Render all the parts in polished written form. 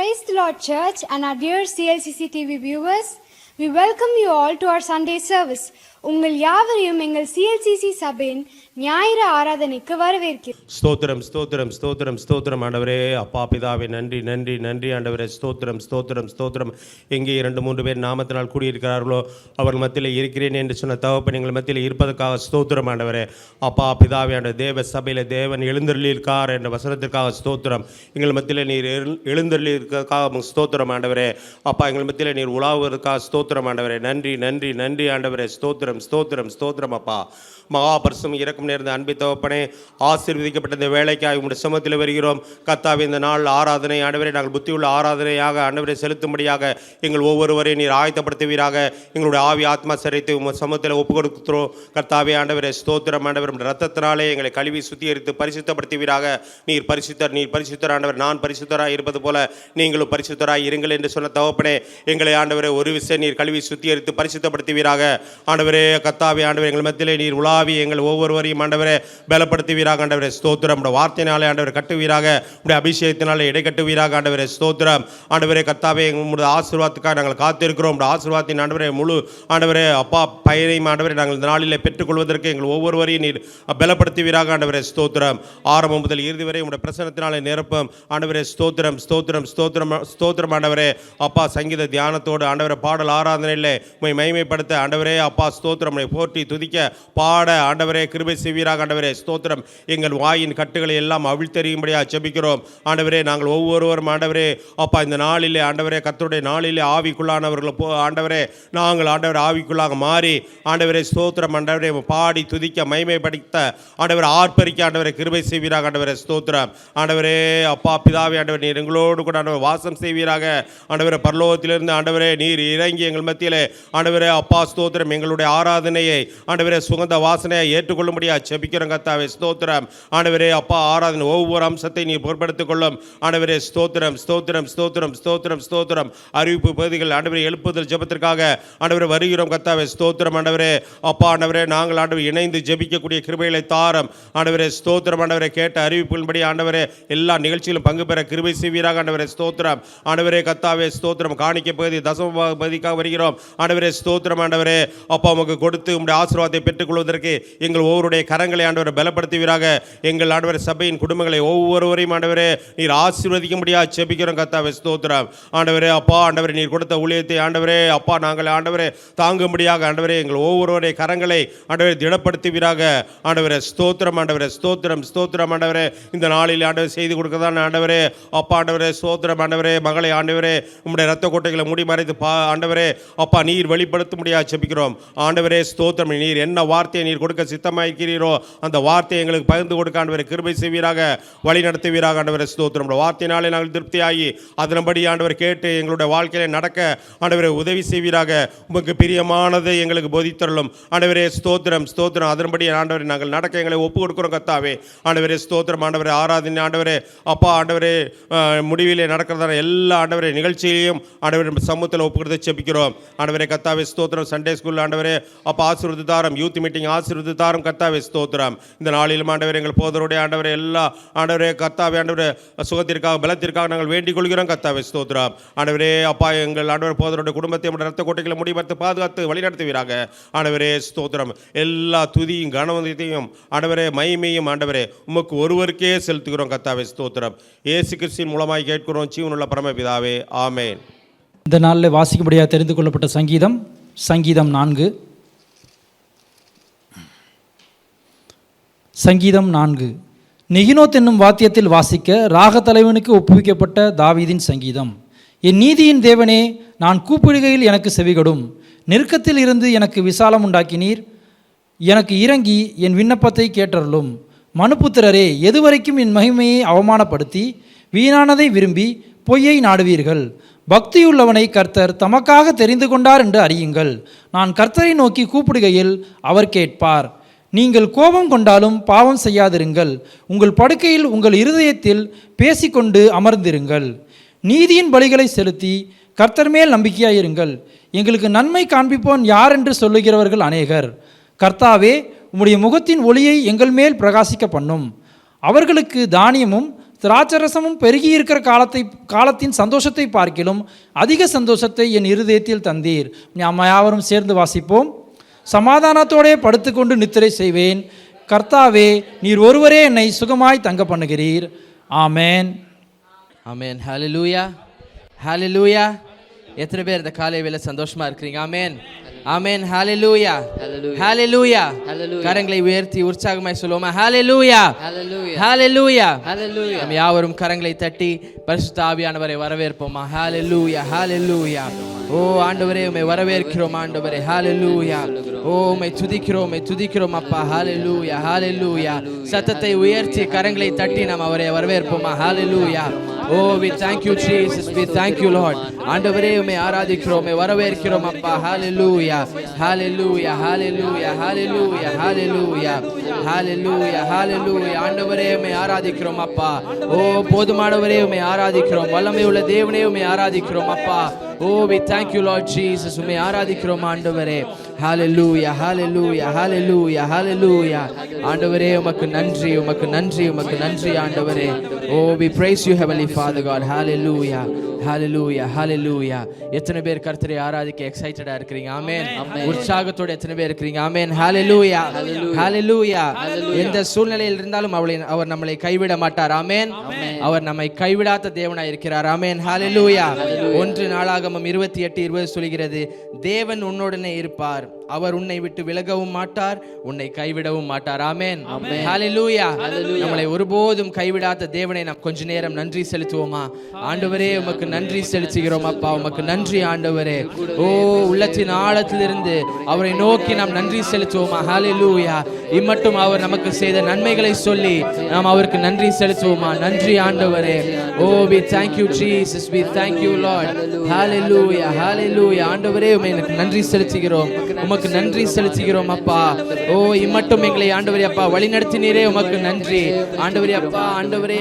Praise the Lord Church and our dear CLCC TV viewers. We welcome you all to our Sunday service. உங்கள் யாவரையும் எங்கள் CLCC சபையின் ஞாயிறு ஆராதனைக்கு வரவேற்கிறோம். ஸ்தோத்திரம் ஸ்தோத்திரம் ஸ்தோத்திரம் ஸ்தோத்திரம் ஆண்டவரே. அப்பா பிதாவே, நன்றி நன்றி நன்றி ஆண்டவரே. ஸ்தோத்திரம் ஸ்தோத்திரம் ஸ்தோத்திரம். எங்கே 2-3 பேர் நாமத்தினால் கூடியிருக்கிறார்களோ அவர்கள் மத்தியில் இருக்கிறேன் என்று சொன்ன தகப்பன் எங்கள் மத்தியில் இருப்பதற்காக ஸ்தோத்திரம் ஆண்டவரே. அப்பா பிதாவே, ஆண்ட தேவ சபையில் தேவன் எழுந்தருளியிருக்கார் என்ற வசனத்திற்காக ஸ்தோத்திரம். எங்கள் மத்தியில் நீர் எழுந்தருளியிருக்காக ஸ்தோத்திரம் ஆண்டவரே. அப்பா எங்கள் மத்தியில் நீர் உலாவுவதற்காக ஸ்தோத்திரம் ஆண்டவரே. நன்றி நன்றி நன்றி ஆண்டவரே. ஸ்தோத்திரம் ஸ்தோத்திரம் ஸ்தோத்திரம். அப்பா மகாபரிசும் இறக்கம் நேர்ந்த அன்பை தகப்பனே, ஆசீர்வதிக்கப்பட்ட இந்த வேலைக்காக உங்களுடைய சமூகத்தில் வருகிறோம். கர்த்தாவே, இந்த நாள் ஆராதனை ஆண்டவரே நாங்கள் புத்தியுள்ள ஆராதனையாக ஆண்டவரை செலுத்தும்படியாக எங்கள் ஒவ்வொருவரையும் நீர் ஆயத்தப்படுத்துவீராக. எங்களுடைய ஆவி ஆத்மா சரித்து உங்கள் சமூகத்தில் ஒப்பு கொடுக்கிறோம். கர்த்தாவே ஆண்டவரே ஸ்தோத்திரம் ஆண்டவர். ரத்தத்தினாலே எங்களை கழுவி சுத்திகரித்து பரிசுத்தப்படுத்துவீராக. நீர் பரிசுத்தர், நீர் பரிசுத்தர் ஆண்டவர். நான் பரிசுத்தராக இருப்பது போல நீங்களும் பரிசுத்தராக இருங்கள் என்று சொன்ன தகப்பனே, எங்களை ஆண்டவரே ஒரு விஷயம் நீர் கழுவி சுத்திகரித்து பரிசுத்தப்படுத்துவீராக. ஆண்டவரே கர்த்தாவே ஆண்டவர், எங்கள் மத்தியிலே நீர் உலா எங்கள் ஒவ்வொருவரையும் ஆண்டவரே பலப்படுத்துவீராக. ஆண்டவரே ஸ்தோத்திரம். வார்த்தையினாலே ஆண்டவரை கட்டுவீராக. உடைய அபிஷேகத்தினாலே இடை கட்டுவீராக. ஆண்டவரே ஸ்தோத்திரம். ஆண்டவரே கர்த்தாவே, எங்களுடைய ஆசீர்வாதத்துக்காக நாங்கள் காத்திருக்கிறோம். ஆசீர்வாதத்தின் ஆண்டவரே முழு ஆண்டவரே அப்பா பயனையும் ஆண்டவரே நாங்கள் இந்த நாளிலே பெற்றுக்கொள்வதற்கு எங்கள் ஒவ்வொருவரையும் நீர் பலப்படுத்துவீராக. ஆண்டவரே ஸ்தோத்திரம். ஆரம்பம் முதல் இறுதி வரை உடைய பிரசனத்தினாலே நிரப்பும். ஆண்டவரே ஸ்தோத்திரம் ஸ்தோத்திரம் ஸ்தோத்திரம் ஸ்தோத்திரம். ஆண்டவரே அப்பா சங்கீத தியானத்தோடு ஆண்டவரை பாடல் ஆராதனையிலே உம்மை மகிமைப்படுத்த ஆண்டவரே அப்பா ஸ்தோத்திரம் போற்றி துதிக்க பாட ஆண்டவரே கிருபை செய்வீராக. ஆண்டவரே ஸ்தோத்திரம். எங்கள் வாயின் கட்டுகளை எல்லாம் அவிழ்த்தெறியும்படியாக ஜெபிக்கிறோம். ஆண்டவரே நாங்கள் ஒவ்வொருவரும் ஆண்டவரே அப்பா இந்த நாளிலே ஆண்டவரே கர்த்தருடைய நாளிலே ஆவிக்குள்ளானவர்கள் ஆண்டவரே நாங்கள் ஆண்டவர் ஆவிக்குள்ளாக மாறி ஆண்டவரே ஸ்தோத்திரம் ஆண்டவரே பாடி துதிக்க மகிமைப்படுத்த ஆண்டவரை ஆர்ப்பரிக்க ஆண்டவரை கிருபை செய்வீராக. ஆண்டவரே ஸ்தோத்திரம். ஆண்டவரே அப்பா பிதாவே ஆண்டவர் நீர் எங்களோடு கூட ஆண்டவர் வாசம் செய்வீராக. ஆண்டவரே பரலோகத்திலிருந்து ஆண்டவரே நீர் இறங்கி எங்கள் மத்தியிலே ஆண்டவரே அப்பா ஸ்தோத்திரம் எங்களுடைய ஆராதனையை ஆண்டவரே சுகந்த வாசனையை ஏற்றுக்கொள்ளும்படியா ஜெபிக்கிறோம். கர்த்தாவே ஸ்தோத்திரம். ஆண்டவரே அப்பா ஆராதனை ஒவ்வொரு அம்சத்தை நீ பொறுப்படுத்திக் கொள்ளும். ஆண்டவரே ஸ்தோத்திரம் ஸ்தோத்திரம் ஸ்தோத்திரம் ஸ்தோத்திரம் ஸ்தோத்திரம். அறிவிப்பு பகுதிகள் ஆண்டவரே எழுப்புதல் ஜெபத்திற்காக ஆண்டவரே வருகிறோம். கர்த்தாவே ஸ்தோத்திரம். ஆண்டவரே அப்பா ஆண்டவரே நாங்கள் ஆண்டவர் இணைந்து ஜெபிக்கக்கூடிய கிருபைகளை தாரம். ஆண்டவரே ஸ்தோத்திரம். ஆண்டவரே கேட்ட அறிவிப்புகளின்படி ஆண்டவரே எல்லா நிகழ்ச்சியிலும் பங்கு பெற கிருபை செய்வீராக. ஆண்டவரே ஸ்தோத்திரம். ஆண்டவரே கர்த்தாவே ஸ்தோத்திரம். காணிக்க பகுதி தசம பகுதிக்காக வருகிறோம். ஆண்டவரே ஸ்தோத்திரம். ஆண்டவரே அப்பா உமக்கு கொடுத்து உங்களுடைய ஆசீர்வாதத்தை பெற்றுக்கொள்வதற்கு எங்கள் ஒவ்வொருடைய கரங்களை ஆண்டவரை பலப்படுத்துவீராக. எங்கள் ஆண்டவர் சபையின் குடும்பங்களை ஒவ்வொருவரையும் ஆண்டவரே நீர் ஆசீர்வதிக்கும்படியாக ஜெபிக்கிறோம். கர்த்தாவே ஸ்தோத்திரம். ஆண்டவரே அப்பா ஆண்டவரே நீர் கொடுத்த ஊழியத்தை ஆண்டவரே அப்பா நாங்கள் ஆண்டவரே தாங்கும்படியாக ஆண்டவரே எங்கள் ஒவ்வொருவருடைய கரங்களை ஆண்டவரை திடப்படுத்துவீராக. ஆண்டவரே ஸ்தோத்திரம். ஆண்டவரே ஸ்தோத்திரம் ஸ்தோத்திரம். ஆண்டவரே இந்த நாளில் ஆண்டவர் செய்து கொடுக்கதான் ஆண்டவரே அப்பா ஆண்டவரே ஸ்தோத்திரம். ஆண்டவரே மகளை ஆண்டவரே உம்முடைய ரத்த கோட்டைகளை மூடி மறைத்து ஆண்டவரே அப்பா நீர் வெளிப்படுத்தும்படியாக ஜெபிக்கிறோம். ஆண்டவரே ஸ்தோத்திரம். நீர் என்ன வார்த்தையை நீர் கொடுக்க சித்தமாயிருக்கிறீரோ அந்த வார்த்தையை எங்களுக்கு பகிர்ந்து கொடுக்க ஆண்டவரை கிருபை செய்வீராக. வழி நடத்துவீராக. ஆண்டவரை ஸ்தோத்திரம். வார்த்தையினாலே நாங்கள் திருப்தியாகி அதன்படி ஆண்டவர் கேட்டு எங்களுடைய வாழ்க்கையில நடக்க ஆண்டவரை உதவி செய்வீராக. உமக்கு பிரியமானதை எங்களுக்கு போதித்தருளும். ஆண்டவரே ஸ்தோத்திரம் ஸ்தோத்திரம். அதன்படி ஆண்டவரை நாங்கள் நடக்க எங்களை ஒப்பு கொடுக்கிறோம். கர்த்தாவே ஆண்டவரே ஸ்தோத்திரம். ஆண்டவரே ஆராதனை ஆண்டவரே அப்பா ஆண்டவரே முடிவிலே நடக்கிறதான எல்லா ஆண்டவரே நிகழ்ச்சியிலையும் ஆண்டவரே சமூகத்தில் ஒப்பு கொடுத்து ஜெபிக்கிறோம். ஆண்டவரே கர்த்தாவே ஸ்தோத்திரம். சண்டே ஸ்கூல் ஆண்டவரே அப்பா ஆசீர்வதித்தாரம். Youth meeting ஆசீர்வதித்தாரும். கர்த்தாவே ஸ்தோத்திரம். இந்த நாளிலும் ஆண்டவரே எங்கள் போதருடைய ஆண்டவரே எல்லா ஆண்டவரே கர்த்தாவே ஆண்டவரே சுகத்திற்காக பலத்திற்காக நாங்கள் வேண்டிக் கொள்கிறோம். கர்த்தாவே ஸ்தோத்திரம். ஆண்டவரே அப்பா எங்கள் ஆண்டவர் போதருடைய குடும்பத்தை ரத்த கோட்டைகளை முடிவெடுத்து பாதுகாத்து வழிநடத்துவீராக. ஆண்டவரே ஸ்தோத்திரம். எல்லா துதியும் கனவத்தையும் ஆண்டவரே மகிமையும் ஆண்டவரே உமக்கு ஒருவருக்கே செலுத்துகிறோம். கர்த்தாவே ஸ்தோத்திரம். இயேசு கிறிஸ்துவின் மூலமாய் கேட்கிறோம் ஜீவனுள்ள பரமபிதாவே, ஆமென். இந்த நாளில் வாசிக்கும்படியாக தெரிந்து கொள்ளப்பட்ட சங்கீதம் சங்கீதம் 4. சங்கீதம் 4. நெகினோத் என்னும் வாத்தியத்தில் வாசிக்க ராக தலைவனுக்கு ஒப்புவிக்கப்பட்ட தாவீதின் சங்கீதம். என் நீதியின் தேவனே, நான் கூப்பிடுகையில் எனக்கு செவிகொடும். நெருக்கத்தில் இருந்து எனக்கு விசாலம் உண்டாக்கினீர். எனக்கு இறங்கி என் விண்ணப்பத்தை கேட்டருளும். மனுபுத்திரரே, எதுவரைக்கும் என் மகிமையை அவமானப்படுத்தி வீணானதை விரும்பி பொய்யை நாடுவீர்கள்? பக்தியுள்ளவனை கர்த்தர் தமக்காக தெரிந்து கொண்டார் என்று அறியுங்கள். நான் கர்த்தரை நோக்கி கூப்பிடுகையில் அவர் கேட்பார். நீங்கள் கோபம் கொண்டாலும் பாவம் செய்யாதிருங்கள். உங்கள் படுக்கையில் உங்கள் இருதயத்தில் பேசிக்கொண்டு அமர்ந்திருங்கள். நீதியின் பலிகளை செலுத்தி கர்த்தர் மேல் நம்பிக்கையாயிருங்கள். எங்களுக்கு நன்மை காண்பிப்போன் யார் என்று சொல்லுகிறவர்கள் அநேகர். கர்த்தாவே, உம்முடைய முகத்தின் ஒளியை எங்கள் மேல் பிரகாசிக்க பண்ணும். அவர்களுக்கு தானியமும் திராட்சரசமும் பெருகியிருக்கிற காலத்தின் சந்தோஷத்தை பார்க்கிலும் அதிக சந்தோஷத்தை என் இருதயத்தில் தந்தீர். நாம் யாவரும் சேர்ந்து வாசிப்போம். சமாதானத்தோடே படுத்துக்கொண்டு நித்திரை செய்வேன். கர்த்தாவே, நீர் ஒருவரே என்னை சுகமாய் தங்க பண்ணுகிறீர். ஆமேன். ஆமேன். ஹல்லேலூயா, ஹல்லேலூயா. எத்தனை பேர் இந்த காலை வேளை சந்தோஷமா இருக்கிறீங்க? ஆமேன், ஆமேன். ஹல்லேலூயா, ஹல்லேலூயா. கரங்களை உயர்த்தி உற்சாகமாய் சொல்லுவோமா? ஹல்லேலூயா, ஹல்லேலூயா. நம்ம யாவரும் கரங்களை தட்டி பரிசுத்த ஆவியானவரை வரவேற்போமா? ஹல்லேலூயா, ஹல்லேலூயா. ஓ ஆண்டவரே, உம்மை வரவேற்கிறோம் ஆண்டவரே. ஹல்லேலூயா. ஓ உம்மை துதிக்கிறோம் அப்பா. ஹல்லேலூயா, ஹல்லேலூயா. சத்தத்தை உயர்த்தி கரங்களை தட்டி நாம் அவரை வரவேற்போமா? ஹல்லேலூயா. ஓ we thank you Jesus, we thank you Lord. ஆண்டவரே, உம்மை ஆராதிக்கிறோம், உம்மை வரவேற்கிறோம் அப்பா. ஹல்லேலூயா, ஹல்லேலூயா, ஹல்லேலூயா, ஹல்லேலூயா, ஹல்லேலூயா, ஹல்லேலூயா, ஹல்லேலூயா. ஆண்டவரே, உம்மை ஆராதிக்கிறோம் அப்பா. ஓ போதுமானவரே, உம்மை ஆராதிக்கிறோம். வல்லமை உள்ள தேவனே, உம்மை ஆராதிக்கிறோம் அப்பா. ஓ we thank you Lord Jesus, உம்மை ஆராதிக்கிறோம் ஆண்டவரே. ஹல்லேலூயா, ஹல்லேலூயா, ஹல்லேலூயா, ஹல்லேலூயா. ஆண்டவரே, உமக்கு நன்றி, உமக்கு நன்றி, உமக்கு நன்றி ஆண்டவரே. ஓ we praise you heavenly Father God. Hallelujah, hallelujah, hallelujah. எத்தனை பேர் கர்த்தரை ஆராதிக்க எக்ஸைட்டடா இருக்கிறீங்க? ஆமென். உற்சாகத்தோட எத்தனை பேர் இருக்கிறீங்க? ஆமென். ஹalleluya, ஹalleluya. எந்த சூழ்நிலையில் இருந்தாலும் அவர் நம்மளை கைவிட மாட்டார். ஆமென். அவர் நம்மை கைவிடாத தேவனாய் இருக்கிறார். ஆமென். ஹalleluya. 1 நாளாகமம் 28:20 சொல்கிறது, தேவன் உன்னுடனே இருப்பார், அவர் உன்னை விட்டு விலகவும் மாட்டார், உன்னை கைவிடவும் மாட்டார். ஆமென். ஹalleluya. நம்மளை ஒருபோதும் கைவிடாத தேவனை நாம் கொஞ்ச நேரம் நன்றி செலுத்துவோமா? ஆண்டவரே, உமக்கு நன்றி செலுத்துகிறோம் அப்பா. உமக்கு நன்றி ஆண்டவரே. ஓ உள்ளத்தின் ஆழத்திலிருந்து அவரை நோக்கி நாம் நன்றி செலுத்துவோமா? ஹalleluya. இம்மட்டும் அவர் நமக்கு செய்த நன்மைகளை சொல்லி நாம் அவருக்கு நன்றி செலுத்துவோமா? நன்றி ஆண்டவரே. ஓ we thank you Jesus, we thank you Lord. hallelujah, hallelujah. ஆண்டவரே, உமக்கு நன்றி செலுத்துகிறோம், உமக்கு நன்றி செலுத்துகிறோம் அப்பா. ஓ இம்மட்டும் எங்களை ஆண்டவரே அப்பா வழிநடத்தினீரே, உமக்கு நன்றி ஆண்டவரே அப்பா. ஆண்டவரே,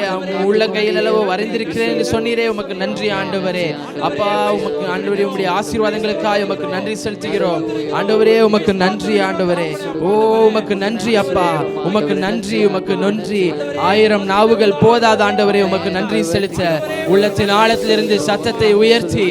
உள்ள கையில் அளவு வரைந்திருக்கிறேன் என்று சொன்னீரே, உமக்கு நன்றி ஆண்டவரே அப்பா. உமக்கு ஆண்டவரே, உம்முடைய ஆசீர்வாதங்களுக்காக உமக்கு நன்றி செலுத்துகிறோம் ஆண்டவரே. உமக்கு நன்றி ஆண்டவரே. ஓ உமக்கு நன்றி அப்பா, உமக்கு நன்றி, உமக்கு நன்றி. 1000 நாவுகள் போதாத ஆண்டவரே, உமக்கு நன்றி செலுத்த உள்ளத்தின் ஆழத்திலிருந்து சத்தத்தை உயர்த்தி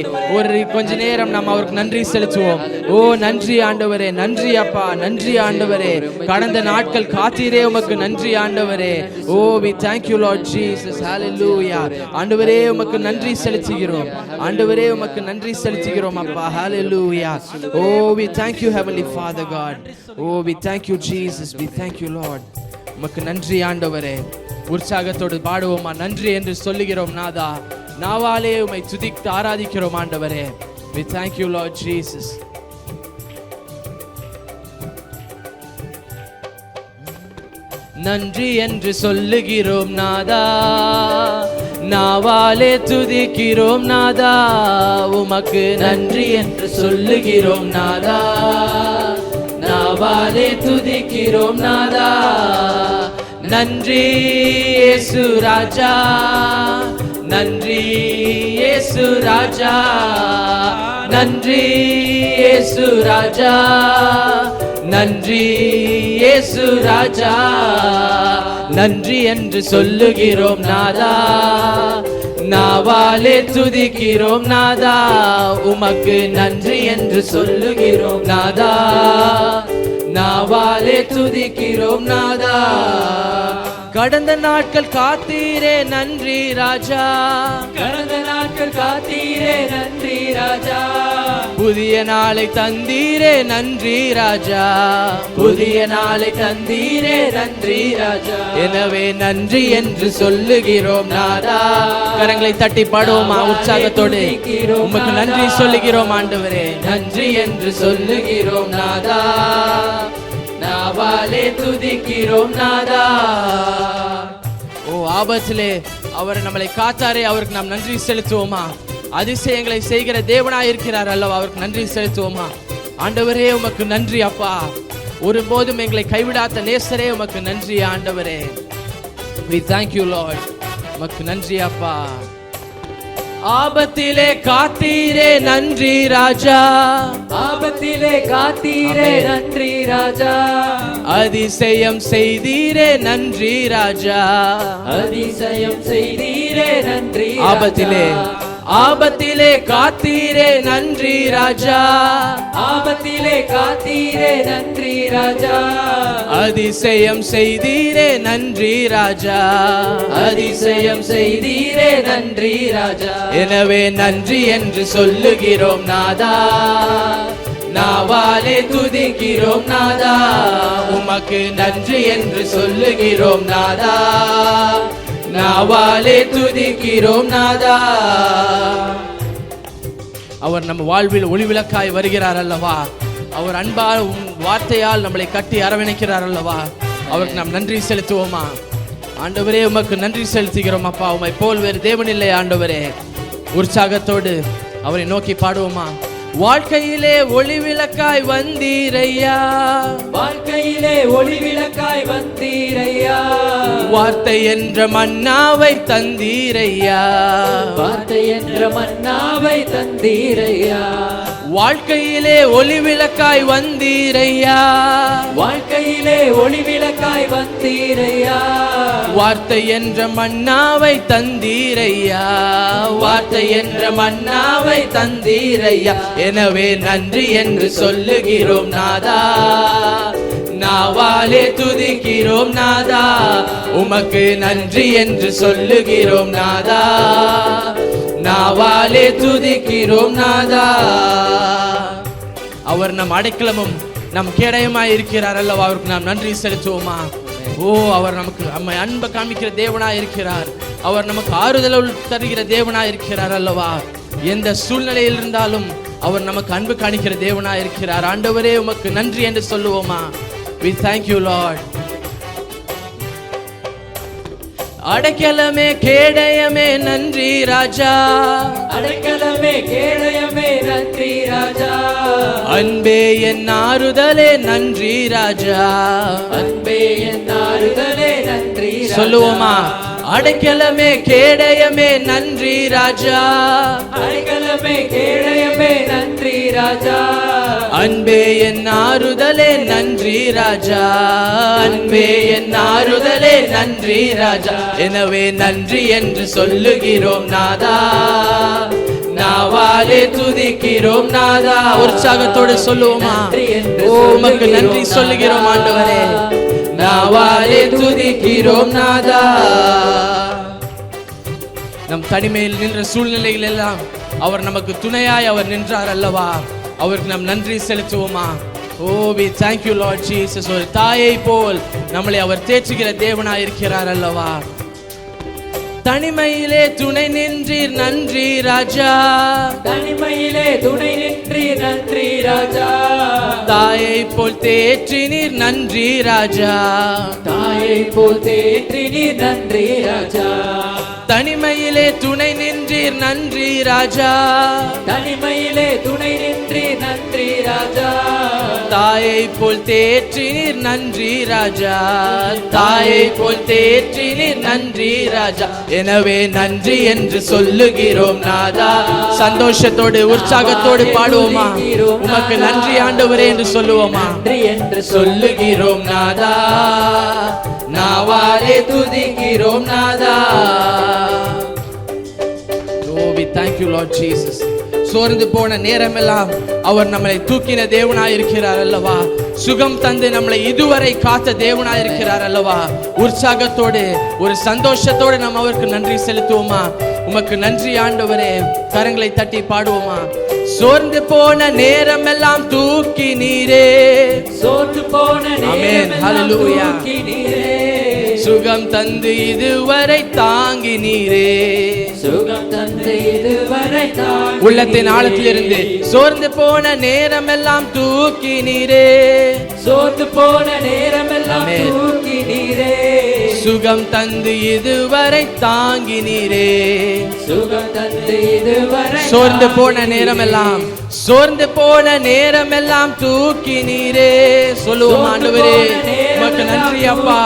கொஞ்ச நேரம் நாம் அவருக்கு நன்றி செலுத்துவோம். ஓ நன்றி ஆண்டவரே, நன்றி அப்பா, நன்றி ஆண்டவரே. கடந்த நாட்கள் காத்தீரே, உமக்கு நன்றி ஆண்டவரே. ஓ we thank you Lord Jesus. hallelujah. ஆண்டவரே, உமக்கு நன்றி செலுத்துகிறோம் ஆண்டவரே, உமக்கு நன்றி செலுத்துகிறோம் அப்பா. hallelujah. O we thank you heavenly Father God. O we thank you Jesus, we thank you Lord. உமக்கு நன்றி ஆண்டவரே. உற்சாகத்தோடு பாடுவோமா? நன்றி என்று சொல்லுகிறோம் நாதா, நாவாலே உம்மை துதித்து ஆராதிக்கிறோம் ஆண்டவரே. we thank you Lord Jesus. நன்றி என்று சொல்லுகிறோம் நாதா, நாவாலே துதிக்கிறோம் நாதா. உமக்கு நன்றி என்று சொல்லுகிறோம் நாதா, நாவாலே துதிக்கிறோம் நாதா. நன்றி இயேசு ராஜா, நன்றி இயேசு ராஜா, நன்றி இயேசு ராஜா, நன்றி இயேசு ராஜா. நன்றி என்று சொல்லுகிறோம் நாதா, நாவாலே துதிக்கிறோம் நாதா. உமக்கு நன்றி என்று சொல்லுகிறோம் நாதா, நாவாலே துதிக்கிறோம் நாதா. கடந்த நாட்கள் காத்தீரே, நன்றி ராஜா, கடந்த நாட்கள் காத்தீரே, நன்றி ராஜா. புதிய நாளை தந்தீரே, நன்றி ராஜா, புதிய நாளை தந்தீரே, நன்றி ராஜா. எனவே நன்றி என்று சொல்லுகிறோம் நாதா. கரங்களை தட்டி பாடுவோமா உற்சாகத்தோடு? உமக்கு நன்றி சொல்லுகிறோம் ஆண்டவரே. நன்றி என்று சொல்லுகிறோம் நாதா, நாவாலே துதிக்கிறோம் நாதா. ஓ ஆபத்திலே அவர் நம்மளை காத்தாரே, அவருக்கு நாம் நன்றி செலுத்துவோமா? அதிசயங்களை செய்கிற தேவனாய் இருக்கிறார் அல்லவா, அவருக்கு நன்றி செலுத்துவோமா? ஆண்டவரே, உமக்கு நன்றி அப்பா. ஒருபோதும் எங்களை கைவிடாத நேசரே, உமக்கு நன்றி ஆண்டவரே. we thank you Lord. உமக்கு நன்றி அப்பா. ஆபத்திலே காத்தீரே நன்றி ராஜா, ஆபத்திலே காத்தீரே நன்றி ராஜா, அதிசயம் செய்தீரே நன்றி ராஜா, அதிசயம் செய்தீரே நன்றி ஆபத்திலே ஆபத்திலே காத்தீரே நன்றி ராஜா, ஆபத்திலே காத்தீரே நன்றி ராஜா, அதிசயம் செய்தீரே நன்றி ராஜா, அதிசயம் செய்தீரே நன்றி ராஜா. எனவே நன்றி என்று சொல்லுகிறோம் நாதா, நாவாலே துதிக்கிறோம் நாதா, உமக்கு நன்றி என்று சொல்லுகிறோம் நாதா, நாவாலே துதிக்கிறோம் நாதா. அவர் நம்ம வாழ்வில் ஒளிவிளக்காய் வருகிறார் அல்லவா, அவர் அன்பால் வார்த்தையால் நம்மளை கட்டி அரவணைக்கிறார் அல்லவா, அவருக்கு நாம் நன்றி செலுத்துவோமா? ஆண்டவரே உமக்கு நன்றி செலுத்துகிறோம் அப்பா, உம்மை போல் வேறு தேவன் இல்லை ஆண்டவரே. உற்சாகத்தோடு அவரை நோக்கி பாடுவோமா? வாழ்க்கையிலே ஒளிவிளக்காய் வந்தீரையா, வாழ்க்கையிலே ஒளிவிளக்காய் வந்தீரையா, வார்த்தை என்ற மன்னாவை தந்தீரையா, வார்த்தை என்ற மன்னாவை தந்தீரையா, வாழ்க்கையிலே ஒளிவிளக்காய் வந்தீரையா, வாழ்க்கையிலே ஒளிவிளக்காய் வந்தீரையா, வார்த்தை என்ற மன்னாவை தந்தீரையா, வார்த்தை என்ற மன்னாவை தந்தீரையா. எனவே நன்றி என்று சொல்லுகிறோம் நாதா, நாவாலே துதிக்கிறோம் நாதா, உமக்கு நன்றி என்று சொல்லுகிறோம் நாதா, நாவாலே துதிக்கிறோம் நாதா. அவர் நம் அடைக்கலமும் நம் கேடயமாய் இருக்கிறார் அல்லவா, அவருக்கு நாம் நன்றி செலுத்துவோமா? ஓ, அவர் நமக்கு நம்மை அன்பை காமிக்கிற தேவனாய் இருக்கிறார், அவர் நமக்கு ஆறுதல் தருகிற தேவனாய் இருக்கிறார் அல்லவா. எந்த சூழ்நிலையில் இருந்தாலும் அவர் நமக்கு அன்பு காணிக்கிற தேவனாய் இருக்கிறார். ஆண்டவரே உமக்கு நன்றி என்று சொல்லுவோமா? We thank you Lord. அடைக்கலமே கேடயமே நன்றி ராஜா, அடைக்கலமே கேடயமே நன்றி ராஜா, அன்பே என் ஆறுதலே நன்றி ராஜா, அன்பே என் ஆறுதலே நன்றி ராஜா. சொல்லுவோமா? அடைக்கலமே கேடயமே நன்றி ராஜா, அடைக்கலமே கேடயமே நன்றி ராஜா, அன்பே என் ஆறுதலே நன்றி ராஜா, அன்பே என் ஆறுதலே நன்றி ராஜா. எனவே நன்றி என்று சொல்லுகிறோம் நாதா, நாவாலே துதிக்கிறோம் நாதா. உற்சாகத்தோடு சொல்லுவோமா? ஓ, உமக்கு நன்றி சொல்லுகிறோம் ஆண்டவரே, நாவாலே துதிக்கிறோம் நாதா. நம் தனிமையில் நின்ற சூழ்நிலைகள் எல்லாம் அவர் நமக்கு துணையாய் அவர் நின்றார் அல்லவா, அவருக்கு நாம் நன்றி செலுத்துவோமா? ஓ, we thank you Lord Jesus. ஒரு தாயை போல் நம்மளை அவர் தேற்றுகிற தேவனாய் இருக்கிறார் அல்லவா. தனிமையிலே துணை நின்றீர் நன்றி ராஜா, தனிமையிலே துணை நின்றீர் நன்றி ராஜா, தாயை போல் தேற்றினீர் நன்றி ராஜா, தாயை போல் தேற்றினீர் நன்றி ராஜா, தனிமையிலே துணை நின்றீர் நன்றி ராஜா, தனிமையிலே துணை நின்றீர் நன்றி ராஜா, தாயை போல் தேற்றினீர் நன்றி ராஜா, தாயை போல் தேற்றினீர் நன்றி ராஜா. எனவே நன்றி என்று சொல்லுகிறோம் நாதா. சந்தோஷத்தோடு உற்சாகத்தோடு பாடுவோமா? உமக்கு நன்றி ஆண்டவரே என்று சொல்லுவோமா? நன்றி என்று சொல்லுகிறோம் நாதா, நாவாலே துதிக்கிறோம் நாதா. Oh, we thank you Lord Jesus. சோர்ந்து போன நேரமெல்லாம் அவர் நம்மளை தூக்கின தேவனாய் இருக்கிறார் அல்லவா, சுகம் தந்து நம்மளை இதுவரை காத்த தேவனாய் இருக்கிறார் அல்லவா. உற்சாகத்தோடு ஒரு சந்தோஷத்தோடு நாம் அவருக்கு நன்றி செலுத்துவோமா? உமக்கு நன்றி ஆண்டவரே. கரங்களை தட்டி பாடுவோமா? சோர்ந்து போன நேரமெல்லாம் தூக்கி நீரே, சோர்ந்து போன நேரமெல்லாம் தூக்கி நீரே, சுகம் தந்து இதுவரை தாங்கி நீரே, சுகம் தந்து இதுவரை தாங்கி உள்ளத்தின் ஆழத்திலிருந்து சோர்ந்து போன நேரமெல்லாம் தூக்கி நீரே, சோர்ந்து போன நேரமெல்லாம் தூக்கி நீரே, சுகம் தந்து இதுவரை தாங்கி நீரே, சுகம் தந்து இதுவரை சோர்ந்து போன நேரமெல்லாம், சோர்ந்து போன நேரமெல்லாம் தூக்கி நீரே. சொல்லுவோம் ஆண்டவரே, உமக்கு நன்றி அப்பா.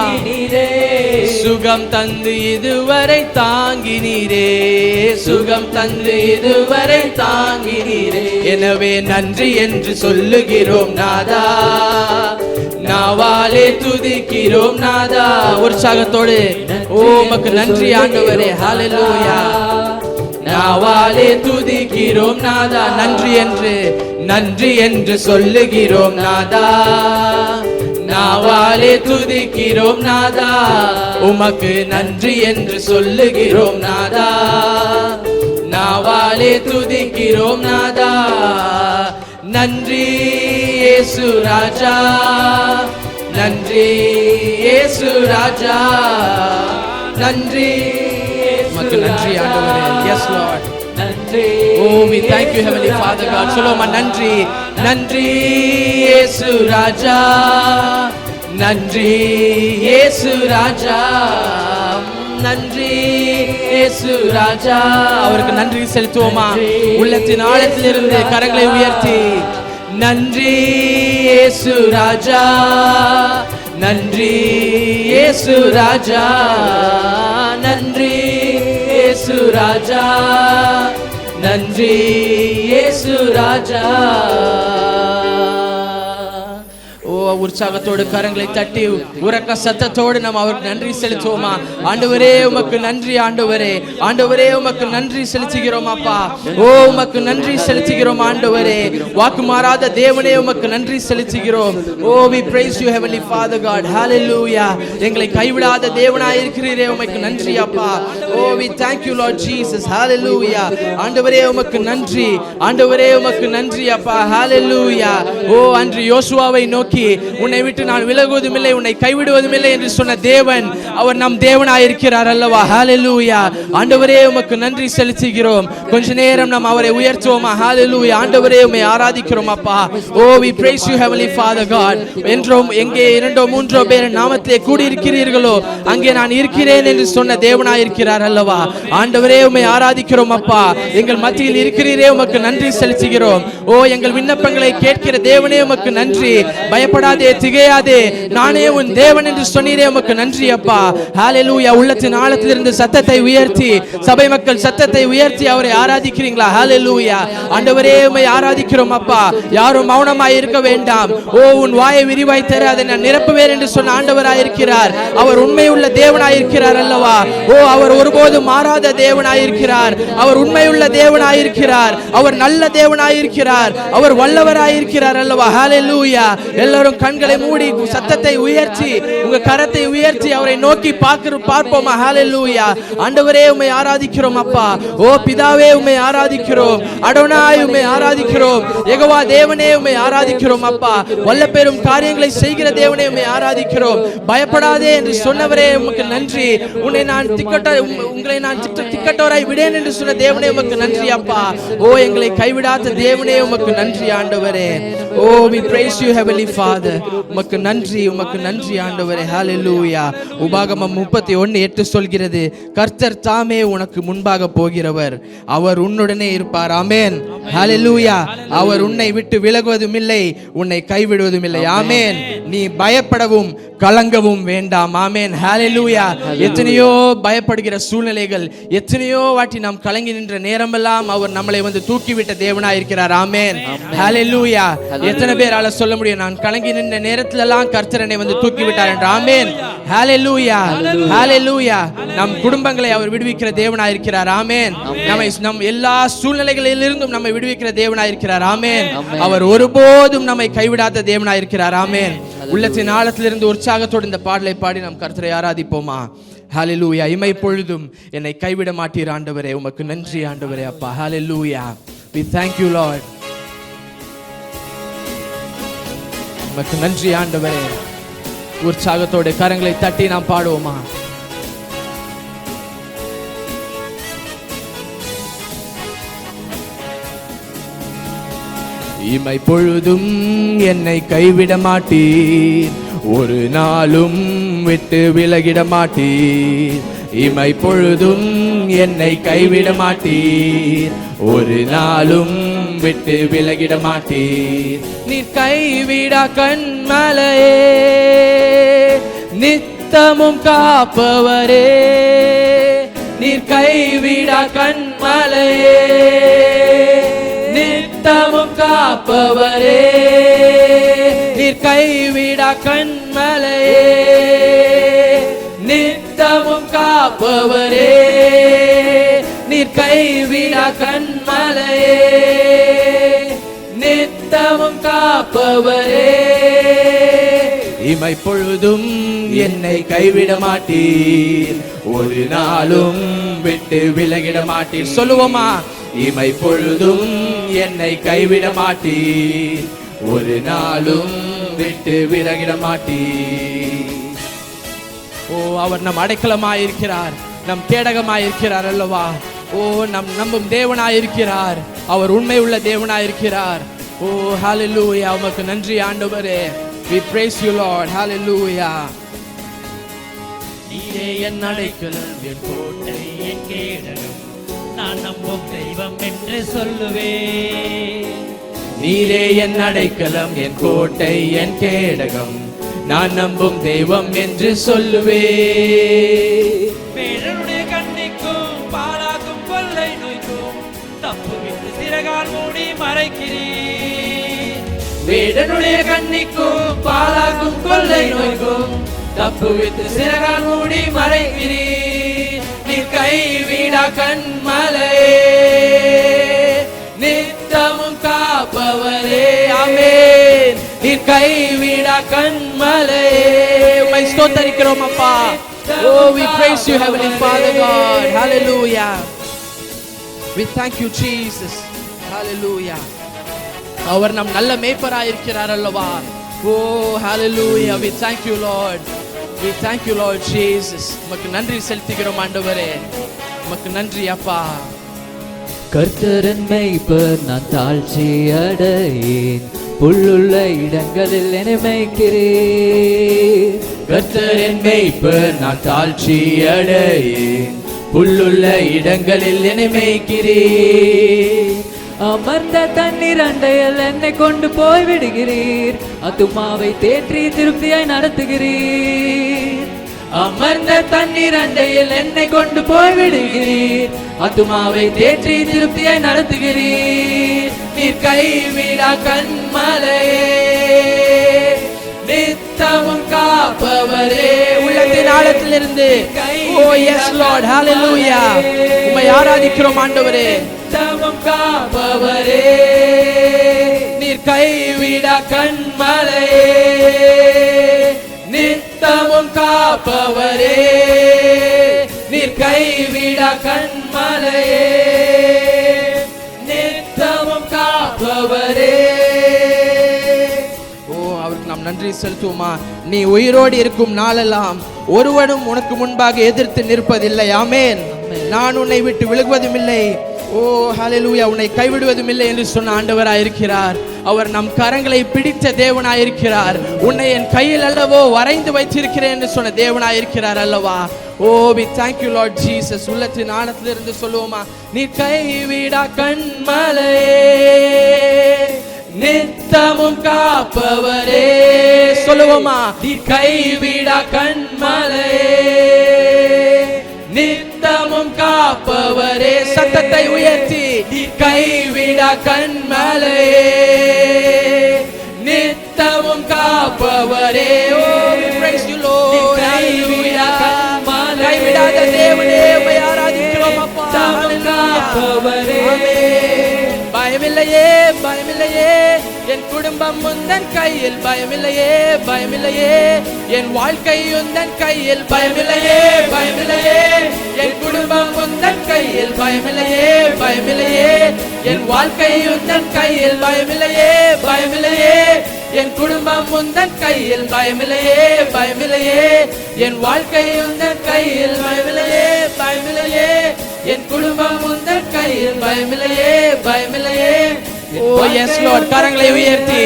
சுகம் தந்து இதுவரை தாங்கினீரே, சுகம் தந்து இதுவரை தாங்கினீரே. எனவே நன்றி என்று சொல்லுகிறோம் நாதா, நாவாலே துதிக்கிறோம் நாதா. உற்சாகத்தோடு உமக்கு நன்றி ஆண்டவரே. ஹல்லேலூயா. நாவாலே துதிக்கிறோம் நாதா, நன்றி என்று சொல்லுகிறோம் நாதா, நாவாலே துதிக்கிறோம் நாதா. உமக்கு நன்றி என்று சொல்லுகிறோம் நாதா, நாவாலே துதிக்கிறோம் நாதா. நன்றி இயேசு ராஜா, நன்றி இயேசு ராஜா, நன்றி உமக்கு நன்றி ஆண்டவரே. Yes Lord. நன்றி. Oh, we thank you Heavenly Father God. சொல்லுமா நன்றி, நன்றி இயேசு ராஜா, நன்றி இயேசு ராஜா, நன்றி இயேசு ராஜா. அவருக்கு நன்றி செலுத்துவோமா? உள்ளத்தின் ஆழத்திலிருந்து கரங்களை உயர்த்தி நன்றி இயேசு ராஜா, நன்றி இயேசு ராஜா, நன்றி இயேசு ராஜா, நன்றி இயேசு ராஜா. உற்சாகத்தோடு கரங்களை தட்டி உரக்க சத்தத்தோடு நாம் அவருக்கு நன்றி செலுத்துவோமா? ஆண்டவரே உமக்கு நன்றி ஆண்டவரே, ஆண்டவரே உமக்கு நன்றி செலுத்துகிறோம் அப்பா. ஓ உமக்கு நன்றி செலுத்துகிறோம் ஆண்டவரே. வாக்கு மாறாத தேவனே உமக்கு நன்றி செலுத்துகிறோம். ஓ we praise you heavenly father god. hallelujah. எங்களை கைவிடாத தேவனாய் இருக்கிறீரே, உமக்கு நன்றி அப்பா. ஓ we thank you lord jesus. hallelujah. ஆண்டவரே உமக்கு நன்றி, ஆண்டவரே உமக்கு நன்றி அப்பா. hallelujah. ஓ அன்று யோசுவாவை நோக்கி உன்னை விட்டு நான் விலகுவதும் இல்லை, உன்னை கைவிடுவதும் இல்லை என்று சொன்ன தேவன் அவர் நம் தேவனாய் இருக்கிறார் அல்லவா? ஹalleluya. ஆண்டவரே உமக்கு நன்றி செலுத்துகிறோம். கொஞ்ச நேரம் நாம் அவரை உயர்த்துவோமா? ஹalleluya. ஆண்டவரே உம்மை ஆராதிக்கிறோம் அப்பா. ஓ we praise you heavenly father god. என்றும் எங்கே இரண்டோ மூன்றோ பேர் நாமத்திலே கூடி இருக்கிறீர்களோ அங்கே நான் இருக்கிறேன் என்று சொன்ன தேவனாய் இருக்கிறார் அல்லவா? ஆண்டவரே உம்மை ஆராதிக்கிறோம் அப்பா. எங்கள் மத்தியில் இருக்கிறீரே, உமக்கு நன்றி செலுத்துகிறோம். ஓ எங்கள் விண்ணப்பங்களை கேட்கிற தேவனே உமக்கு நன்றி. பயப்படாதே, திகையாதே, நானே உன் தேவன் என்று சொன்னீரே, உமக்கு நன்றி அப்பா. ஹalleluya. உள்ளத்தின் ஆழத்திலிருந்து சத்தத்தை உயர்த்தி, சபை மக்கள் சத்தத்தை உயர்த்தி அவரை ஆராதிக்கிறீங்களா? ஹalleluya. ஆண்டவரே உம்மை ஆராதிக்கிறோம் அப்பா. யாரும் மௌனமாய் இருக்க வேண்டாம். ஓ உன் வாயை விரிவாய் தர அதை நான் நிரப்புவேன் என்று சொன்ன ஆண்டவராய் இருக்கிறார். அவர் உண்மையுள்ள தேவனாய் இருக்கிறார் அல்லவா? ஓ அவர் ஒருபோதும் மாறாத தேவனாய் இருக்கிறார். அவர் உண்மையுள்ள தேவனாய் இருக்கிறார். அவர் நல்ல தேவனாய் இருக்கிறார். அவர் வல்லவராய் இருக்கிறார் அல்லவா? ஹalleluya. எல்லாரும் கண்களை மூடி சத்தத்தை உயர்த்தி உங்க கரத்தை உயர்த்தி அவரை நோக்கி பார்ப்போமா? ஹalleluya. ஆண்டவரே உம்மை ஆராதிக்கிறோம் அப்பா. ஓ பிதாவே உம்மை ஆராதிக்கிறோம். அடோனாய் உம்மை ஆராதிக்கிறோம். யெகோவா தேவனே உம்மை ஆராதிக்கிறோம் அப்பா. வல்லபெரும் காரியங்களை செய்கிற தேவனே உம்மை ஆராதிக்கிறோம். பயப்படாதே என்று சொன்னவரே உமக்கு நன்றி. உங்களை நான் திக்கட்டோராய் விடேன் என்று சொன்ன தேவனே உமக்கு நன்றி அப்பா. ஓ எங்களை கைவிடாத தேவனே உமக்கு நன்றி ஆண்டவரே. ஓ we praise you heavenly father. உமக்கு நன்றி, உமக்கு நன்றி ஆண்டவரே. ஹalleluya. உபாகமம் 31:8 சொல்கிறது, கர்த்தர் தாமே உனக்கு முன்பாக போகிறவர், அவர் உன்னுடனே இருப்பார். ஆமென். ஹalleluya. அவர் உன்னை விட்டு விலகுவதும் இல்லை, உன்னை கைவிடுவதும் இல்லை. ஆமென். நீ பயப்படவும் கலங்கவும் வேண்டாம். ஆமென். ஹalleluya. எத்தனையோ பயப்படுகிற சூழ்நிலைகள், எத்தனையோ வாட்டி நாம் கலங்கி நின்ற நேரமெல்லாம் அவர் நம்மளை வந்து தூக்கிவிட்ட தேவனாய் இருக்கிறார். ஆமென். ஹalleluya. எத்தனை பேரால சொல்ல முடியும், நான் கலங்கி நின்ற நேரத்துல எல்லாம் கர்த்தர் என்னை வந்து தூக்கி விட்டார் என்று? ஆமென். ஹalleluya. ஹalleluya. நம் குடும்பங்களை அவர் விடுவிக்கிற தேவனாய் இருக்கிறார். ஆமென். நம் எல்லா சூழ்நிலைகளிலிருந்தும் நம்மை விடுவிக்கிற தேவனாய் இருக்கிறார். ஆமென். அவர் ஒருபோதும் நம்மை கைவிடாத தேவனாய் இருக்கிறார். ஆமென். உள்ளத்தின் ஆழத்திலிருந்து உற்சாகத்தோடு இந்த பாடலை பாடி நாம் கர்த்தரை ஆராதிப்போமா? ஹalleluya. இமை பொழுதும் என்னை கைவிட மாட்டீர் ஆண்டவரே, உமக்கு நன்றி ஆண்டவரே அப்பா. ஹalleluya. we thank you lord. உமக்கு நன்றி ஆண்டவரே. உற்சாகத்தோடு கரங்களை தட்டி நாம் பாடுவோமா? இமை பொழுதும் என்னை கைவிட மாட்டீர், ஒரு நாளும் விட்டு விலகிட மாட்டீர். இமை பொழுதும் என்னை கைவிட மாட்டீர், ஒரு நாளும் விட்டு விலகிட மாட்டீர். நீர் கைவிட கண்மலையே, நித்திய நித்தமும் காப்பவரே, நீர் கைவிடா கண்மலையே. நித்தமும் காப்பவரே, நீர் கைவிடா கண்மலையே. நித்தமும் காப்பவரே, நீர் கைவிடா கண்மலையே. நித்தமும் காப்பவரே, இமை பொழுதும் என்னை கைவிட மாட்டீர், ஒரு நாளும் விட்டு விலகிட மாட்டீர். சொல்லுவோமா? இமை பொழுதும் என்னை கைவிட மாட்டீர், ஒரு நாளும் விட்டு விலகிட மாட்டீர். ஓ, அவர் நம் அடைக்கலமாயிருக்கிறார், நம் கேடகமாயிருக்கிறார் அல்லவா? ஓ, நம் நம்பும் தேவனாயிருக்கிறார், அவர் உண்மை உள்ள தேவனாயிருக்கிறார். ஓ ஹalleluya, உமக்கு நன்றி ஆண்டவரே. We praise you Lord, hallelujah. நீரே என் அடைக்கலம், என் கோட்டை, என் கேடகம், நான் நம்பும் தெய்வம் என்று சொல்லுவேன். நீரே என் அடைக்கலம், என் கோட்டை, என் கேடகம், நான் நம்பும் தெய்வம் என்று சொல்லுவேன். வேடனுடைய கண்ணிக்கும் பாலாக்கும் கொள்ளை நோய்க்கும் தப்புவித்து சிறகால் மூடி மறைக்கிறீர். வேடனுடைய கண்ணிக்கும் பாலாக்கும் கொள்ளை நோய்க்கும் தப்புவித்து சிறகால் மூடி மறைக்கிறீர். நீர் கைவிடா கண்மலையே, நித்தமும் காப்பவரே. ஆமென். நீர் கைவிடா கண்மலையே. உம்மை ஸ்தோத்திரிக்கிறோம் அப்பா. Oh, we praise you, Heavenly Father God. Hallelujah. We thank you, Jesus. Hallelujah. அவர் நம் நல்ல மேய்ப்பராய் இருக்கிறார் அல்லவா? Oh, hallelujah. We thank you, Lord. We thank you, Lord Jesus. உமக்கு நன்றி செலுத்துகிறோம் ஆண்டவரே. உமக்கு நன்றி அப்பா. கர்த்தரின் மேய்ப்பர், நான் தாழ்ச்சி அடையேன், புல்லுள்ள இடங்களில் என்னை மேய்க்கிறீர். கர்த்தரின் மேய்ப்பர், நான் தாழ்ச்சி அடையேன், புல்லுள்ள இடங்களில் என்னை மேய்க்கிறீர். அமர்ந்த தண்ணீர் அண்டையில் என்னை கொண்டு போய் விடுகிறீர், ஆத்துமாவை தேற்றி திருப்தியாய் நடத்துகிறீர். அமர்ந்த தண்ணீர் அண்டையில் என்னை கொண்டு போய் விடுகிறீர், ஆத்துமாவை தேற்றி திருப்தியாய் நடத்துகிறீர். நீர் கைவிடா கண்மலையே, நித்தமும் காப்பவரே. உள்ளத்தின் ஆழத்திலிருந்து ஓ எஸ் லார்ட், ஹalleluya, உம்மை ஆராதிக்கிறோம் ஆண்டவரே. நித்தமும் காப்பவரே, நீர் கைவிடா கண்மலையே. நித்தமும் காப்பவரே, நீர் கைவிடா கண்மலையே. நித்தமும் காப்பவரே. ஓ, அவருக்கு நாம் நன்றி செலுத்துவோமா? நீ உயிரோடு இருக்கும் நாளெல்லாம் ஒருவனும் உனக்கு முன்பாக எதிர்த்து நிற்பதில்லை. ஆமென். நான் உன்னை விட்டு விலகுவதும் இல்லை, ஓ ஹalleluya, உன்னை கைவிடுவதும் இல்லை என்று சொன்ன ஆண்டவராயிருக்கிறார். அவர் நம் கரங்களை பிடித்த தேவனாயிருக்கிறார். உன்னை என் கையில் அல்லவோ வரைந்து வைத்திருக்கிறேன் என்று சொன்ன தேவனாயிருக்கிறார் அல்லவா? ஓ, we thank you Lord Jesus. உள்ளத்தின் ஆழத்திலிருந்து சொல்லுவோமா? நீ கைவிடா கண்மலையே, நித்தமும் காப்பவரே. சொல்லுவோமா? நீ கைவிடா கண்மலையே, நித்தமும் காப்பவரே. சத்தத்தை உயர்த்தி கைவிடா கண்மலையே, நித்தமும் காப்பவரே. ஓ, we praise you Lord. கைவிடா கண்மலையே, கைவிடாத தேவனே, உம்மை ஆராதிக்கிறோம் அப்பா. காப்பவரே. பயமில்லையே, பயமில்லையே, என் குடும்பம் உந்தன் கையில். பயமில்லையே, பயமில்லையே, என் வாழ்க்கை உந்தன் கையில். பயமில்லையே, பயமில்லையே, என் குடும்பம் உந்தன் கையில். பயமில்லையே, பயமில்லையே, என் வாழ்க்கை உந்தன் கையில். பயமில்லையே, பயமில்லையே, என் குடும்பம் உந்தன் கையில். பயமில்லையே, பயமில்லையே, என் வாழ்க்கை உந்தன் கையில். பயமில்லையே, பயமில்லையே, என் குடும்பம் உந்தன் கையில். பயமில்லையே, பயமில்லையே. ஓ எஸ் லார்ட், கரங்களை உயர்த்தி,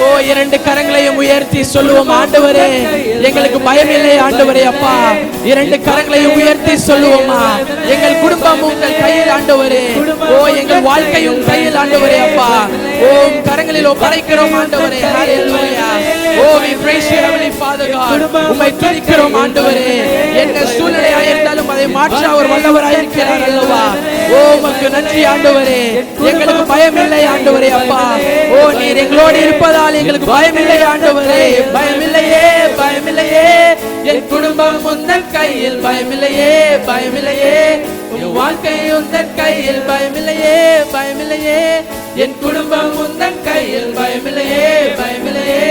ஓ இரண்டு கரங்களையும் உயர்த்தி சொல்லுவோம், ஆண்டவரே எங்களுக்கு பயமில்லை ஆண்டவரே. அப்பா, இரண்டு கரங்களையும் உயர்த்தி சொல்லுவோமா? எங்கள் குடும்பம் உங்கள் கையில் ஆண்டவரே. ஓ, எங்கள் வாழ்க்கையும் கையில் ஆண்டவரே. அப்பா, ஓ கரங்களில் ஒப்படைக்கிறோம் ஆண்டவரே. ஹalleluya. Oh, we praise you, Heavenly Father God. உம்மை துதிக்கிறோம் ஆண்டவரே. என்ன சூழ்நிலையாக இருந்தாலும் அதை மாற்ற அவர் வல்லவராய் இருக்கிறார் அல்லவா. ஓ உமக்கு நன்றி ஆண்டவரே. எங்களுக்கு பயம் இல்லை ஆண்டவரே அப்பா. ஓ நீர் எங்களோடு இருப்பதால் எங்களுக்கு பயம் இல்லை ஆண்டவரே. பயமில்லையே, பயமில்லையே. என் குடும்பம் உந்தன் கையில், பயமில்லையே, பயமில்லையே. என் வாழ்க்கை உந்தன் கையில், பயமில்லையே, பயமில்லையே. என் குடும்பம் உந்தன் கையில், பயமில்லையே, பயமில்லையே.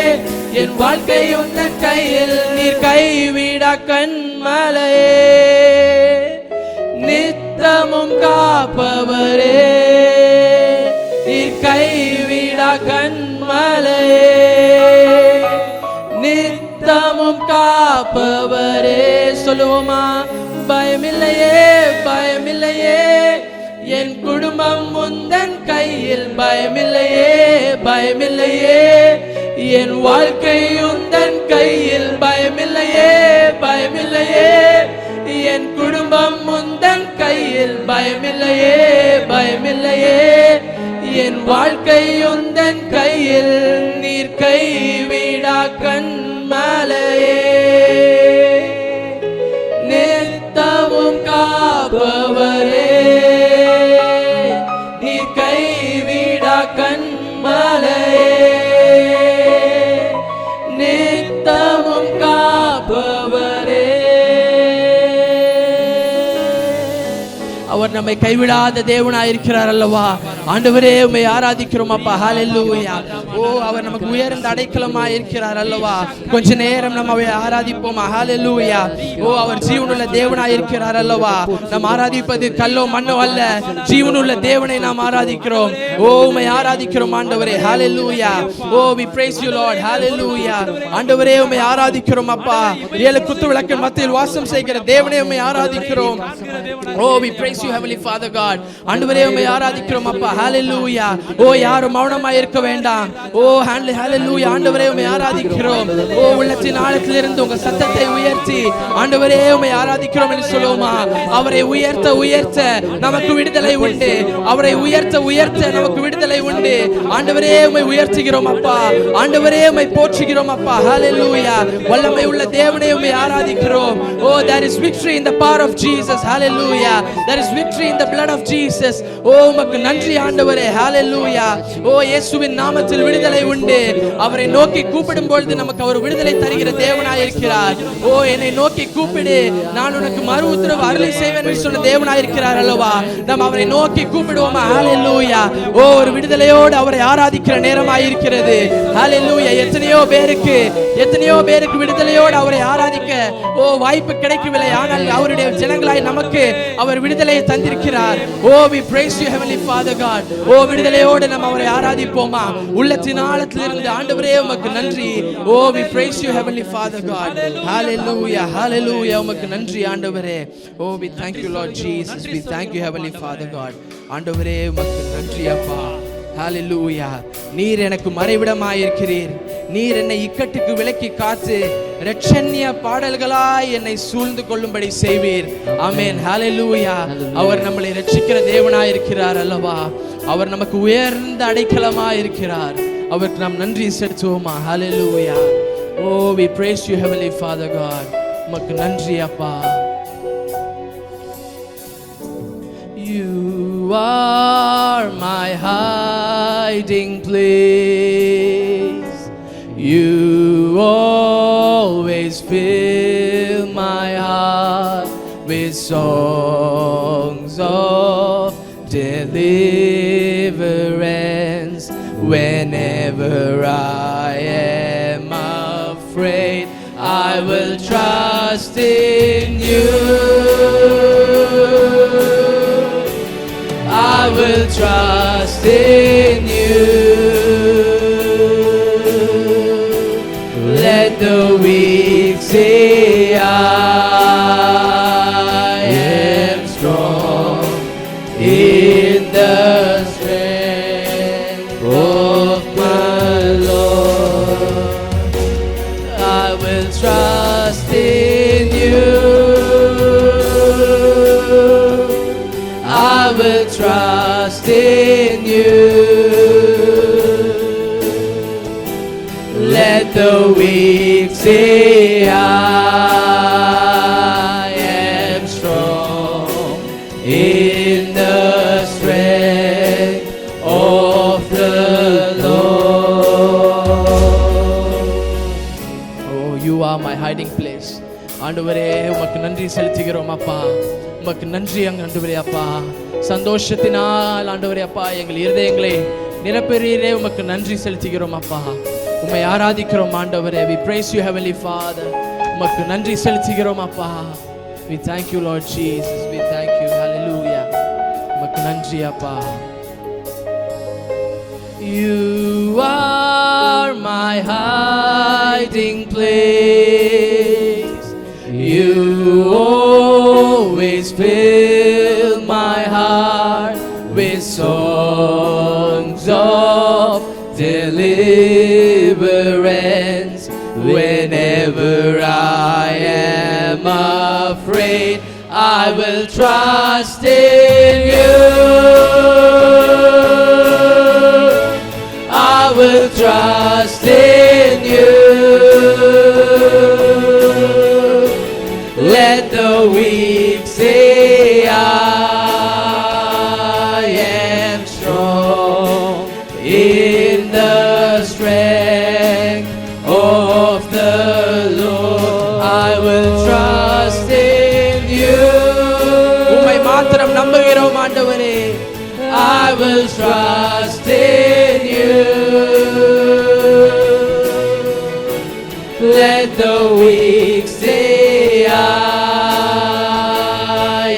என் வாழ்க்கை உந்தன் கையில். நீர் கைவிடா கண்மலையே, நித்தமும் காப்பவரே. நீர் கைவிடா கண்மலையே, நித்தமும் காப்பவரே. சொல்லுவோமா? பயமில்லையே, பயமில்லையே. என் குடும்பம் உந்தன் கையில், பயமில்லையே, பயமில்லையே. என் வாழ்க்கை உந்தன் கையில், பயமில்லையே, பயமில்லையே. என் குடும்பம் உந்தன் கையில், பயமில்லையே, பயமில்லையே. என் வாழ்க்கை உந்தன் கையில். நீர் கைவிடா கண்மலையே, நித்தமும் காப்பவரே. நீர் கைவிடா கண்மலையே, நித்தமும் காப்பவரே. அவர் நம்மை கைவிடாத தேவனாய் இருக்கிறார் அல்லவா. ஆண்டவரே உம்மை ஆராதிக்கிறோம் அப்பா. ஹalleluya. ஓ அவர் நமக்கு உயர்ந்த அடைக்கலமாய் இருக்கிறார் அல்லவா. கொஞ்ச நேரம் நம்ம அவரை ஆராதிப்போம். ஹalleluya. ஓ அவர் ஜீவனுள்ள தேவனாய் இருக்கிறார் அல்லவா. நாம் ஆராதிப்பது கல்லோ மண்ணோ அல்ல, ஜீவனுள்ள தேவனை நாம் ஆராதிக்கிறோம். ஓ உம்மை ஆராதிக்கிறோம் ஆண்டவரே. ஹalleluya. ஓ we praise you Lord. ஹalleluya. ஆண்டவரே உம்மை ஆராதிக்கிறோம் அப்பா. ஏழு குத்து விளக்கின் மத்தியில் வாசம் செய்கிற தேவனே உம்மை ஆராதிக்கிறோம். ஓ we praise you Heavenly Father God. ஆண்டவரே உம்மை ஆராதிக்கிறோம் அப்பா. ஹalleluya. ஓ யாரும் மௌனமாய் இருக்க வேண்டாம். ஓ ஹalleluya. ஆண்டவரே உம்மை ஆராதிக்கிறோம். ஓ உள்ளத்தின் ஆழத்திலிருந்து உங்க சத்தத்தை உயர்த்தி ஆண்டவரே உம்மை ஆராதிக்கிறோம் என்று சொல்லுவோமா? அவரை உயர்த்த உயர்த்த நமக்கு விடுதலை உண்டு. அவரை உயர்த்த உயர்த்த நமக்கு விடுதலை உண்டு. ஆண்டவரே உம்மை உயர்த்துகிறோம் அப்பா. ஆண்டவரே உம்மை போற்றுகிறோம் அப்பா. ஹalleluya. வல்லமை உள்ள தேவனே உம்மை ஆராதிக்கிறோம். ஓ there is victory in the power of Jesus. Hallelujah. There is victory in the blood of Jesus. ஓ உமக்கு நன்றி ஆண்டவரே. ஹalleluya. ஓ இயேசுவின் நாமத்தில் விடுதலை உண்டு. அவரை நோக்கி கூப்பிடும் பொழுது நமக்கு அவர் விடுதலை தருகிற தேவனாய் இருக்கிறார். ஓ என்னை நோக்கி கூப்பிடு, நான் உனக்கு மறு உத்தரவு அருளை செய்வேன் என்று சொன்ன தேவனாய் இருக்கிறார் அல்லவா. நாம் அவரை நோக்கி கூப்பிடுவோமா? ஹalleluya. ஓ ஒரு விடுதலையோடு அவரை ஆராதிக்கிற நேரமாய் இருக்கிறது. ஹalleluya. எத்தனையோ பேருக்கு விடுதலையோடு அவரை ஆராதிக்க ஓ வாய்ப்பு கிடைக்கவில்லை. ஆனால் அவருடைய ஜனங்களாய் நமக்கு அவர் விடுதலையை தந்திருக்கிறார். ஓ we praise you Heavenly Father God. ஓ விடுதலையோடு நாம் அவரை ஆராதிப்போமா? உள்ளத்தின் ஆழத்திலிருந்து ஆண்டவரே உமக்கு நன்றி. ஓ we praise you Heavenly Father God. Hallelujah, hallelujah. உமக்கு நன்றி ஆண்டவரே. ஓ we thank you Lord Jesus. We thank you Heavenly Father God. ஆண்டவரே உமக்கு நன்றி அப்பா. ஹalleluya. நீர் எனக்கு மறைவிடமாய் இருக்கிறீர். நீர் என்னை இக்கட்டுக்கு விலக்கி காத்து இரட்சண்ய பாடல்களாய் என்னை சூழ்ந்து கொள்ளும்படி செய்வீர். ஆமென். ஹalleluya. அவர் நம்மை இரட்சிக்கிற தேவனாய் இருக்கிறார் அல்லவா. அவர் நமக்கு உயர்ந்த அடைக்கலமாய் இருக்கிறார். அவருக்கு நாம் நன்றி செலுத்துவோமா? ஹalleluya. Oh we praise you Heavenly Father God. உமக்கு நன்றி அப்பா. You are my hiding place. You always fill my heart with songs of deliverance. Whenever I am afraid, I will trust in you. I will trust in you. Let the weak say I am strong in the strength of my Lord. I will trust in you. I will trust in you. Let the am strong in the strength of the Lord. Oh, you are my hiding place. ஆண்டவரே உமக்கு நன்றி செலுத்துகிறோம் அப்பா. உமக்கு நன்றி ஆண்டவரே அப்பா. சந்தோஷத்தினால் ஆண்டவரே அப்பா எங்கள் இருதயங்களை நிரப்பெறீரே உமக்கு நன்றி செலுத்துகிறோம் அப்பா. உம்மை ஆராதிக்கிறோம் ஆண்டவரே. We praise you heavenly Father. உமக்கு நன்றி செலுத்துகிறோம் அப்பா. We thank you Lord Jesus. We thank you. Hallelujah. உமக்கு நன்றி அப்பா. You are my hiding place. You always fill my heart with songs of deliverance. Whenever I am afraid, I will trust in you. I will trust in you. Let the weak say I am strong in the strength of the Lord. I will trust in you. உம்மை மாத்திரம் நம்புகிறோம் ஆண்டவரே. I will trust in you. Let the weak say I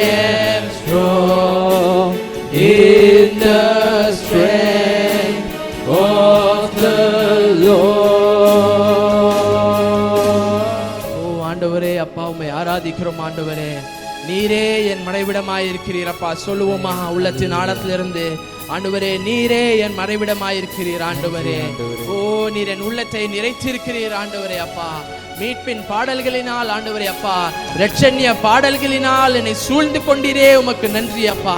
am strong in the strength of the Lord. ஓ ஆண்டவரே அப்பா உம்மை ஆராதிக்கிறோம் ஆண்டவரே. நீரே என் மறைவிடமாயிருக்கிறீரப்பா. சொல்லுவோமா உள்ளத்தின் ஆழத்திலிருந்து, ஆண்டவரே நீரே என் மறைவிடமாயிருக்கிறீர் ஆண்டவரே. ஓ நீர் என் உள்ளத்தை நிறைத்திருக்கிறீர் ஆண்டவரே அப்பா. மீட்பின் பாடல்களினால் ஆண்டவரே அப்பா, இரட்சண்ய பாடல்களினால் என்னை சூழ்ந்து கொண்டீரே. உமக்கு நன்றி அப்பா.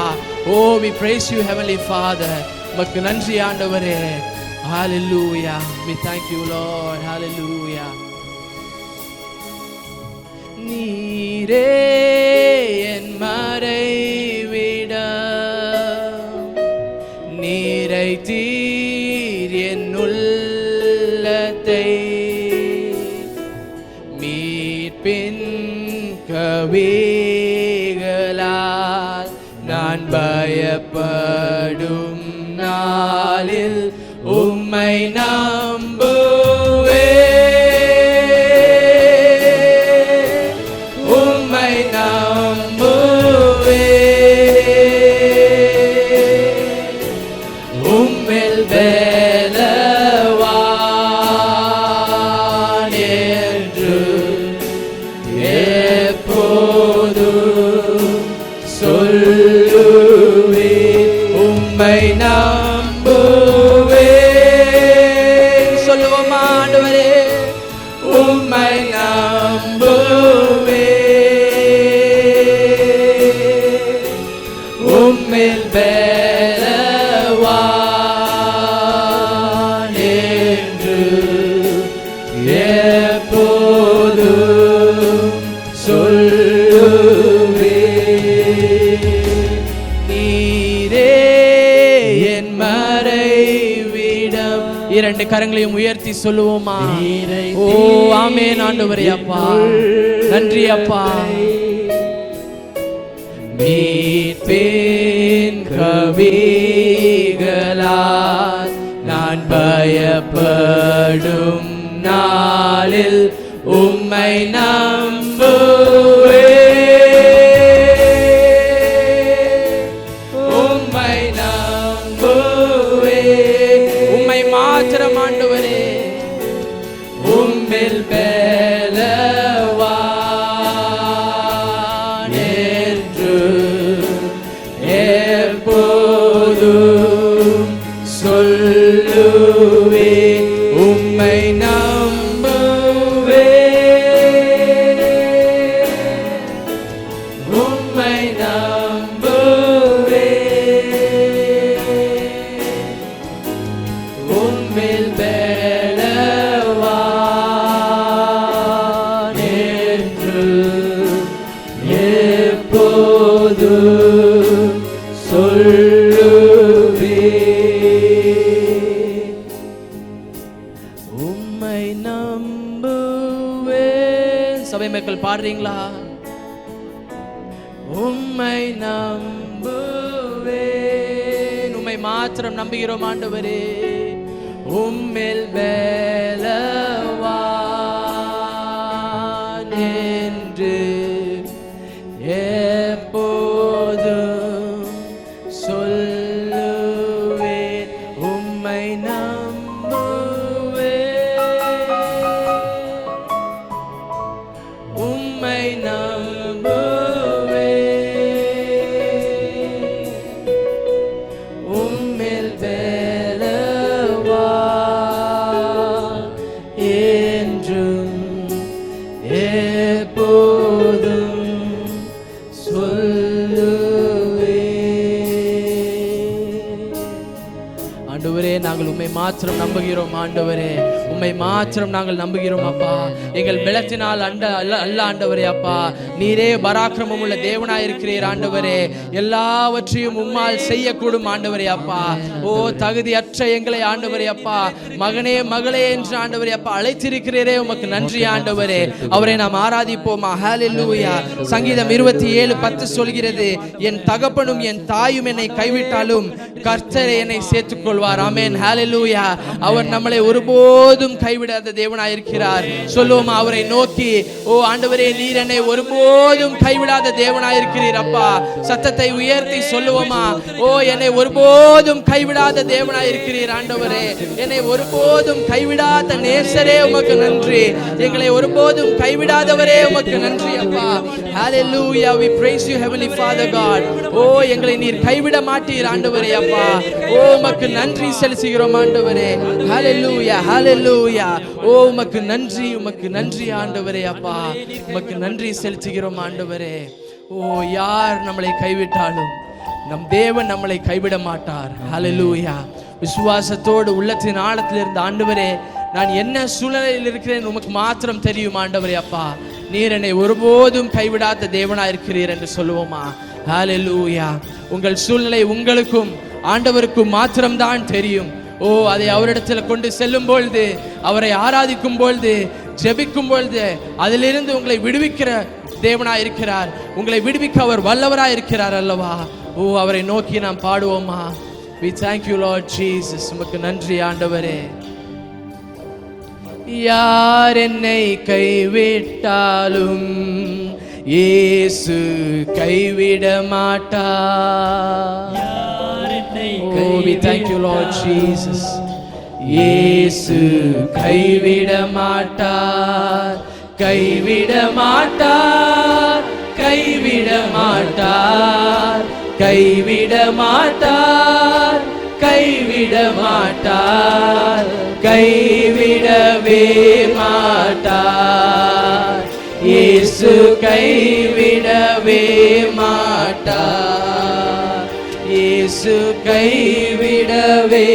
ஓ we praise you heavenly Father. உமக்கு நன்றி ஆண்டவரே. Hallelujah. We thank you Lord. Hallelujah. நீரே என் மறைவிடம், நீரை தீர் என் உள்ளத்தை, மீட்பின் கவிகளால் நான் பயப்படும் நாளில் உம்மை நம்புவே. உம்மில் பலவான் என்று எப்போதும் சொல்லுவே. உம்மை நம்புவே. சொல்லுவோமா ஆண்டவரே. உம்மை நம்புவே. உம்மில் பலவான் என்று எப்போதும் சொல்லுவே. நீரே என் மறைவிடம். இரண்டு கரங்களையும் உயர்த்தி சொல்லுவோமா. ஓ ஆமென் ஆண்டவரே அப்பா. நன்றி அப்பா. மீட்பின் கவிகளால் நான் பயப்படும் நாளில் உம்மை நம்புவே. உம்மை நம்புவே. உம்மை மாத்திரம் ஆண்டவரே. உம்மில் பலவான் என்று எப்போதும் சொல்லுவே. உம்மை நம்புவே. உம்மை நம்புவே. உம்மில் பலவான் சொல்லுவே. உம்மை நம்புவேன். சபை மக்கள் பாடுறீங்களா? உம்மை நம்புவேன். உம்மை மாத்திரம் நம்புகிறோம் ஆண்டவரே. உம்மில் பலவான் என்று எப்போதும் சொல்லுவேன். உம்மை நம்புவேன். உம்மை நம்புவேன். உம்மில் பலவான் என்றும் எப்போதும் ஆண்டவரே, நாங்கள் உம்மை மாத்திரம் நம்புகிறோம். ஆண்டவரே, உம்மை மாத்திரம் நாங்கள் நம்புகிறோம் அப்பா. எங்கள் பலத்தினால் அல்ல ஆண்டவரே அப்பா. நீரே பராக்கிரமம் உள்ள தேவனாய் இருக்கிறீர் ஆண்டவரே. எல்லாவற்றையும் உம்மால் செய்யக்கூடும் ஆண்டவரே அப்பா. ஓ தகுதியற்ற எங்களை ஆண்டவரே அப்பா, மகனே மகளே என்று ஆண்டவரே அப்பா அழைத்திருக்கிறீரே, உமக்கு நன்றி ஆண்டவரே. அவரை நாம் ஆராதிப்போமா? ஹல்லேலூயா. சங்கீதம் 27:10 சொல்கிறது, என் தகப்பனும் என் தாயும் என்னை கைவிட்டாலும் கர்த்தர் என்னை சேர்த்துக் கொள்வார். ஆமென். ஹல்லேலூயா. அவர் நம்மளை ஒருபோதும் கைவிடாத தேவனாய் இருக்கிறார். சொல்லுவோமா அவரை நோக்கி? ஓ ஆண்டவரே, நீர் என்னை ஒருபோதும் கைவிடாத தேவனாய் இருக்கிறீர் அப்பா. சத்தத்தை உயர்த்தி சொல்லுவோமா? ஓ என்னை ஒருபோதும் கைவிடாத தேவனாய் இருக்கிறீர் ஆண்டவரே. என்னை ஒருபோதும் கைவிடாத நேசரே, உமக்கு நன்றி. எங்களை ஒருபோதும் கைவிடாதவரே, உமக்கு நன்றி அப்பா. ஹல்லேலூயா. we praise you heavenly father god. ஓ எங்களை நீர் கைவிட மாட்டீர் ஆண்டவரே அப்பா. ஓ உமக்கு நன்றி செலுத்துகிறோம் ஆண்டவரே. ஹல்லேலூயா ஹல்லேலூயா. ஓ உமக்கு நன்றி, உமக்கு நன்றி ஆண்டவரே அப்பா. உமக்கு நன்றி செலுத்துகிறோம் ஆண்டவரே. ஓ யார் நம்மளை கைவிட்டாலும் நம் தேவன் நம்மளை கைவிட மாட்டார். ஹல்லேலூயா. விசுவாசத்தோடு உள்ளத்தின் ஆழத்தில் இருந்த ஆண்டவரே, நான் என்ன சூழ்நிலையில் இருக்கிறேன் உமக்கு மாத்திரம் தெரியும் ஆண்டவரே அப்பா. நீர் என்னை ஒருபோதும் கைவிடாத தேவனாய் இருக்கிறீர் என்று சொல்லுவோமா? ஹல்லேலூயா. உங்கள் சூழ்நிலை உங்களுக்கும் ஆண்டவருக்கும் மாத்திரம்தான் தெரியும். ஓ அதை அவரிடத்தில் கொண்டு செல்லும் பொழுது, அவரை ஆராதிக்கும் பொழுது, ஜெபிக்கும் பொழுது அதிலிருந்து உங்களை விடுவிக்கிற தேவனாய் இருக்கிறார். உங்களை விடுவிக்க அவர் வல்லவராய் இருக்கிறார் அல்லவா? ஓ அவரை நோக்கி நாம் பாடுவோமா? we thank you lord jesus. உமக்கு நன்றி ஆண்டவரே. யார் என்னை கைவிட்டாலும் இயேசு கைவிட மாட்டார். Oh, we thank you Lord Jesus. இயேசு கைவிட மாட்டார், கைவிட மாட்டார், கைவிட மாட்டார், கைவிட மாட்டார், கைவிட மாட்டார், கைவிடவே மாட்டார். இயேசு கைவிடவே மாட்டார். இயேசு கைவிடவே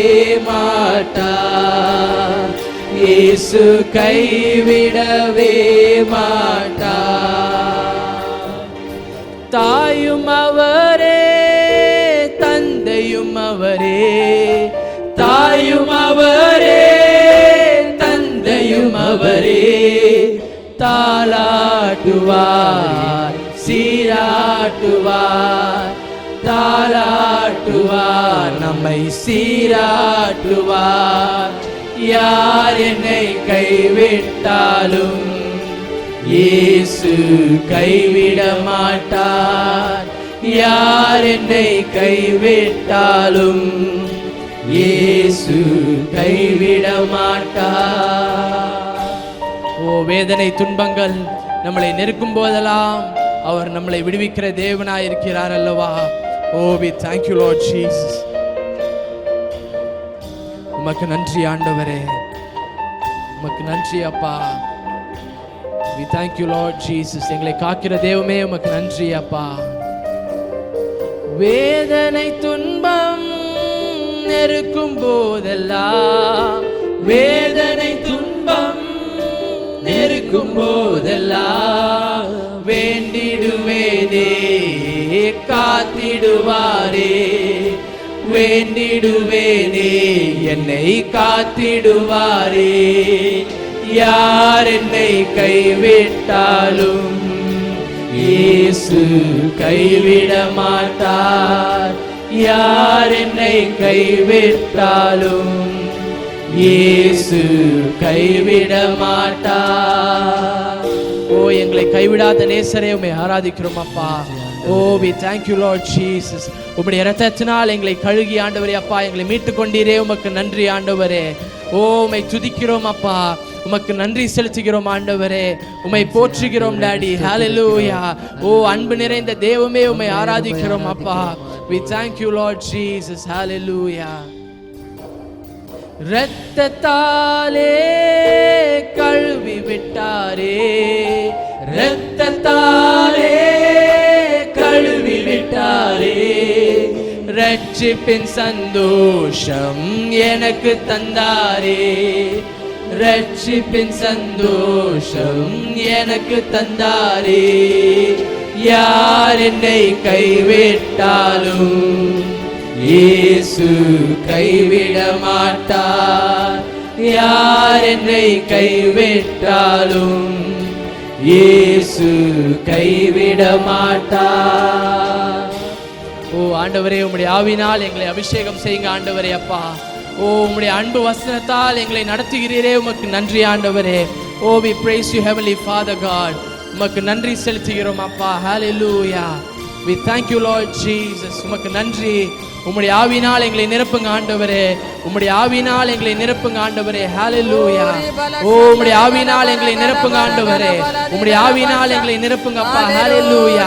மாட்டார். இயேசு கைவிடவே மாட்டார். தாயும் அவரே, தந்தையும் அவரே, தாயும் அவரே, தந்தையும் அவரே. தாலாட்டுவார், சீராட்டுவார், தாலாட்டுவார், நம்மை சீராட்டுவார். யார் என்னை கைவிட்டாலும் இயேசு கைவிட மாட்டார். யார் என்னை கைவிட்டாலும் இயேசு கைவிட மாட்டார். ஓ வேதனை துன்பங்கள் நம்மளை நெருக்கும் போதெல்லாம் அவர் நம்மளை விடுவிக்கிற தேவனாய் இருக்கிறார் அல்லவா? ஓ we thank you Lord Jesus. உமக்கு நன்றி ஆண்டவரே, உமக்கு நன்றி அப்பா. we thank you Lord Jesus. எங்களை காக்கிற தேவமே உமக்கு நன்றி அப்பா. வேதனை துன்பம் நெருக்கும் போதெல்லாம், வேதனை துன்பம் நெருக்கும் போதெல்லாம் வேண்டிடுவேனே காத்திடுவாரே. வேண்டிடுவேனே என்னை காத்திடுவாரே. யார் என்னை கைவிட்டாலும் இயேசு கைவிட மாட்டார். யார் என்னை கைவிட்டாலும் இயேசு கைவிட மாட்டார். ஓ எங்களை கைவிடாத நேசரே உம்மை ஆராதிக்கிறோம் அப்பா. ஓ we thank you Lord Jesus. உம்முடைய இரத்தத்தினால் எங்களை கழுகி ஆண்டவரே அப்பா எங்களை மீட்டு கொண்டீரே. உமக்கு நன்றி ஆண்டவரே. ஓ உம்மை துதிக்கிறோம் அப்பா. உமக்கு நன்றி செலுத்துகிறோம் ஆண்டவரே. உம்மை போற்றுகிறோம் டாடி. ஹalleluya. ஓ அன்பு நிறைந்த தேவமே உம்மை ஆராதிக்கிறோம் அப்பா. we thank you Lord Jesus. hallelujah. இரத்தத்தாலே கழுவி விட்டாரே. இரத்தத்தாலே கழுவி விட்டாரே. ரட்சிப்பின் சந்தோஷம் எனக்கு தந்தாரே. ரட்சிப்பின் சந்தோஷம் எனக்கு தந்தாரே. யார் என்னை கைவிட்டாலும் இயேசு கைவிட மாட்டார். யார் என்னை கைவிட்டாலும் இயேசு கைவிட மாட்டார். ஓ ஆண்டவரே உம்முடைய ஆவினால் எங்களை அபிஷேகம் செய்யுங்க ஆண்டவரே அப்பா. ஓ உம்முடைய அன்பு வசனத்தால் எங்களை நடத்துகிறீரே. உமக்கு நன்றி ஆண்டவரே. ஓ we praise you heavenly Father God. உமக்கு நன்றி செலுத்துகிறோம் அப்பா. hallelujah. we thank you Lord Jesus. உமக்கு நன்றி. உம்முடைய ஆவினால் எங்களை நிரப்புங்க ஆண்டவரே. உம்முடைய ஆவினால் எங்களை நிரப்புங்க ஆண்டவரே. ஹalleluya. ஓ உம்முடைய ஆவினால் எங்களை நிரப்புங்க ஆண்டவரே. உம்முடைய ஆவினால் எங்களை நிரப்புங்க அப்பா. ஹalleluya.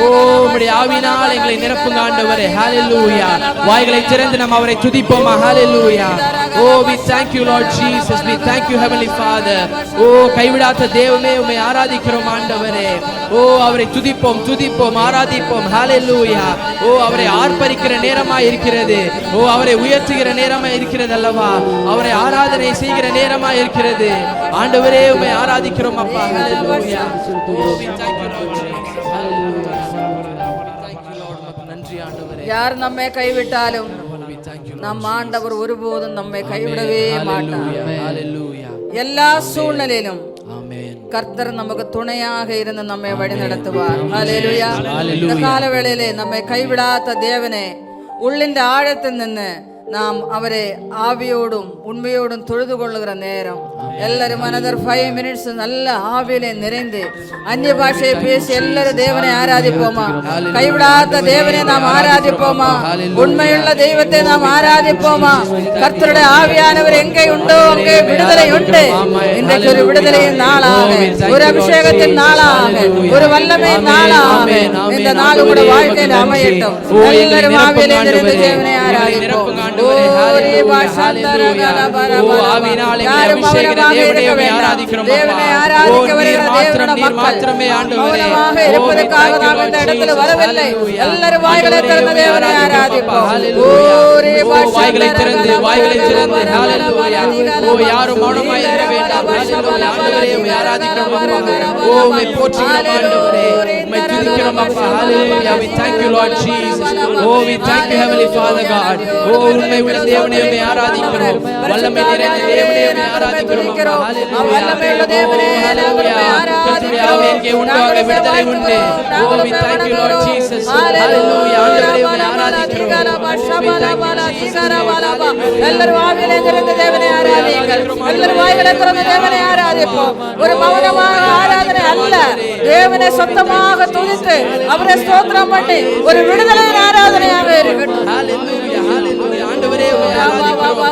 ஓ உம்முடைய ஆவினால் எங்களை நிரப்புங்க ஆண்டவரே. ஹalleluya. வாய்களை திறந்து நாம் அவரை துதிப்போமா. ஹalleluya. ஓ we thank you Lord Jesus. we thank you heavenly Father. ஓ கைவிடாத தேவமே உம்மை ஆராதிக்கிறோம் ஆண்டவரே. ஓ அவரை துதிப்போம் துதிப்போம் ஆராதிப்போம். ஹalleluya. ஓ அவரை ஆர்ப்பரிக்கிற நேரமா இருக்கிறது. ஓ அவரை உயர்த்துகிற நேரமா இருக்கிறது அல்லவா. அவரை ஆராதனை செய்கிற நேரமா இருக்கிறது. ஆண்டவரே உம்மை ஆராதிக்கிறோம் அப்பா. ஹalleluya. நன்றி ஆண்டவரே. யார் நம்மை கைவிட்டாலும் நம் ஆண்டவர் ஒருபோதும் நம்மை கைவிடவே மாட்டார். ஹalleluya. எல்லா சூழ்நிலையிலும் ஆமென். கர்த்தர் நமக்கு துணையாக இருந்து நம்மை வழி நடத்துவார். ஹalleluya. இந்த காலவேளையிலே நம்மை கைவிடாத தேவனே உள்ளிന്റെ ആഴത്തിൽ നിന്ന് നാം അവരെ ആവിയോടും ഉണ്മയോടും തൊഴുതു കൊള്ളുകിற നേരം എല്ലാവരും അനദർ 5 minutes നല്ല ആവിയിലെ നിറந்து അന്യഭാഷയെ பேசி എല്ലാവരും தேவனை ஆராதிப்போமா. கைவிடாத தேவனை நாம் ஆராதிப்போமா. உண்மையுள்ள தெய்வத்தை நாம் ஆராதிப்போமா. கர்த்தருடைய ஆவியானவர் எங்கே உண்டோ அங்கே விடுதலை உண்டு. இன்றைக்கு ஒரு விடுதலையின் நாளாக, ஒரு அபிஷேகத்தின் நாளாக, ஒரு வல்லமையின் நாளாக இந்த நாள் உங்களுடைய வாழ்க்கையில் அமையட்டும். எல்லாரும் ஆவியிலே நிறைந்து தேவனை ஆராதிப்போம். உண்மை உள்ள தேவனே உம்மை ஆராதிக்கிறோம். வல்லமை நிறைந்த தேவனே உம்மை ஆராதிக்கிறோம். வல்லமையுள்ள தேவனே உம்மை ஆராதிக்கிறோம். எங்கே உண்டோ அங்கே விடுதலை உண்டு. ஓ we thank you Lord Jesus. hallelujah. ஆண்டவரே உம்மை ஆராதிக்கிறோம். எல்லாரும் ஆவியிலே நிறைந்த தேவனை ஆராதிங்கள். எல்லாரும் வாய்களை திறந்து தேவனை ஆராதிப்போம். ஒரு மௌனமாக ஆராதனை அல்ல, தேவனை சொந்தமாக துதித்து அவரை ஸ்தோத்திரம் பண்ணி ஒரு விடுதலையின் ஆராதனையாக இருக்கட்டும். hallelujah. hallelujah. ஆண்டவரே உம்மை ஆராதிக்கிறோம்.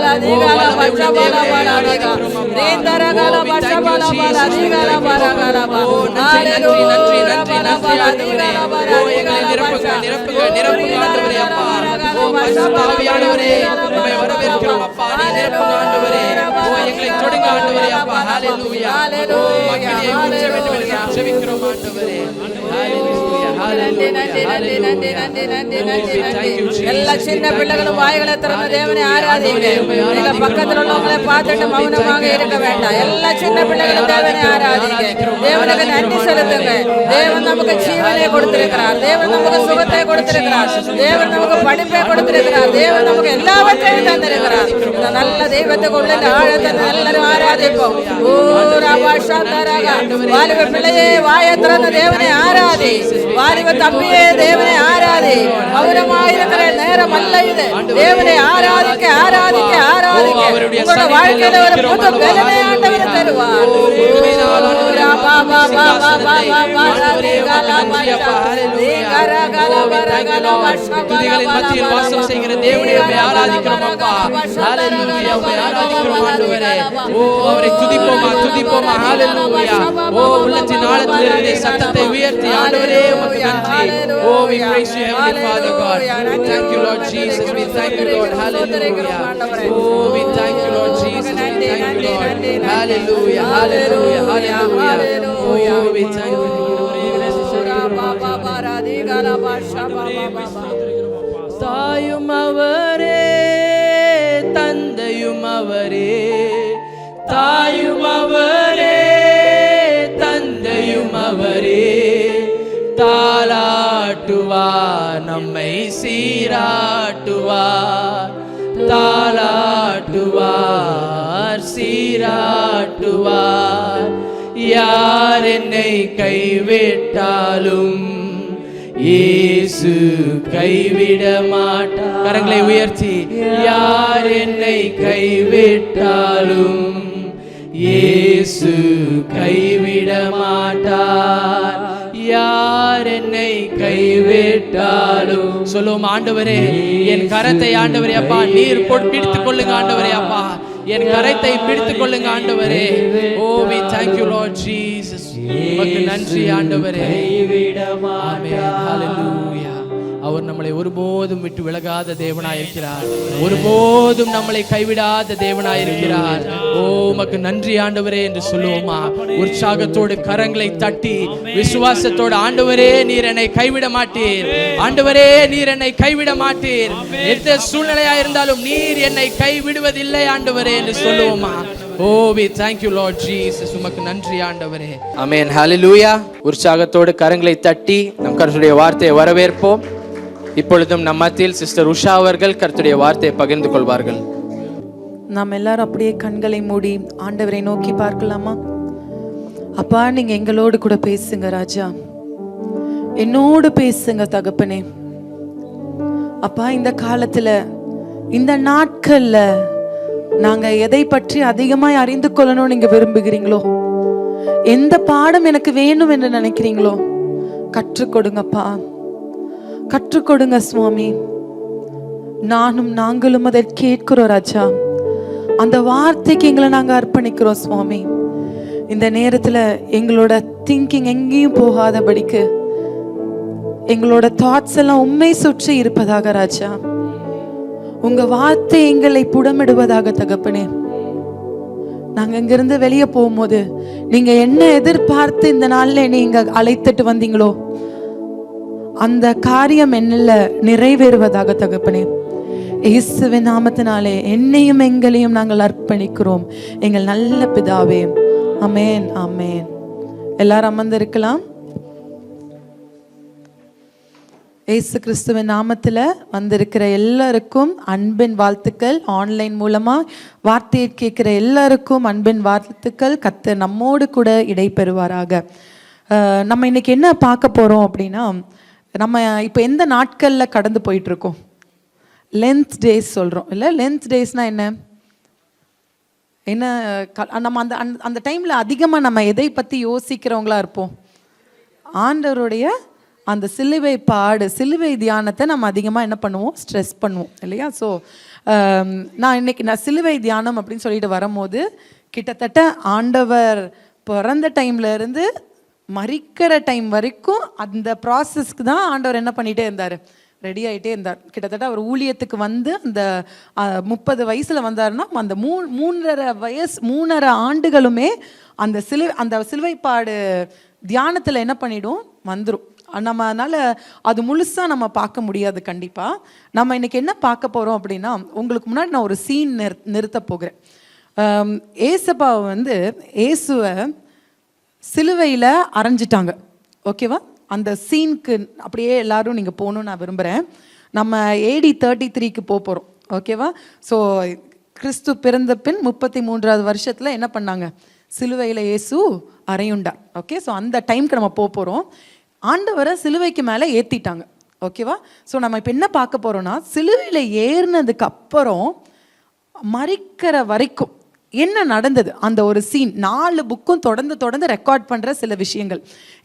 எல்லா சின்ன பிள்ளைகளும் வாய்களை திறந்து தேவனை ஆராதிங்க. நீங்க பக்கத்தில் உள்ளவங்களை பார்த்துட்டு மௌனமாக இருக்க வேண்டாம். எல்லா சின்ன பிள்ளைகளும் தேவனை ஆராதிங்க. தேவனுக்கு நன்றி செலுத்துங்க. தேவன் நமக்கு ஜீவனை கொடுத்திருக்கிறார். தேவன் நமக்கு சுகத்தை கொடுத்திருக்கிறார். தேவன் நமக்கு படிப்பை கொடுத்திருக்கிறார். தேவன் நமக்கு எல்லாவற்றையும் தந்திருக்கிறார். இந்த நல்ல தெய்வத்துக்குள்ள ஆழத்தை எல்லாரும் ஆராதிப்போம். ஓ ராபா ஷாந்தரக வாலிப பிள்ளையே வாயை திறந்த தேவனை ஆராதி. வாலிப தம்பியே தேவனை ஆராதி. கௌரவமாயிருக்கிற நேரம் அல்ல இது. தேவனை ஆராதிக்க ஆராதிக்க ஆராதிக்க உங்களோட வாழ்க்கையில ஒரு புது பலனை ஆண்டவர் தருவார். துதிகளின் மத்தியில் வாசம் செய்கிற தேவனை ஆராதிக்கிறோம் அப்பா. ஹalleluya, ஆராதிக்கிறோம் ஆண்டவரே. ஓ அவரை துதிப்போமா துதிப்போமா. ஹalleluya. ஓ உள்ளத்தின் ஆழத்திலிருந்து சத்தத்தை உயர்த்தி ஆண்டவரே உமக்கு நன்றி. ஓ we praise you heavenly Father God. We thank you Lord Jesus. We thank you Lord. Hallelujah. Oh we thank you Lord Jesus. We thank you Lord. Hallelujah. Hallelujah. Hallelujah. Oh we thank you Lord. தாயும் அவரே தந்தையும் அவரே. தாயும் அவரே தந்தையும் அவரே. தாலாட்டுவார் நம்மை சீராட்டுவார். தாலாட்டுவார் சீராட்டுவார். யார் என்னை கைவிட்டாலும் இயேசு கைவிட மாட்டார். கரங்களை உயர்த்தி யார் என்னை கைவிட்டாலும் இயேசு கைவிட மாட்டார். யார் என்னை கைவிட்டாலும் சொல்லுவோம். ஆண்டவரே என் கரத்தை ஆண்டவரே அப்பா நீர் பிடித்துக் கொள்ளுங்க ஆண்டவரே அப்பா. என் கரத்தை பிடித்துக் கொள்ளுங்க ஆண்டவரே. ஓ we thank you Lord Jesus. உமக்கு நன்றி ஆண்டவரே. ஆமென். ஹalleluya. அவர் நம்மளை ஒருபோதும் விட்டு விலகாத தேவனாயிருக்கிறார். ஒருபோதும் நம்மளை கைவிடாத தேவனாயிருக்கிறார். ஓ உமக்கு நன்றி ஆண்டவரே என்று சொல்லுவோமா. உற்சாகத்தோடு கரங்களை தட்டி விசுவாசத்தோடு ஆண்டவரே நீர் என்னை கைவிட மாட்டீர். ஆண்டவரே நீர் என்னை கைவிட மாட்டீர். எந்த சூழ்நிலையா இருந்தாலும் நீர் என்னை கைவிடுவதில்லை ஆண்டவரே என்று சொல்லுவோமா. ஓ we thank you Lord Jesus. உமக்கு நன்றி ஆண்டவரே. ஆமென். ஹalleluya. உற்சாகத்தோடு கரங்களை தட்டி நம் கர்த்தருடைய வார்த்தையை வரவேற்போம். இப்பொழுதும் நம் மத்தியில் சிஸ்டர் உஷா அவர்கள் கர்த்தருடைய வார்த்தையை பகிர்ந்து கொள்வார்கள். நாம் எல்லாரும் அப்படியே கண்களை மூடி ஆண்டவரை நோக்கி பார்க்கலாமா? அப்பா நீங்க எங்களோடு கூட பேசுங்க ராஜா. என்னோடு பேசுங்க தகப்பனே. அப்பா இந்த காலத்துல இந்த நாட்கள்ல நாங்க எதை பற்றி அதிகமாய் அறிந்து கொள்ளணும் நீங்க விரும்புகிறீங்களோ, எந்த பாடம் எனக்கு வேணும் என்று நினைக்கிறீங்களோ கற்றுக் கொடுங்கப்பா. கற்றுக் கொடுங்க சுவாமி. நாங்களும் அதை கேட்கிறோம் ராஜா. அந்த வார்த்தைக்கு எங்களை நாங்க அர்ப்பணிக்கிறோம் சுவாமி. இந்த நேரத்துல எங்களோட திங்கிங் எங்கேயும் போகாதபடிக்கு எங்களோட தாட்ஸ் எல்லாம் உண்மை சுற்றி இருப்பதாக ராஜா. உங்க வார்த்தை எங்களை புடமிடுவதாக தகப்பனே. நாங்க இங்கிருந்து வெளியே போகும்போது நீங்க என்ன எதிர்பார்த்து இந்த நாள்ல நீங்க அழைத்துட்டு வந்தீங்களோ அந்த காரியம் என்னில் நிறைவேறுவதாக தகப்பனே. இயேசுவின் நாமத்தினாலே என்னையும் எங்களையும் நாங்கள் அர்ப்பணிக்கிறோம் எங்கள் நல்ல பிதாவே. ஆமென். ஆமென். எல்லாரும் அமர்ந்திருக்கலாம். இயேசு கிறிஸ்துவின் நாமத்தில் வந்திருக்கிற எல்லாருக்கும் அன்பின் வாழ்த்துக்கள். ஆன்லைன் மூலமா வார்த்தையை கேட்கிற எல்லாருக்கும் அன்பின் வாழ்த்துக்கள். கர்த்தர் நம்மோடு கூட இடைபெறுவாராக. நம்ம இன்னைக்கு என்ன பார்க்க போறோம் அப்படின்னா, நம்ம இப்போ எந்த நாட்களில் கடந்து போயிட்டுருக்கோம்? லென்த் டேஸ் சொல்கிறோம் இல்லை? லென்த் டேஸ்னால் என்ன? நம்ம அந்த டைமில் அதிகமாக நம்ம எதை பற்றி யோசிக்கிறவங்களா இருப்போம்? ஆண்டவருடைய அந்த சிலுவை பாடு, சிலுவை தியானத்தை நம்ம அதிகமாக என்ன பண்ணுவோம்? ஸ்ட்ரெஸ் பண்ணுவோம் இல்லையா? ஸோ நான் சிலுவை தியானம் அப்படின்னு சொல்லிட்டு வரும்போது கிட்டத்தட்ட ஆண்டவர் பிறந்த டைம்ல இருந்து மரிக்கிற டைம் வரைக்கும் அந்த ப்ராசஸ்க்கு தான் ஆண்டவர் என்ன பண்ணிகிட்டே இருந்தார்? ரெடி ஆகிட்டே இருந்தார். கிட்டத்தட்ட அவர் ஊழியத்துக்கு வந்து அந்த 30 வயசில் வந்தாருன்னா அந்த 3.5 ஆண்டுகளுமே அந்த சிலுவைப்பாடு தியானத்தில் என்ன பண்ணிடும்? வந்துடும். நம்ம அதனால் அது முழுசாக நம்ம பார்க்க முடியாது. கண்டிப்பாக நம்ம இன்றைக்கி என்ன பார்க்க போகிறோம் அப்படின்னா, உங்களுக்கு முன்னாடி நான் ஒரு சீன் நிறுத்த போகிறேன். ஏசப்பாவை வந்து இயேசுவை சிலுவையில் அரைஞ்சிட்டாங்க. ஓகேவா? அந்த சீனுக்கு அப்படியே எல்லாரும் நீங்கள் போகணுன்னு நான் விரும்புகிறேன். நம்ம AD 33க்கு போகிறோம். ஓகேவா? ஸோ கிறிஸ்து பிறந்த பின் 33வது வருஷத்தில் என்ன பண்ணாங்க? சிலுவையில் இயேசு அறையுண்டார். ஓகே, ஸோ அந்த டைமுக்கு நம்ம போகிறோம். ஆண்டவரை சிலுவைக்கு மேலே ஏற்றிட்டாங்க. ஓகேவா? ஸோ நம்ம இப்போ என்ன பார்க்க போகிறோம்னா, சிலுவையில் ஏறினதுக்கு அப்புறம் மரிக்கிற வரைக்கும் என்ன நடந்தது, அந்த ஒரு சீன். 4 புக்கும் தொடர்ந்து ரெக்கார்ட் பண்ணுற சில விஷயங்கள்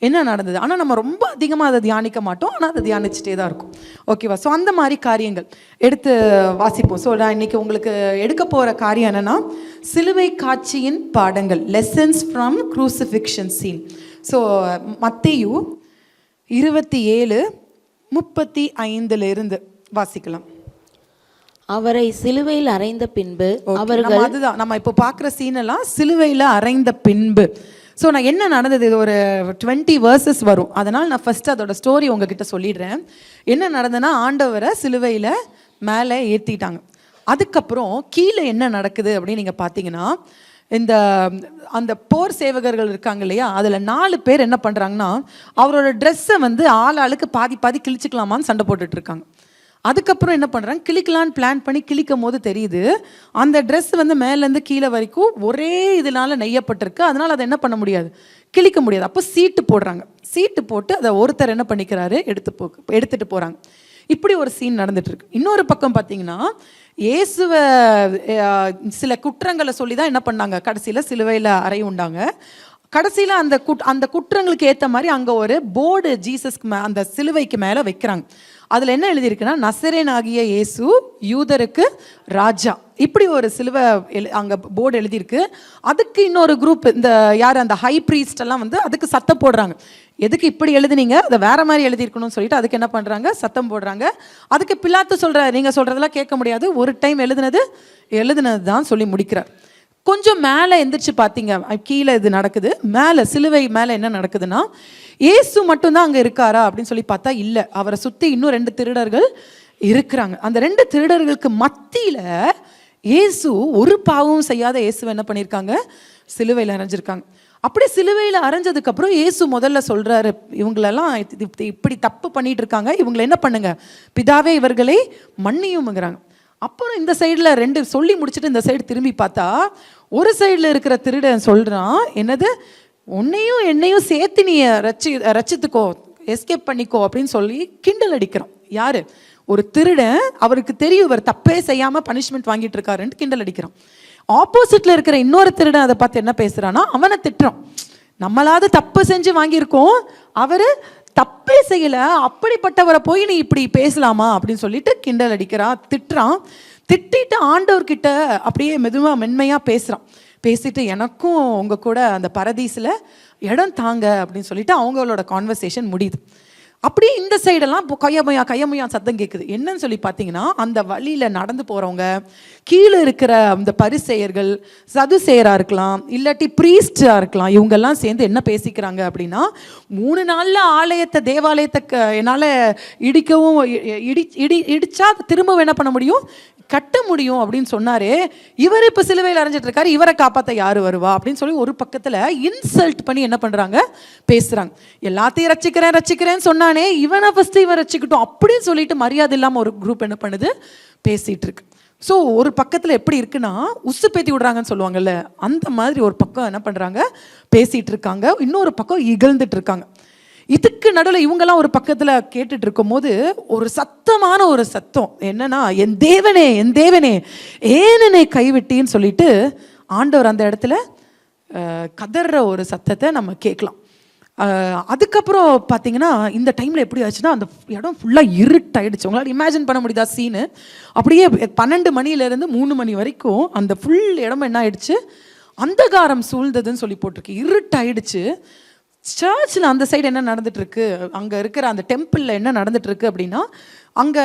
என்ன நடந்தது. ஆனால் நம்ம ரொம்ப அதிகமாக அதை தியானிக்க மாட்டோம், ஆனால் அதை தியானிச்சுட்டே தான் இருக்கும். ஓகேவா? ஸோ அந்த மாதிரி காரியங்கள் எடுத்து வாசிப்போம். ஸோ நான் இன்னைக்கு உங்களுக்கு எடுக்க போகிற காரியம் என்னென்னா, சிலுவை காட்சியின் பாடங்கள், லெசன்ஸ் ஃப்ரம் க்ரூசிஃபிக்ஷன் சீன். ஸோ மத்தேயு 27:35 வாசிக்கலாம். அவரை சிலுவையில் அறைந்த பின்பு அவர்கள், அதுதான் நம்ம இப்போ பார்க்குற சீனெல்லாம் சிலுவையில் அறைந்த பின்பு. ஸோ நான் என்ன நடந்தது, இது ஒரு 20 verses வரும், அதனால் நான் ஃபர்ஸ்ட் அதோட ஸ்டோரி உங்ககிட்ட சொல்லிடுறேன். என்ன நடந்ததுன்னா, ஆண்டவரை சிலுவையில் மேலே ஏற்றிட்டாங்க. அதுக்கப்புறம் கீழே என்ன நடக்குது அப்படின்னு நீங்கள் பார்த்தீங்கன்னா, அந்த போர் சேவகர்கள் இருக்காங்க இல்லையா, அதில் 4 பேர் என்ன பண்ணுறாங்கன்னா, அவரோட ட்ரெஸ்ஸை வந்து ஆளுக்கு பாதி கிழிச்சிக்கலாமான்னு சண்டை போட்டுட்டு இருக்காங்க. அதுக்கப்புறம் என்ன பண்ணுறாங்க, கிழிக்கலான்னு பிளான் பண்ணி கிழிக்கும் போது தெரியுது அந்த ட்ரெஸ் வந்து மேலேருந்து கீழே வரைக்கும் ஒரே இதனால நெய்யப்பட்டிருக்கு, அதனால் அதை என்ன பண்ண முடியாது, கிழிக்க முடியாது. அப்போ சீட்டு போடுறாங்க. சீட்டு போட்டு அதை ஒருத்தர் என்ன பண்ணிக்கிறாரு, எடுத்துகிட்டு போகிறாங்க. இப்படி ஒரு சீன் நடந்துட்டுருக்கு. இன்னொரு பக்கம் பார்த்தீங்கன்னா, இயேசுவை சில குற்றங்களை சொல்லி தான் என்ன பண்ணாங்க, கடைசியில் சிலுவையில் அறையுண்டாங்க. கடைசியில் அந்த குற்றங்களுக்கு ஏற்ற மாதிரி அங்கே ஒரு போர்டு ஜீசஸ்க்கு அந்த சிலுவைக்கு மேலே வைக்கிறாங்க. அதில் என்ன எழுதியிருக்குன்னா, நசரேன் ஆகிய இயேசு யூதருக்கு ராஜா, இப்படி ஒரு சிலுவை அங்கே போர்டு எழுதியிருக்கு. அதுக்கு இன்னொரு குரூப், இந்த அந்த ஹை ப்ரீஸ்ட் எல்லாம் வந்து அதுக்கு சத்தம் போடுறாங்க. எதுக்கு இப்படி எழுதுனீங்க, அதை வேற மாதிரி எழுதியிருக்கணும்னு சொல்லிட்டு அதுக்கு என்ன பண்ணுறாங்க, சத்தம் போடுறாங்க. அதுக்கு பிலாத்து சொல்கிறார், நீங்கள் சொல்கிறதெல்லாம் கேட்க முடியாது, ஒரு டைம் எழுதுனது தான் சொல்லி முடிக்கிறார். கொஞ்சம் மேலே எந்திரிச்சு பார்த்தீங்க, கீழே இது நடக்குது. மேலே சிலுவை மேலே என்ன நடக்குதுன்னா, இயேசு மட்டும்தான் அங்கே இருக்காரா அப்படின்னு சொல்லி பார்த்தா இல்லை, அவரை சுற்றி இன்னும் 2 திருடர்கள் இருக்கிறாங்க. அந்த 2 திருடர்களுக்கு மத்தியில் இயேசு, ஒரு பாவமும் செய்யாத இயேசு என்ன பண்ணியிருக்காங்க, சிலுவையில் அரைஞ்சிருக்காங்க. அப்படி சிலுவையில் அரைஞ்சதுக்கப்புறம் இயேசு முதல்ல சொல்கிறாரு, இவங்களெல்லாம் இப்படி தப்பு பண்ணிட்டு இருக்காங்க, இவங்களை என்ன பண்ணுங்க, பிதாவே இவர்களை மன்னியும்ங்கிறாங்க. அப்புறம் இந்த சைடில் 2 சொல்லி முடிச்சுட்டு இந்த சைடு திரும்பி பார்த்தா, ஒரு சைடில் இருக்கிற திருடன் சொல்கிறான், என்னது, உன்னையும் என்னையும் சேர்த்து நீ ரச்சித்துக்கோ, எஸ்கேப் பண்ணிக்கோ அப்படின்னு சொல்லி கிண்டல் அடிக்கிறான். யாரு, ஒரு திருடன், அவருக்கு தெரியும் இவர் தப்பே செய்யாமல் பனிஷ்மெண்ட் வாங்கிட்டு இருக்காருன்ட்டு கிண்டல் அடிக்கிறான். ஆப்போசிட்டில் இருக்கிற இன்னொரு திருடன் அதை பார்த்து என்ன பேசுகிறான்னா, அவனை திட்டுறான். நம்மளாவது தப்பு செஞ்சு வாங்கியிருக்கோம், அவர் தப்பே செய்யலை, அப்படிப்பட்டவரை போய் நீ இப்படி பேசலாமா அப்படின்னு சொல்லிட்டு கிண்டல் அடிக்கிறான், திட்டுறான். திட்டிட்டு ஆண்டவர்கிட்ட அப்படியே மெதுவாக மென்மையாக பேசுகிறான். பேசிட்டு, எனக்கும் உங்கள் கூட அந்த பரதீஸில் இடம் தாங்க அப்படின்னு சொல்லிட்டு அவங்களோட கான்வர்சேஷன் முடியுது. அப்படியே இந்த சைடெல்லாம் இப்போ கையமையா சத்தம் கேட்குது. என்னன்னு சொல்லி பார்த்தீங்கன்னா, அந்த வழியில் நடந்து போகிறவங்க, கீழே இருக்கிற அந்த பரிசேயர்கள், சதுசேயராக இருக்கலாம், இல்லாட்டி ப்ரீஸ்டாக இருக்கலாம், இவங்கெல்லாம் சேர்ந்து என்ன பேசிக்கிறாங்க அப்படின்னா, 3 நாளில் தேவாலயத்தை என்னால் இடிக்கவும் இடிச்சா திரும்பவும் என்ன பண்ண முடியும், கட்ட முடியும் அப்படின்னு சொன்னாரு. இவர் இப்போ சிலுவையில் அரைஞ்சிட்டு இருக்காரு, இவரை காப்பாற்ற யார் வருவா அப்படின்னு சொல்லி ஒரு பக்கத்தில் இன்சல்ட் பண்ணி என்ன பண்ணுறாங்க, பேசுகிறாங்க. எல்லாத்தையும் ரச்சிக்கிறேன்னு சொன்னானே, இவனை ஃபஸ்ட்டு இவன் ரச்சிக்கிட்டோம் அப்படின்னு சொல்லிட்டு மரியாதை இல்லாமல் ஒரு குரூப் என்ன பண்ணுது, பேசிகிட்டு இருக்கு. ஸோ ஒரு பக்கத்தில் எப்படி இருக்குன்னா, உசு பேத்தி விடுறாங்கன்னு சொல்லுவாங்கல்ல, அந்த மாதிரி ஒரு பக்கம் என்ன பண்ணுறாங்க, பேசிகிட்டு இருக்காங்க. இன்னொரு பக்கம் இகழ்ந்துட்டு இருக்காங்க. இதுக்கு நடுவில் இவங்கெல்லாம் ஒரு பக்கத்தில் கேட்டுட்டு இருக்கும் போது ஒரு சத்தமான ஒரு சத்தம் என்னன்னா, என் தேவனே ஏன் என்னை கைவிட்டின்னு சொல்லிட்டு ஆண்டவர் அந்த இடத்துல கதற ஒரு சத்தத்தை நம்ம கேட்கலாம். அதுக்கப்புறம் பார்த்தீங்கன்னா, இந்த டைமில் எப்படி ஆச்சுன்னா, அந்த இடம் ஃபுல்லாக இருட்டாயிடுச்சு. உங்களால் இமேஜின் பண்ண முடியுதா சீனு? அப்படியே 12 மணிலேருந்து 3 மணி வரைக்கும் அந்த ஃபுல் இடம் என்ன ஆயிடுச்சு, அந்தகாரம் சூழ்ந்ததுன்னு சொல்லி போட்டிருக்கு. இருட்டாயிடுச்சு. சர்ச்சில் அந்த சைடு என்ன நடந்துட்டுருக்கு, அங்கே இருக்கிற அந்த டெம்பிளில் என்ன நடந்துட்டுருக்கு அப்படின்னா, அங்கே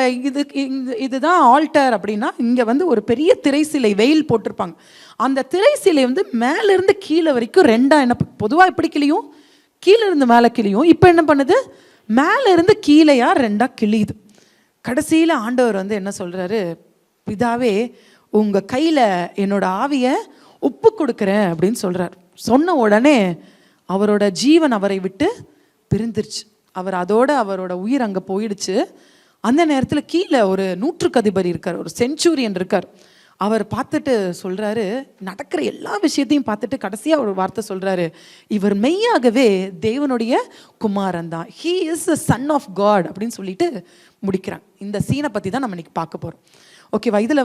இதுதான் ஆல்டர் அப்படின்னா, இங்கே வந்து ஒரு பெரிய திரைசிலை வெயில் போட்டிருப்பாங்க. அந்த திரைசிலை வந்து மேலேருந்து கீழே வரைக்கும் 2 என்ன, பொதுவாக எப்படி கிளியும், கீழே இருந்து மேலே கிளியும், இப்போ என்ன பண்ணுது, மேலே இருந்து கீழேயா 2 கிளியுது. கடைசியில் ஆண்டவர் வந்து என்ன சொல்கிறாரு, பிதாவே உங்கள் கையில் என்னோட ஆவியை ஒப்பு கொடுக்குறேன் அப்படின்னு சொல்கிறார். சொன்ன உடனே அவரோட ஜீவன் அவரை விட்டு பிரிந்துருச்சு. அவரோட உயிர் அங்கே போயிடுச்சு. அந்த நேரத்தில் கீழே ஒரு நூற்றுக்கதிபதி இருக்கார், ஒரு செஞ்சுரியன் இருக்கார். அவர் பார்த்துட்டு சொல்கிறாரு, நடக்கிற எல்லா விஷயத்தையும் பார்த்துட்டு கடைசியாக ஒரு வார்த்தை சொல்கிறாரு, இவர் மெய்யாகவே தேவனுடைய குமாரன் தான், he is a son of God அப்படின்னு சொல்லிட்டு முடிக்கிறாங்க. இந்த சீனை பற்றி தான் நம்ம இன்னைக்கு பார்க்க போகிறோம். ஓகேவா? இதில்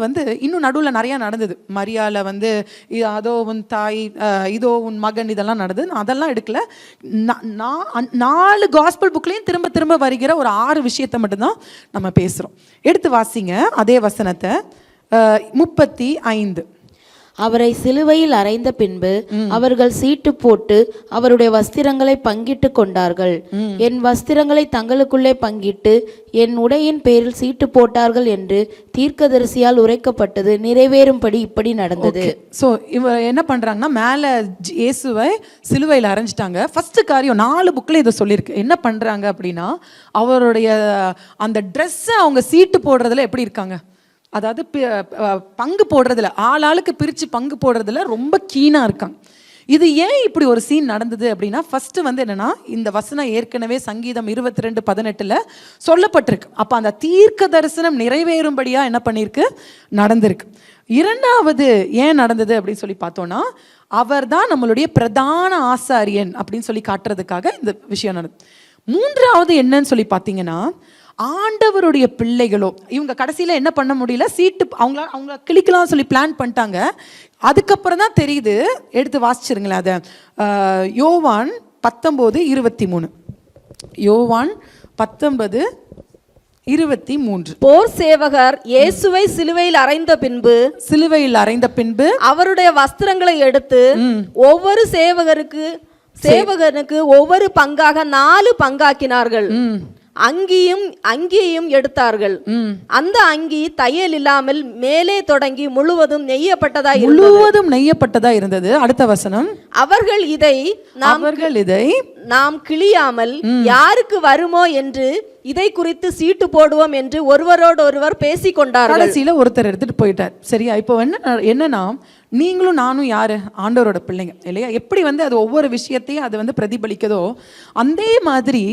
இன்னும் நடுவில் நிறையா நடந்தது. மரியாவில் அதோ உன் தாய், இதோ உன் மகன், இதெல்லாம் நடந்தது. நான் அதெல்லாம் எடுக்கல. 4 காஸ்பல் புக்லேயும் திரும்ப திரும்ப வருகிற ஒரு 6 விஷயத்தை மட்டும்தான் நம்ம பேசுகிறோம். எடுத்து வாசிங்க அதே வசனத்தை, 35. அவரை சிலுவையில் அறைந்த பின்பு அவர்கள் சீட்டு போட்டு அவருடைய வஸ்திரங்களை பங்கிட்டு கொண்டார்கள். என் வஸ்திரங்களை தங்களுக்குள்ளே பங்கிட்டு என் உடையின் பேரில் சீட்டு போட்டார்கள் என்று தீர்க்கதரிசியால் உரைக்கப்பட்டது நிறைவேறும்படி இப்படி நடந்தது. ஸோ இவர் என்ன பண்ணுறாங்கன்னா, மேலே இயேசுவை சிலுவையில் அரைஞ்சிட்டாங்க. ஃபஸ்ட்டு காரியம் 4 புக்கில் இதை சொல்லியிருக்கு. என்ன பண்ணுறாங்க அப்படின்னா, அவருடைய அந்த ட்ரெஸ்ஸை அவங்க சீட்டு போடுறதுல எப்படி இருக்காங்க, அதாவது பங்கு போடுறதுல, ஆளுக்கு பிரித்து பங்கு போடுறதுல ரொம்ப கீனாக இருக்காங்க. இது ஏன் இப்படி ஒரு சீன் நடந்தது அப்படின்னா, ஃபஸ்ட்டு என்னென்னா, இந்த வசனம் ஏற்கனவே சங்கீதம் 22:18 சொல்லப்பட்டிருக்கு. அப்போ அந்த தீர்க்க தரிசனம் நிறைவேறும்படியாக என்ன பண்ணியிருக்கு, நடந்திருக்கு. 2வது ஏன் நடந்தது அப்படின்னு சொல்லி பார்த்தோன்னா, அவர் தான் நம்மளுடைய பிரதான ஆசாரியன் அப்படின்னு சொல்லி காட்டுறதுக்காக இந்த விஷயம் நடந்தது. 3வது என்னன்னு சொல்லி பார்த்தீங்கன்னா, ஆண்டவருடைய பிள்ளைகளோ இவங்க கடைசியில் என்ன பண்ண முடியல, சீட்டு அவங்க கிளிக்கலாம் சொல்லி பிளான் பண்ணிட்டாங்க. அதுக்கப்புறம் தான் தெரியுது. எடுத்து வாசிச்சிருங்களேன் அதை, யோவான் 19:23. யோவான் 19:23. போர் சேவகர் இயேசுவை சிலுவையில் அறைந்த பின்பு அவருடைய வஸ்திரங்களை எடுத்து ஒவ்வொரு சேவகனுக்கு ஒவ்வொரு பங்காக 4 பங்காக்கினார்கள். அங்கியையும் எடுத்தார்கள். அந்த அங்கி தையல் இல்லாமல் மேலே தொடங்கி முழுவதும் நெய்யப்பட்டதா இருந்தது. அடுத்த வசனம், அவர்கள் இதை நாம் கிழியாமல் யாருக்கு வருமோ என்று இதை குறித்து சீட்டு போடுவோம் என்று ஒருவரோடு ஒருவர் பேசிக்கொண்டார்கள். கடைசியில ஒருத்தர் எடுத்துட்டு போயிட்டார். சரியா? இப்போ என்னன்னா, நீங்களும் நானும் யாரு, ஆண்டவரோட பிள்ளைங்க இல்லையா? எப்படி அது ஒவ்வொரு விஷயத்தையும் அது பிரதிபலிக்கதோ, அதே மாதிரி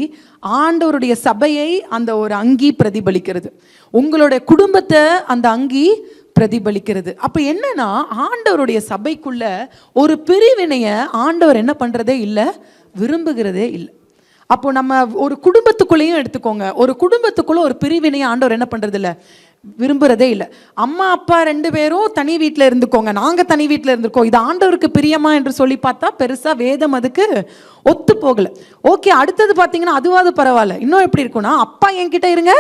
ஆண்டவருடைய சபையை அந்த ஒரு அங்கி பிரதிபலிக்கிறது, உங்களுடைய குடும்பத்தை அந்த அங்கி பிரதிபலிக்கிறது. அப்ப என்னன்னா, ஆண்டவருடைய சபைக்குள்ள ஒரு பிரிவினைய ஆண்டவர் என்ன பண்றதே இல்லை, விரும்புகிறதே இல்லை. அப்போ நம்ம ஒரு குடும்பத்துக்குள்ளேயும் எடுத்துக்கோங்க, ஒரு குடும்பத்துக்குள்ள ஒரு பிரிவினையை ஆண்டவர் என்ன பண்றது இல்லை, விரும்புறதே இல்லை. அம்மா அப்பா 2 பேரும் தனி வீட்டில் இருந்துக்கோங்க, நாங்கள் தனி வீட்டில் இருந்திருக்கோம், இது ஆண்டவருக்கு பிரியமா என்று சொல்லி பார்த்தா பெருசா வேதம் அதுக்கு ஒத்து போகல. ஓகே, அடுத்தது பார்த்தீங்கன்னா அதுவாது பரவாயில்ல. இன்னும் எப்படி இருக்கும்னா, அப்பா என்கிட்ட இருங்க,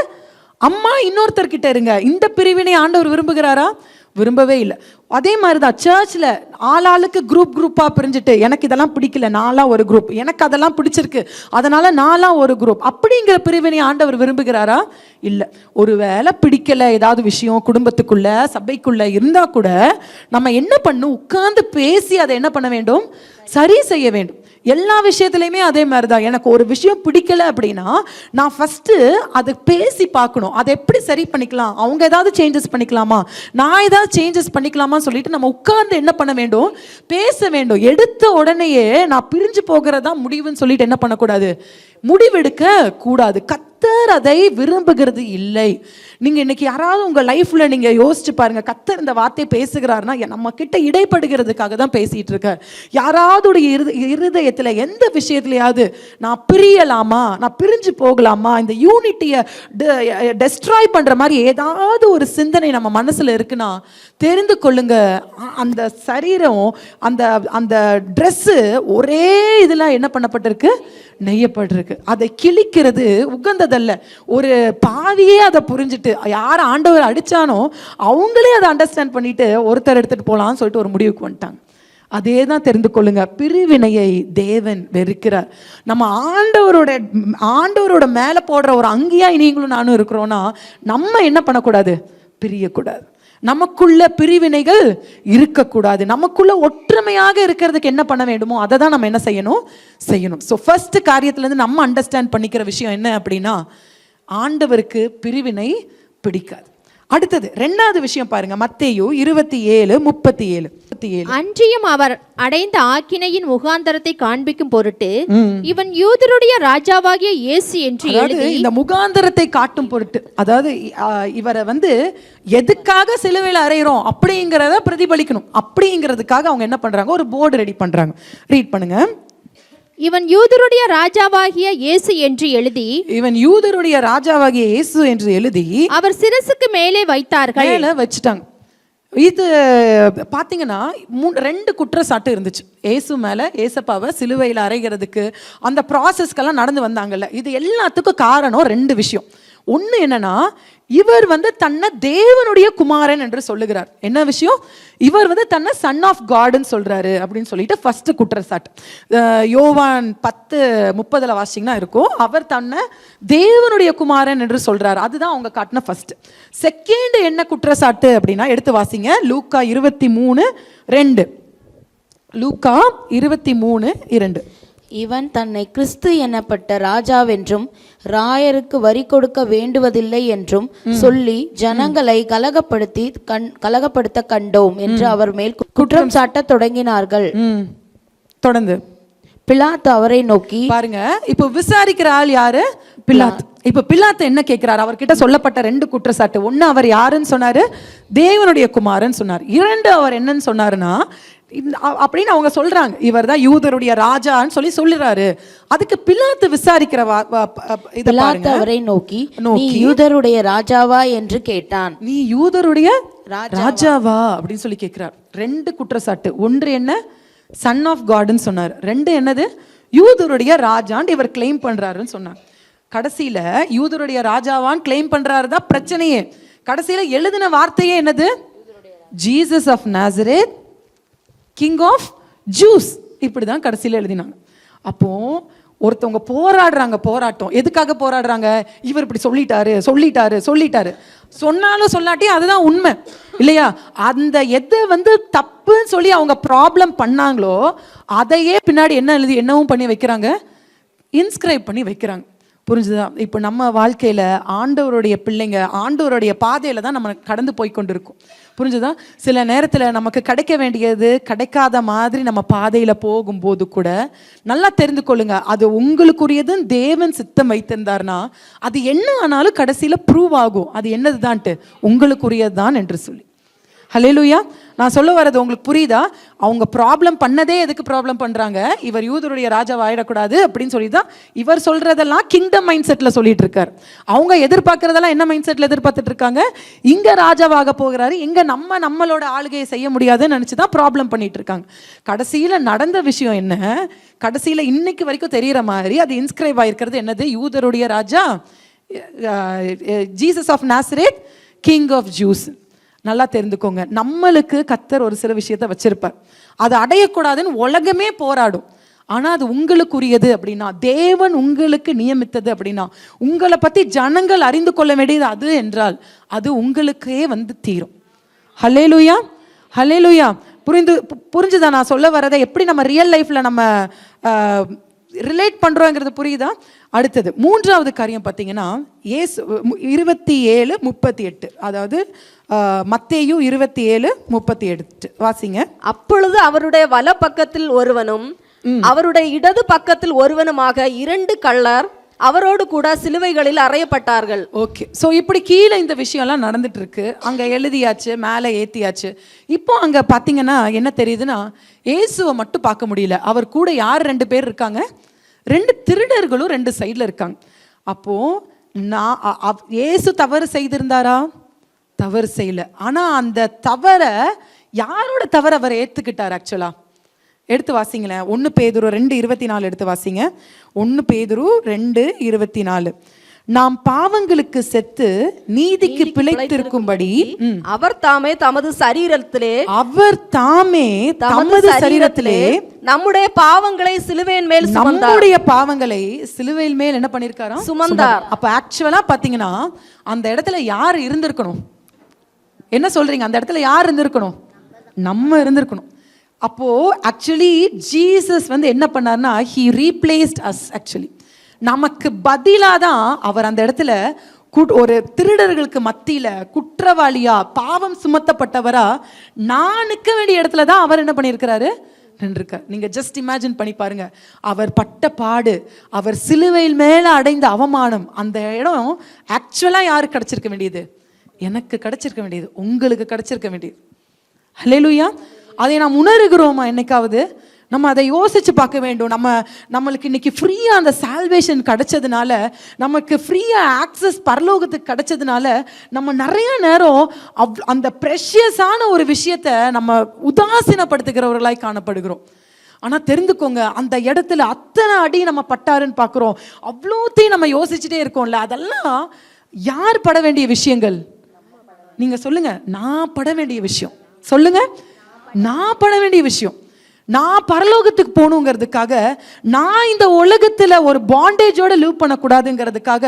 அம்மா இன்னொருத்தர்கிட்ட இருங்க. இந்த பிரிவினை ஆண்டவர் விரும்புகிறாரா? விரும்பவே இல்லை. அதே மாதிரி தான் சர்ச்சில் ஆளாளுக்கு குரூப்பாக பிரிஞ்சுட்டு, எனக்கு இதெல்லாம் பிடிக்கல நான்லாம் ஒரு குரூப், எனக்கு அதெல்லாம் பிடிச்சிருக்கு அதனால நான்லாம் ஒரு குரூப், அப்படிங்கிற பிரிவினை ஆண்டவர் விரும்புகிறாரா? இல்லை. ஒருவேளை பிடிக்கல ஏதாவது விஷயம் குடும்பத்துக்குள்ள சபைக்குள்ள இருந்தா கூட நம்ம என்ன பண்ணும், உட்கார்ந்து பேசி அதை என்ன பண்ண வேண்டும், சரி செய்ய வேண்டும். எல்லா விஷயத்துலையுமே அதே மாதிரி தான். எனக்கு ஒரு விஷயம் பிடிக்கல அப்படின்னா நான் ஃபஸ்ட்டு அதை பேசி பார்க்கணும், அதை எப்படி சரி பண்ணிக்கலாம், அவங்க ஏதாவது சேஞ்சஸ் பண்ணிக்கலாமா, நான் ஏதாவது சேஞ்சஸ் பண்ணிக்கலாமா சொல்லிட்டு நம்ம உட்கார்ந்து என்ன பண்ண வேண்டும், பேச வேண்டும். எடுத்த உடனேயே நான் பிரிஞ்சு போகிறதா முடிவுன்னு சொல்லிட்டு என்ன பண்ணக்கூடாது, முடிவெடுக்க கூடாது. கர்த்தர் அதை விரும்புகிறது இல்லை. நீங்க இன்னைக்கு யாராவது உங்க லைஃப்ல நீங்க யோசிச்சு பாருங்க, கர்த்தர் இந்த வார்த்தை பேசுகிறாருன்னா நம்ம கிட்ட இடைப்படுகிறதுக்காக தான் பேசிட்டு இருக்க. யாராவது இருதயத்துல எந்த விஷயத்துலயாவது நான் பிரியலாமா, நான் பிரிஞ்சு போகலாமா, இந்த யூனிட்டியை டெஸ்ட்ராய் பண்ற மாதிரி ஏதாவது ஒரு சிந்தனை நம்ம மனசுல இருக்குன்னா தெரிந்து கொள்ளுங்க, அந்த சரீரம் அந்த அந்த ட்ரெஸ்ஸு ஒரே இதெல்லாம் என்ன பண்ணப்பட்டிருக்கு, நெய்யப்பட்டிருக்கு. அதை கிழிக்கிறது உகந்ததல்ல. ஒரு பாதியே அதை புரிஞ்சுட்டு யார் ஆண்டவர் அடிச்சானோ அவங்களே அதை அண்டர்ஸ்டாண்ட் பண்ணிட்டு ஒருத்தர் எடுத்துட்டு போகலான்னு சொல்லிட்டு ஒரு முடிவுக்கு வந்துட்டாங்க. அதே தான் தெரிந்து கொள்ளுங்க, பிரிவினையை தேவன் வெறுக்கிறார். நம்ம ஆண்டவரோட மேலே போடுற ஒரு அங்கியா நீங்களும் நானும் இருக்கிறோன்னா நம்ம என்ன பண்ணக்கூடாது, பிரியக்கூடாது. நமக்குள்ள பிரிவினைகள் இருக்கக்கூடாது. நமக்குள்ள ஒற்றுமையாக இருக்கிறதுக்கு என்ன பண்ண வேண்டுமோ அதை தான் நம்ம என்ன செய்யணும். ஸோ ஃபர்ஸ்ட் காரியத்திலேருந்து நம்ம அண்டர்ஸ்டாண்ட் பண்ணிக்கிற விஷயம் என்ன அப்படின்னா, ஆண்டவருக்கு பிரிவினை பிடிக்காது. அடுத்தது ரெண்டாவது விஷயம் பாருங்க, மத்தேயு 27:37. அன்றியும் அவர் அடைந்த ஆக்கினையின் முகாந்தரத்தை காண்பிக்கும் பொருட்டு இவன் யூதருடைய ராஜாவாகிய இயேசு என்று எழுதி, இந்த முகாந்தரத்தை காட்டும் பொருட்டு, அதாவது இவரை எதுக்காக சிலுவையில் அறையிறோம் அப்படிங்கிறத பிரதிபலிக்கணும் அப்படிங்கிறதுக்காக அவங்க என்ன பண்றாங்க, ஒரு போர்டு ரெடி பண்றாங்க. ரீட் பண்ணுங்க. இவன் யூதருடைய ராஜாவாகிய இயேசு என்று எழுதி, இவன் யூதருடைய ராஜாவாகிய இயேசு என்று எழுதி அவர் சிரசுக்கு மேலே வைத்தார்கள். மேலே வச்சுட்டாங்க. இது பார்த்தீங்கன்னா 2 குற்றச்சாட்டு இருந்துச்சு ஏசு மேலே. ஏசப்பாவை சிலுவையில் அறைகிறதுக்கு அந்த ப்ராசஸ்க்கெல்லாம் நடந்து வந்தாங்கல்ல, இது எல்லாத்துக்கும் காரணம் 2 விஷயம். ஒன்று என்னன்னா, இவர் தன்னை தேவனுடைய குமாரன் என்று சொல்லுகிறார். என்ன விஷயம்? இவர் தன்னை சன் ஆஃப் காட்னு சொல்றாரு அப்படின்னு சொல்லிட்டு ஃபர்ஸ்ட் குற்றச்சாட்டு. யோவான் 10:30 வாசிங்கன்னா இருக்கும், அவர் தன்னை தேவனுடைய குமாரன் என்று சொல்றாரு. அதுதான் அவங்க காட்டின ஃபர்ஸ்ட். செகண்ட் என்ன குற்றச்சாட்டு அப்படின்னா, எடுத்து வாசிங்க, லூக்கா 23:2. லூக்கா 23:2. இவன் தன்னை கிறிஸ்து எனப்பட்ட ராஜாவென்றும் ராயருக்கு வரி கொடுக்க வேண்டுவதில்லை என்றும் சொல்லி ஜனங்களை கலகப்படுத்த கண்டோம் என்று அவர் மேல் குற்றம் சாட்ட தொடங்கினார்கள். தொடர்ந்து பிலாத்து அவரை நோக்கி, பாருங்க, இப்போ விசாரிக்கிற ஆள் யாரு? பிலாத்து. இப்ப பிலாத்து என்ன கேட்கிறார்? அவர்கிட்ட சொல்லப்பட்ட 2 குற்றச்சாட்டு. ஒன்னு, அவர் யாருன்னு சொன்னாரு? தேவனுடைய குமாரன் சொன்னார். 2, அவர் என்னன்னு சொன்னாருன்னா, அப்படின்னு அவங்க சொல்றாங்க, இவர் தான் யூதருடைய ராஜான்னு சொல்லுறாரு. அதுக்கு பிலாத்து விசாரிக்கிற அவரை நோக்கி, நீ யூதருடைய ராஜாவா என்று கேட்டான். நீ யூதருடைய ராஜாவா அப்படின்னு சொல்லி கேட்கிறார். 2 குற்றச்சாட்டு. ஒன்று என்ன? சன் ஆஃப் காட்னு சொன்னார். 2 என்னது? யூதருடைய ராஜான்னு இவர் கிளைம் பண்றாருன்னு சொன்னார். கடைசியில யூதருடைய ராஜாவான்னு கிளைம் பண்றாரு தான் பிரச்சனையே. கடைசியில எழுதின வார்த்தையே என்னது? Jesus of Nazareth, king of Jews, இப்படிதான் கடைசியில எழுதினாங்க. அப்போ ஒருத்தவங்க போராடுறாங்க, போராட்டம் எதுக்காக போராடுறாங்க? இவர் இப்படி சொல்லிட்டாரு. சொன்னாலும் சொல்லாட்டி அதுதான் உண்மை இல்லையா? அந்த எதை தப்புன்னு சொல்லி அவங்க ப்ராப்ளம் பண்ணாங்களோ அதையே பின்னாடி என்னவும் பண்ணி வைக்கிறாங்க, இன்ஸ்கிரைப் பண்ணி வைக்கிறாங்க. புரிஞ்சுதா? இப்போ நம்ம வாழ்க்கையில் ஆண்டவருடைய பிள்ளைங்க ஆண்டவருடைய பாதையில் தான் நம்ம கடந்து போய் கொண்டிருக்கோம். புரிஞ்சுதா? சில நேரத்தில் நமக்கு கிடைக்க வேண்டியது கிடைக்காத மாதிரி நம்ம பாதையில் போகும்போது கூட நல்லா தெரிந்து கொள்ளுங்க, அது உங்களுக்குரியதுன்னு தேவன் சித்தம் வைத்திருந்தார்னா அது என்ன ஆனாலும் கடைசியில் ப்ரூவ் ஆகும் அது என்னது தான்ட்டு, உங்களுக்குரியது தான் என்று சொல்லி. ஹல்லேலூயா. நான் சொல்ல வர்றது உங்களுக்கு புரியுதா? அவங்க ப்ராப்ளம் பண்ணதே எதுக்கு ப்ராப்ளம் பண்ணுறாங்க? இவர் யூதருடைய ராஜாவை ஆயிடக்கூடாது அப்படின்னு சொல்லி தான் இவர் சொல்கிறதெல்லாம் கிங்டம் மைண்ட் செட்டில் சொல்லிட்டு இருக்கார். அவங்க எதிர்பார்க்குறதெல்லாம் என்ன மைண்ட் செட்டில் எதிர்பார்த்துட்டு இருக்காங்க? இங்கே ராஜாவாக போகிறாரு, இங்கே நம்மளோட ஆளுகையை செய்ய முடியாதுன்னு நினச்சி தான் ப்ராப்ளம் பண்ணிட்டு இருக்காங்க. கடைசியில் நடந்த விஷயம் என்ன? கடைசியில் இன்னைக்கு வரைக்கும் தெரிகிற மாதிரி அது இன்ஸ்கிரைப் ஆகிருக்கிறது என்னது? யூதருடைய ராஜா, Jesus of Nazareth, king of Jews. நல்லா தெரிந்துக்கோங்க, நம்மளுக்கு கர்த்தர் ஒரு சில விஷயத்த வச்சிருப்பார், அது அடையக்கூடாதுன்னு உலகமே போராடும். ஆனால் அது உங்களுக்குரியது அப்படின்னா, தேவன் உங்களுக்கு நியமித்தது அப்படின்னா, உங்களை பற்றி ஜனங்கள் அறிந்து கொள்ள வேண்டியது அது என்றால் அது உங்களுக்கே தீரும். ஹல்லேலூயா, ஹல்லேலூயா. புரிஞ்சுதா நான் சொல்ல வரதை? எப்படி நம்ம ரியல் லைஃப்பில் நம்ம ரிலேட் பண்ணுறோங்கிறது புரியுதா? அடுத்தது 3வது காரியம் பார்த்தீங்கன்னா, ஏசு 27:38, அதாவது மத்தேயு 27:38 வாசிங்க. அப்பொழுது அவருடைய வல பக்கத்தில் ஒருவனும் அவருடைய இடது பக்கத்தில் ஒருவனுமாக 2 கள்ளர் அவரோடு கூட சிலுவைகளில் அறையப்பட்டார்கள். ஓகே, ஸோ இப்படி கீழே இந்த விஷயம்லாம் நடந்துட்டு இருக்கு. அங்கே எழுதியாச்சு, மேலே ஏற்றியாச்சு. இப்போ அங்கே பார்த்தீங்கன்னா என்ன தெரியுதுன்னா, இயேசுவை மட்டும் பார்க்க முடியல. அவர் கூட யார் 2 பேர் இருக்காங்க? 2 திருடர்களும் 2 சைடில் இருக்காங்க. அப்போது இயேசு தவறு செய்திருந்தாரா? தவறு செய்யல. ஆனால் அந்த தவறை யாரோட தவறு அவர் ஏற்றுக்கிட்டார்? ஆக்சுவலாக எடுத்து வாசிங்களேன். 1 பேதுரு 2:24 எடுத்து வாசிங்க. 1 பேதுரு 2:24. நாம் பாவங்களுக்கு செத்து நீதிக்கு பிழைத்திருக்கும்படி அவர் தாமே தமது சரீரத்திலே நம்முடைய பாவங்களை சிலுவையின் மேல் சுமந்தார். நம்முடைய பாவங்களை சிலுவையின் மேல் என்ன பண்ணிருக்காராம்? சுமந்தார். அப்ப ஆக்சுவலா பாத்தீங்கன்னா அந்த இடத்துல யார் இருந்திருக்கணும்? என்ன சொல்றீங்க? அந்த இடத்துல யார் இருந்திருக்கணும்? நம்ம இருந்திருக்கணும். அப்போ ஆக்சுவலி ஜீசஸ் என்ன பண்ணார்னா, he replaced us. ஆக்சுவலி நமக்கு பதிலாக தான் அவர் அந்த இடத்துல ஒரு திருடர்களுக்கு மத்தியில குற்றவாளியா பாவம் சுமத்தப்பட்டவரா நான் நிற்க வேண்டிய இடத்துல தான் அவர் என்ன பண்ணியிருக்கிறாரு, நின்றுருக்கார். நீங்க ஜஸ்ட் இமேஜின் பண்ணி பாருங்க. அவர் பட்ட பாடு, அவர் சிலுவையில் மேல அடைந்த அவமானம், அந்த இடம் ஆக்சுவலா யாருக்கு கிடைச்சிருக்க வேண்டியது? எனக்கு கிடைச்சிருக்க வேண்டியது, உங்களுக்கு கிடைச்சிருக்க வேண்டியது. ஹல்லேலூயா. அதை நாம் உணர்கிறோமா? என்னைக்காவது நம்ம அதை யோசிச்சு பார்க்க வேண்டும். நம்மளுக்கு இன்னைக்கு ஃப்ரீயா அந்த சால்வேஷன் கிடைச்சதுனால, நமக்கு ஃப்ரீயா ஆக்சஸ் பரலோகத்துக்கு கிடைச்சதுனால, நம்ம நிறைய நேரம் அந்த ப்ரெஷியஸான ஒரு விஷயத்தை நம்ம உதாசீனப்படுத்துகிறவர்களாய் காணப்படுகிறோம். ஆனால் தெரிந்துக்கோங்க, அந்த இடத்துல அத்தனை அடி நம்ம பட்டாருன்னு பார்க்குறோம், அவ்வளோத்தையும் நம்ம யோசிச்சுட்டே இருக்கோம்ல. அதெல்லாம் யார் பட வேண்டிய விஷயங்கள்? நீங்க சொல்லுங்க. நான் பட வேண்டிய விஷயம். சொல்லுங்க, நான் பட வேண்டிய விஷயம். நான் பரலோகத்துக்கு போகணுங்கிறதுக்காக, நான் இந்த உலகத்தில் ஒரு பாண்டேஜோட லிவ் பண்ணக்கூடாதுங்கிறதுக்காக,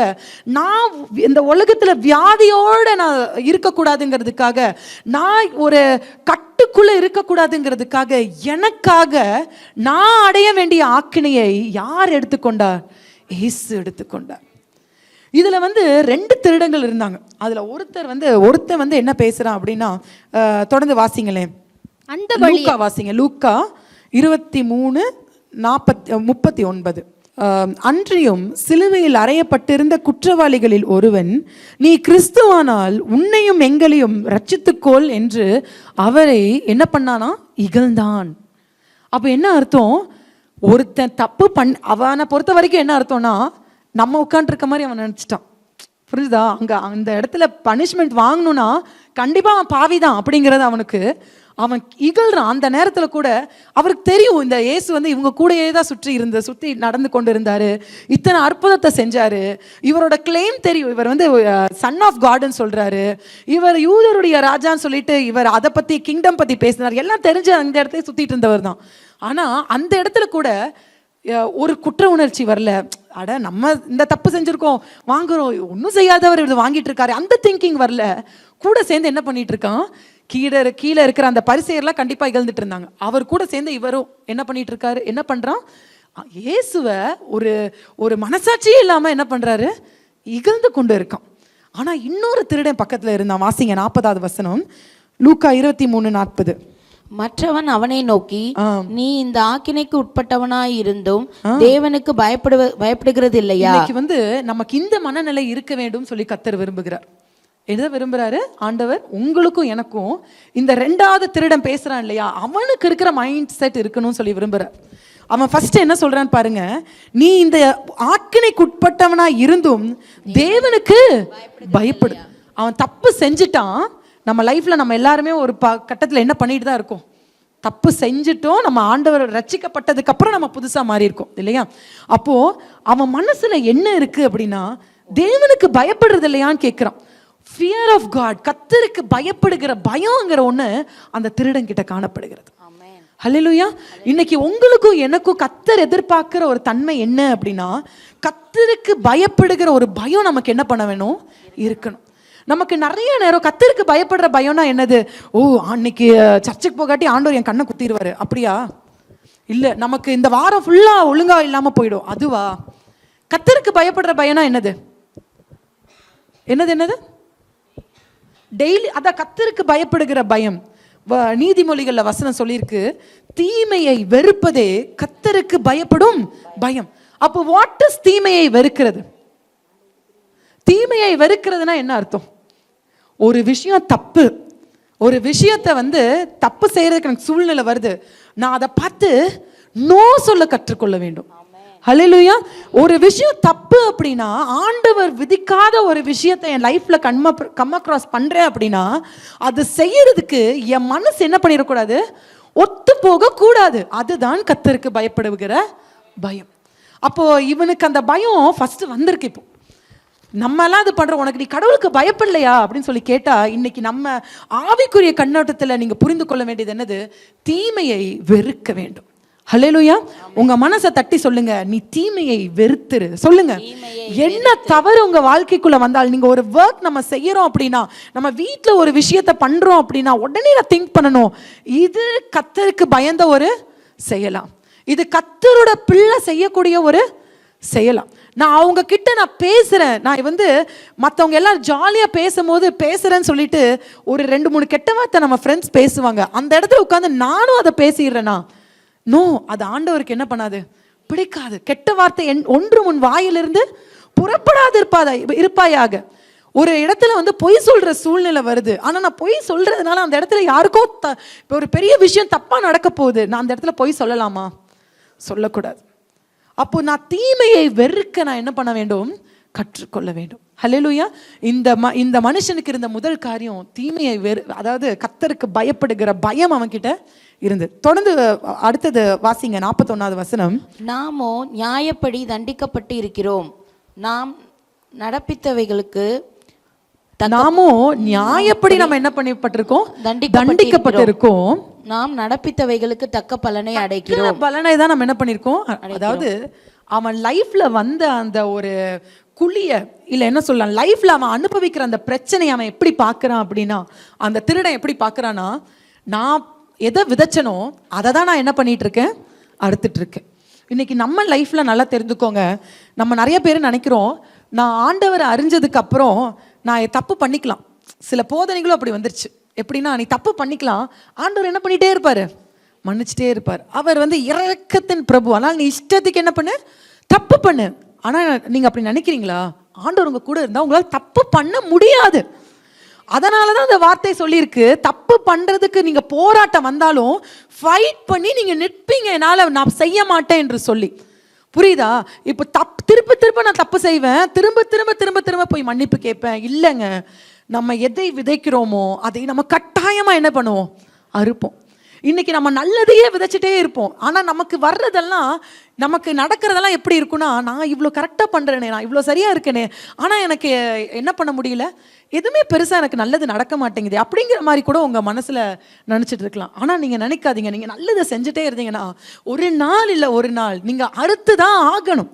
நான் இந்த உலகத்தில் வியாதியோடு நான் இருக்கக்கூடாதுங்கிறதுக்காக, நான் ஒரு கட்டுக்குள்ளே இருக்கக்கூடாதுங்கிறதுக்காக, எனக்காக நான் அடைய வேண்டிய ஆக்கினையை யார் எடுத்துக்கொண்டார்? இயேசு எடுத்துக்கொண்டார். இதுல ரெண்டு திருடங்கள் இருந்தாங்க. அதுல ஒருத்தன் என்ன பேசுறான் அப்படின்னா, தொடர்ந்து வாசிங்களேன். அந்த லூக்கா வாசிங்க. லூக்கா 23:39. அன்றியும் சிலுவையில் அறையப்பட்டிருந்த குற்றவாளிகளில் ஒருவன், நீ கிறிஸ்துவானால் உன்னையும் எங்களையும் ரட்சித்துக்கொள் என்று அவரை என்ன பண்ணானா? இகழ்ந்தான். அப்ப என்ன அர்த்தம்? ஒருத்தன் தப்பு அவனை பொறுத்த வரைக்கும் என்ன அர்த்தம்னா, நம்ம உட்காந்துருக்க மாதிரி அவன் நினச்சிட்டான். புரிஞ்சுதா? அந்த இடத்துல பனிஷ்மெண்ட் வாங்கணும்னா கண்டிப்பாக அவன் பாவிதான் அப்படிங்கிறது அவனுக்கு. அவன் இகழ்றான். அந்த நேரத்தில் கூட அவருக்கு தெரியும், இந்த இயேசு இவங்க கூடயே தான் சுற்றி நடந்து கொண்டு இருந்தாரு, இத்தனை அற்புதத்தை செஞ்சாரு, இவரோட கிளைம் தெரியும், இவர் சன் ஆஃப் காட்னு சொல்றாரு, இவர் யூதருடைய ராஜான்னு சொல்லிட்டு இவர் அதை பற்றி கிங்டம் பற்றி பேசினார், எல்லாம் தெரிஞ்சு அந்த இடத்துல சுற்றிட்டு இருந்தவர் தான். ஆனால் அந்த இடத்துல கூட ஒரு குற்ற உணர்ச்சி வரல. அட நம்ம இந்த தப்பு செஞ்சுருக்கோம், வாங்குறோம், ஒன்றும் செய்யாதவர் இது வாங்கிட்டு இருக்காரு, அந்த திங்கிங் வரல. கூட சேர்ந்து என்ன பண்ணிட்டு இருக்கான்? கீழே இருக்கிற அந்த பரிசேயர்லாம் கண்டிப்பாக இகழ்ந்துட்டு இருந்தாங்க. அவர் கூட சேர்ந்து இவரும் என்ன பண்ணிட்டு இருக்காரு? என்ன பண்ணுறான்? இயேசுவை ஒரு மனசாட்சியே இல்லாமல் என்ன பண்ணுறாரு? இகழ்ந்து கொண்டு இருக்கான். ஆனால் இன்னொரு திருடன் பக்கத்தில் இருந்தான். வாசிங்க 40வது வசனம், லூக்கா 23:40. மற்றவன் அவனை நோக்கி, நீ இந்த ஆக்கினைக்கு உட்பட்டவனாய் இருந்தும் தேவனுக்கு பயப்படுகிறது இல்லையா? நமக்கு இந்த மனநிலை இருக்க வேண்டும் சொல்லி கர்த்தர் விரும்புகிறார். எதை விரும்புறாரு ஆண்டவர்? உங்களுக்கும் எனக்கும் இந்த ரெண்டாவது திருடன் பேசுறான் இல்லையா, அவனுக்கு இருக்கிற மைண்ட் செட் இருக்கணும்னு சொல்லி விரும்புறார். அவன் ஃபர்ஸ்ட் என்ன சொல்றான்னு பாருங்க, நீ இந்த ஆக்கினைக்கு உட்பட்டவனா இருந்தும் தேவனுக்கு பயப்படு. அவன் தப்பு செஞ்சுட்டான். நம்ம லைஃப்ல நம்ம எல்லாருமே ஒரு கட்டத்தில் என்ன பண்ணிட்டு தான் இருக்கோம்? தப்பு செஞ்சுட்டோம். நம்ம ஆண்டவர் ரட்சிக்கப்பட்டதுக்கு அப்புறம் நம்ம புதுசா மாறி இருக்கோம் இல்லையா? அப்போ அவன் மனசுல என்ன இருக்கு அப்படின்னா, தேவனுக்கு பயப்படுறது இல்லையான்னு கேட்கிறான். ஃபியர் ஆஃப் காட், கர்த்தருக்கு பயப்படுகிற பயங்கிற ஒண்ணு அந்த திருடன் கிட்ட காணப்படுகிறது. ஹல்லேலூயா. இன்னைக்கு உங்களுக்கும் எனக்கும் கர்த்தர் எதிர்பார்க்கிற ஒரு தன்மை என்ன அப்படின்னா, கர்த்தருக்கு பயப்படுகிற ஒரு பயம் நமக்கு என்ன பண்ண வேணும்? இருக்கணும். நமக்கு நிறைய நேரம் கர்த்தருக்கு பயப்படுற பயம்னா என்னது? ஓ, அன்னைக்கு சர்ச்சுக்கு போகாட்டி ஆண்டவர் என் கண்ணை குத்திடுவாரு, அப்படியா? இல்லை, நமக்கு இந்த வாரம் ஃபுல்லா ஒழுங்கா இல்லாம போயிடும், அதுவா? கர்த்தருக்கு பயப்படுற பயம்னா என்னது? என்னது? டெய்லி அதான் கர்த்தருக்கு பயப்படுகிற பயம். நீதிமொழிகள்ல வசனம் சொல்லியிருக்கு, தீமையை வெறுப்பதே கர்த்தருக்கு பயப்படும் பயம். அப்போ வாட் இஸ் தீமையை வெறுக்கிறது? தீமையை வெறுக்கிறதுனா என்ன அர்த்தம்? ஒரு விஷயம் தப்பு, ஒரு விஷயத்தை தப்பு செய்யறதுக்கு எனக்கு சூழ்நிலை வருது, நான் அதை பார்த்து நோ சொல்ல கற்றுக்கொள்ள வேண்டும். ஹல்லேலூயா. ஒரு விஷயம் தப்பு அப்படின்னா, ஆண்டவர் விதிக்காத ஒரு விஷயத்தை என் லைஃப்ல கம் அக்ராஸ் பண்றேன் அப்படின்னா, அது செய்யறதுக்கு என் மனசு என்ன பண்ணிடக்கூடாது? ஒத்து போக கூடாது. அதுதான் கர்த்தருக்கு பயப்படுகிற பயம். அப்போ இவனுக்கு அந்த பயம் ஃபர்ஸ்ட் வந்திருக்கு. இப்போ நம்ம எல்லாம் இது பண்றோம், உனக்கு நீ கடவுளுக்கு பயப்படலையா அப்படின்னு சொல்லி கேட்டா, இன்னைக்கு நம்ம ஆவிக்குரிய கண்ணோட்டத்தில் நீங்க புரிந்து கொள்ள வேண்டியது என்னது? தீமையை வெறுக்க வேண்டும். ஹல்லேலூயா. உங்க மனசை தட்டி சொல்லுங்க, நீ தீமையை வெறுத்துரு. சொல்லுங்க, என்ன தவறு உங்க வாழ்க்கைக்குள்ள வந்தால், நீங்க ஒரு ஒர்க் நம்ம செய்யறோம் அப்படின்னா, நம்ம வீட்டில் ஒரு விஷயத்தை பண்றோம் அப்படின்னா, உடனே நான் திங்க் பண்ணணும், இது கர்த்தருக்கு பயந்த ஒரு செய்யலாம், இது கர்த்தரோட பிள்ளை செய்யக்கூடிய ஒரு செய்யலாம். நான் அவங்க கிட்ட நான் பேசுகிறேன், நான் வந்து மற்றவங்க எல்லாம் ஜாலியாக பேசும்போது பேசுகிறேன்னு சொல்லிட்டு ஒரு 2-3 கெட்ட வார்த்தை நம்ம ஃப்ரெண்ட்ஸ் பேசுவாங்க, அந்த இடத்துல உட்காந்து நானும் அதை பேசிடுறேன்னா, நோ, அது ஆண்டவருக்கு என்ன பண்ணாது, பிடிக்காது. கெட்ட வார்த்தை ஒன்று உன் வாயிலிருந்து புறப்படாது இருப்பாயாக. ஒரு இடத்துல வந்து பொய் சொல்கிற சூழ்நிலை வருது, ஆனால் நான் பொய் சொல்கிறதுனால அந்த இடத்துல யாருக்கோ இப்போ ஒரு பெரிய விஷயம் தப்பாக நடக்க போகுது, நான் அந்த இடத்துல பொய் சொல்லலாமா? சொல்லக்கூடாது. அப்போ நான் தீமையை வெறுக்க நான் என்ன பண்ண வேண்டும்? கற்றுக்கொள்ள வேண்டும். ஹல்லேலூயா. இந்த மனுஷனுக்கு இருந்த முதல் காரியம் தீமையை அதாவது கர்த்தருக்கு பயப்படுகிற பயம் அவன்கிட்ட இருந்தது. தொடர்ந்து அடுத்தது வாசிங்க, 41வது வசனம். நாமோ நியாயப்படி தண்டிக்கப்பட்டு இருக்கிறோம், நாம் நடப்பித்தவைகளுக்கு நாமோ நியாயப்படி நம்ம என்ன பண்ணப்பட்டிருக்கோம்? தண்டிக்கப்பட்டிருக்கோம். நாம் நடப்பித்தவைகளுக்கு தக்க பலனை அடைக்கிறோம். பலனை தான் நம்ம என்ன பண்ணிருக்கோம்? அதாவது அவன் லைஃப்ல வந்த அந்த ஒரு குழிய, இல்ல என்ன சொல்லலாம், லைஃப்ல அவன் அனுபவிக்கிற அந்த பிரச்சனையை அவன் எப்படி பார்க்கறான் அப்படின்னா, அந்த திருடன் எப்படி பார்க்கறானா, நான் எதை விதைச்சனோ அதை தான் நான் என்ன பண்ணிட்டு இருக்கேன்? அறுத்துட்டு இருக்கேன். இன்னைக்கு நம்ம லைஃப்ல நல்லா தெரிஞ்சுக்கோங்க, நம்ம நிறைய பேர் நினைக்கிறோம் நான் ஆண்டவரை அறிஞ்சதுக்கு அப்புறம் நான் தப்பு பண்ணிக்கலாம். சில போதனைகளும் அப்படி வந்துருச்சு. எப்படின்னா, நீ தப்பு பண்ணிக்கலாம், ஆண்டவர் என்ன பண்ணிட்டே இருப்பாரு? மன்னிச்சுட்டே இருப்பார். அவர் வந்து இரக்கத்தின் பிரபு. ஆனால் நீ இஷ்டத்துக்கு என்ன பண்ணு? தப்பு பண்ணு. ஆனால் நீங்கள் அப்படி நினைக்கிறீங்களா? ஆண்டவர் உங்க கூட இருந்தால் உங்களால் தப்பு பண்ண முடியாது. அதனால தான் அந்த வார்த்தை சொல்லியிருக்கு, தப்பு பண்ணுறதுக்கு நீங்கள் போராட்டம் வந்தாலும் ஃபைட் பண்ணி நீங்கள் நிற்பீங்க, என்னால் நான் செய்ய மாட்டேன் என்று சொல்லி. புரியுதா? இப்போ திரும்ப நான் தப்பு செய்வேன், திரும்ப போய் மன்னிப்பு கேட்பேன். இல்லைங்க, நம்ம எதை விதைக்கிறோமோ அதை நம்ம கட்டாயமாக என்ன பண்ணுவோம்? அறுப்போம். இன்னைக்கு நம்ம நல்லதையே விதைச்சிட்டே இருப்போம், ஆனால் நமக்கு வர்றதெல்லாம், நமக்கு நடக்கிறதெல்லாம் எப்படி இருக்குன்னா, நான் இவ்வளோ கரெக்டாக பண்ணுறேனே, நான் இவ்வளோ சரியாக இருக்கேனே, ஆனால் எனக்கு என்ன பண்ண முடியல, எதுவுமே பெருசாக எனக்கு நல்லது நடக்க மாட்டேங்குது அப்படிங்கிற மாதிரி கூட உங்கள் மனசில் நினச்சிட்டு இருக்கலாம். ஆனால் நீங்கள் நினைக்காதீங்க, நீங்கள் நல்லதை செஞ்சுட்டே இருந்தீங்கன்னா ஒரு நாள் இல்லை ஒரு நாள் நீங்கள் அறுத்து தான் ஆகணும்.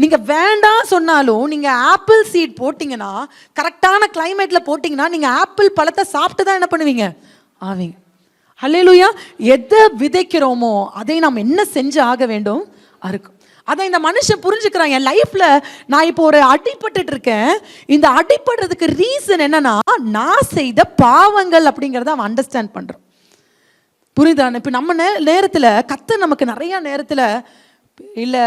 நீங்கள் வேண்டாம் சொன்னாலும் நீங்கள் ஆப்பிள் சீட் போட்டிங்கன்னா, கரெக்டான கிளைமேட்டில் போட்டிங்கன்னா நீங்கள் ஆப்பிள் பழத்தை சாப்பிட்டு தான் என்ன பண்ணுவீங்க? ஆவீங்க. ஹல்லேலூயா. எதை விதைக்கிறோமோ அதை நாம் என்ன செஞ்சு ஆக வேண்டும்? அறுக்கும். அதை இந்த மனுஷன் புரிஞ்சுக்கிறான். என் லைஃப்ல நான் இப்போ ஒரு அடிபட்டு இருக்கேன், இந்த அடிபடுறதுக்கு ரீசன் என்னன்னா நான் செய்த பாவங்கள் அப்படிங்கிறத அவன் அண்டர்ஸ்டாண்ட் பண்றான். புரியுதா? இப்போ நம்ம நேரத்தில் கர்த்தர் நமக்கு நிறைய நேரத்தில் இல்லை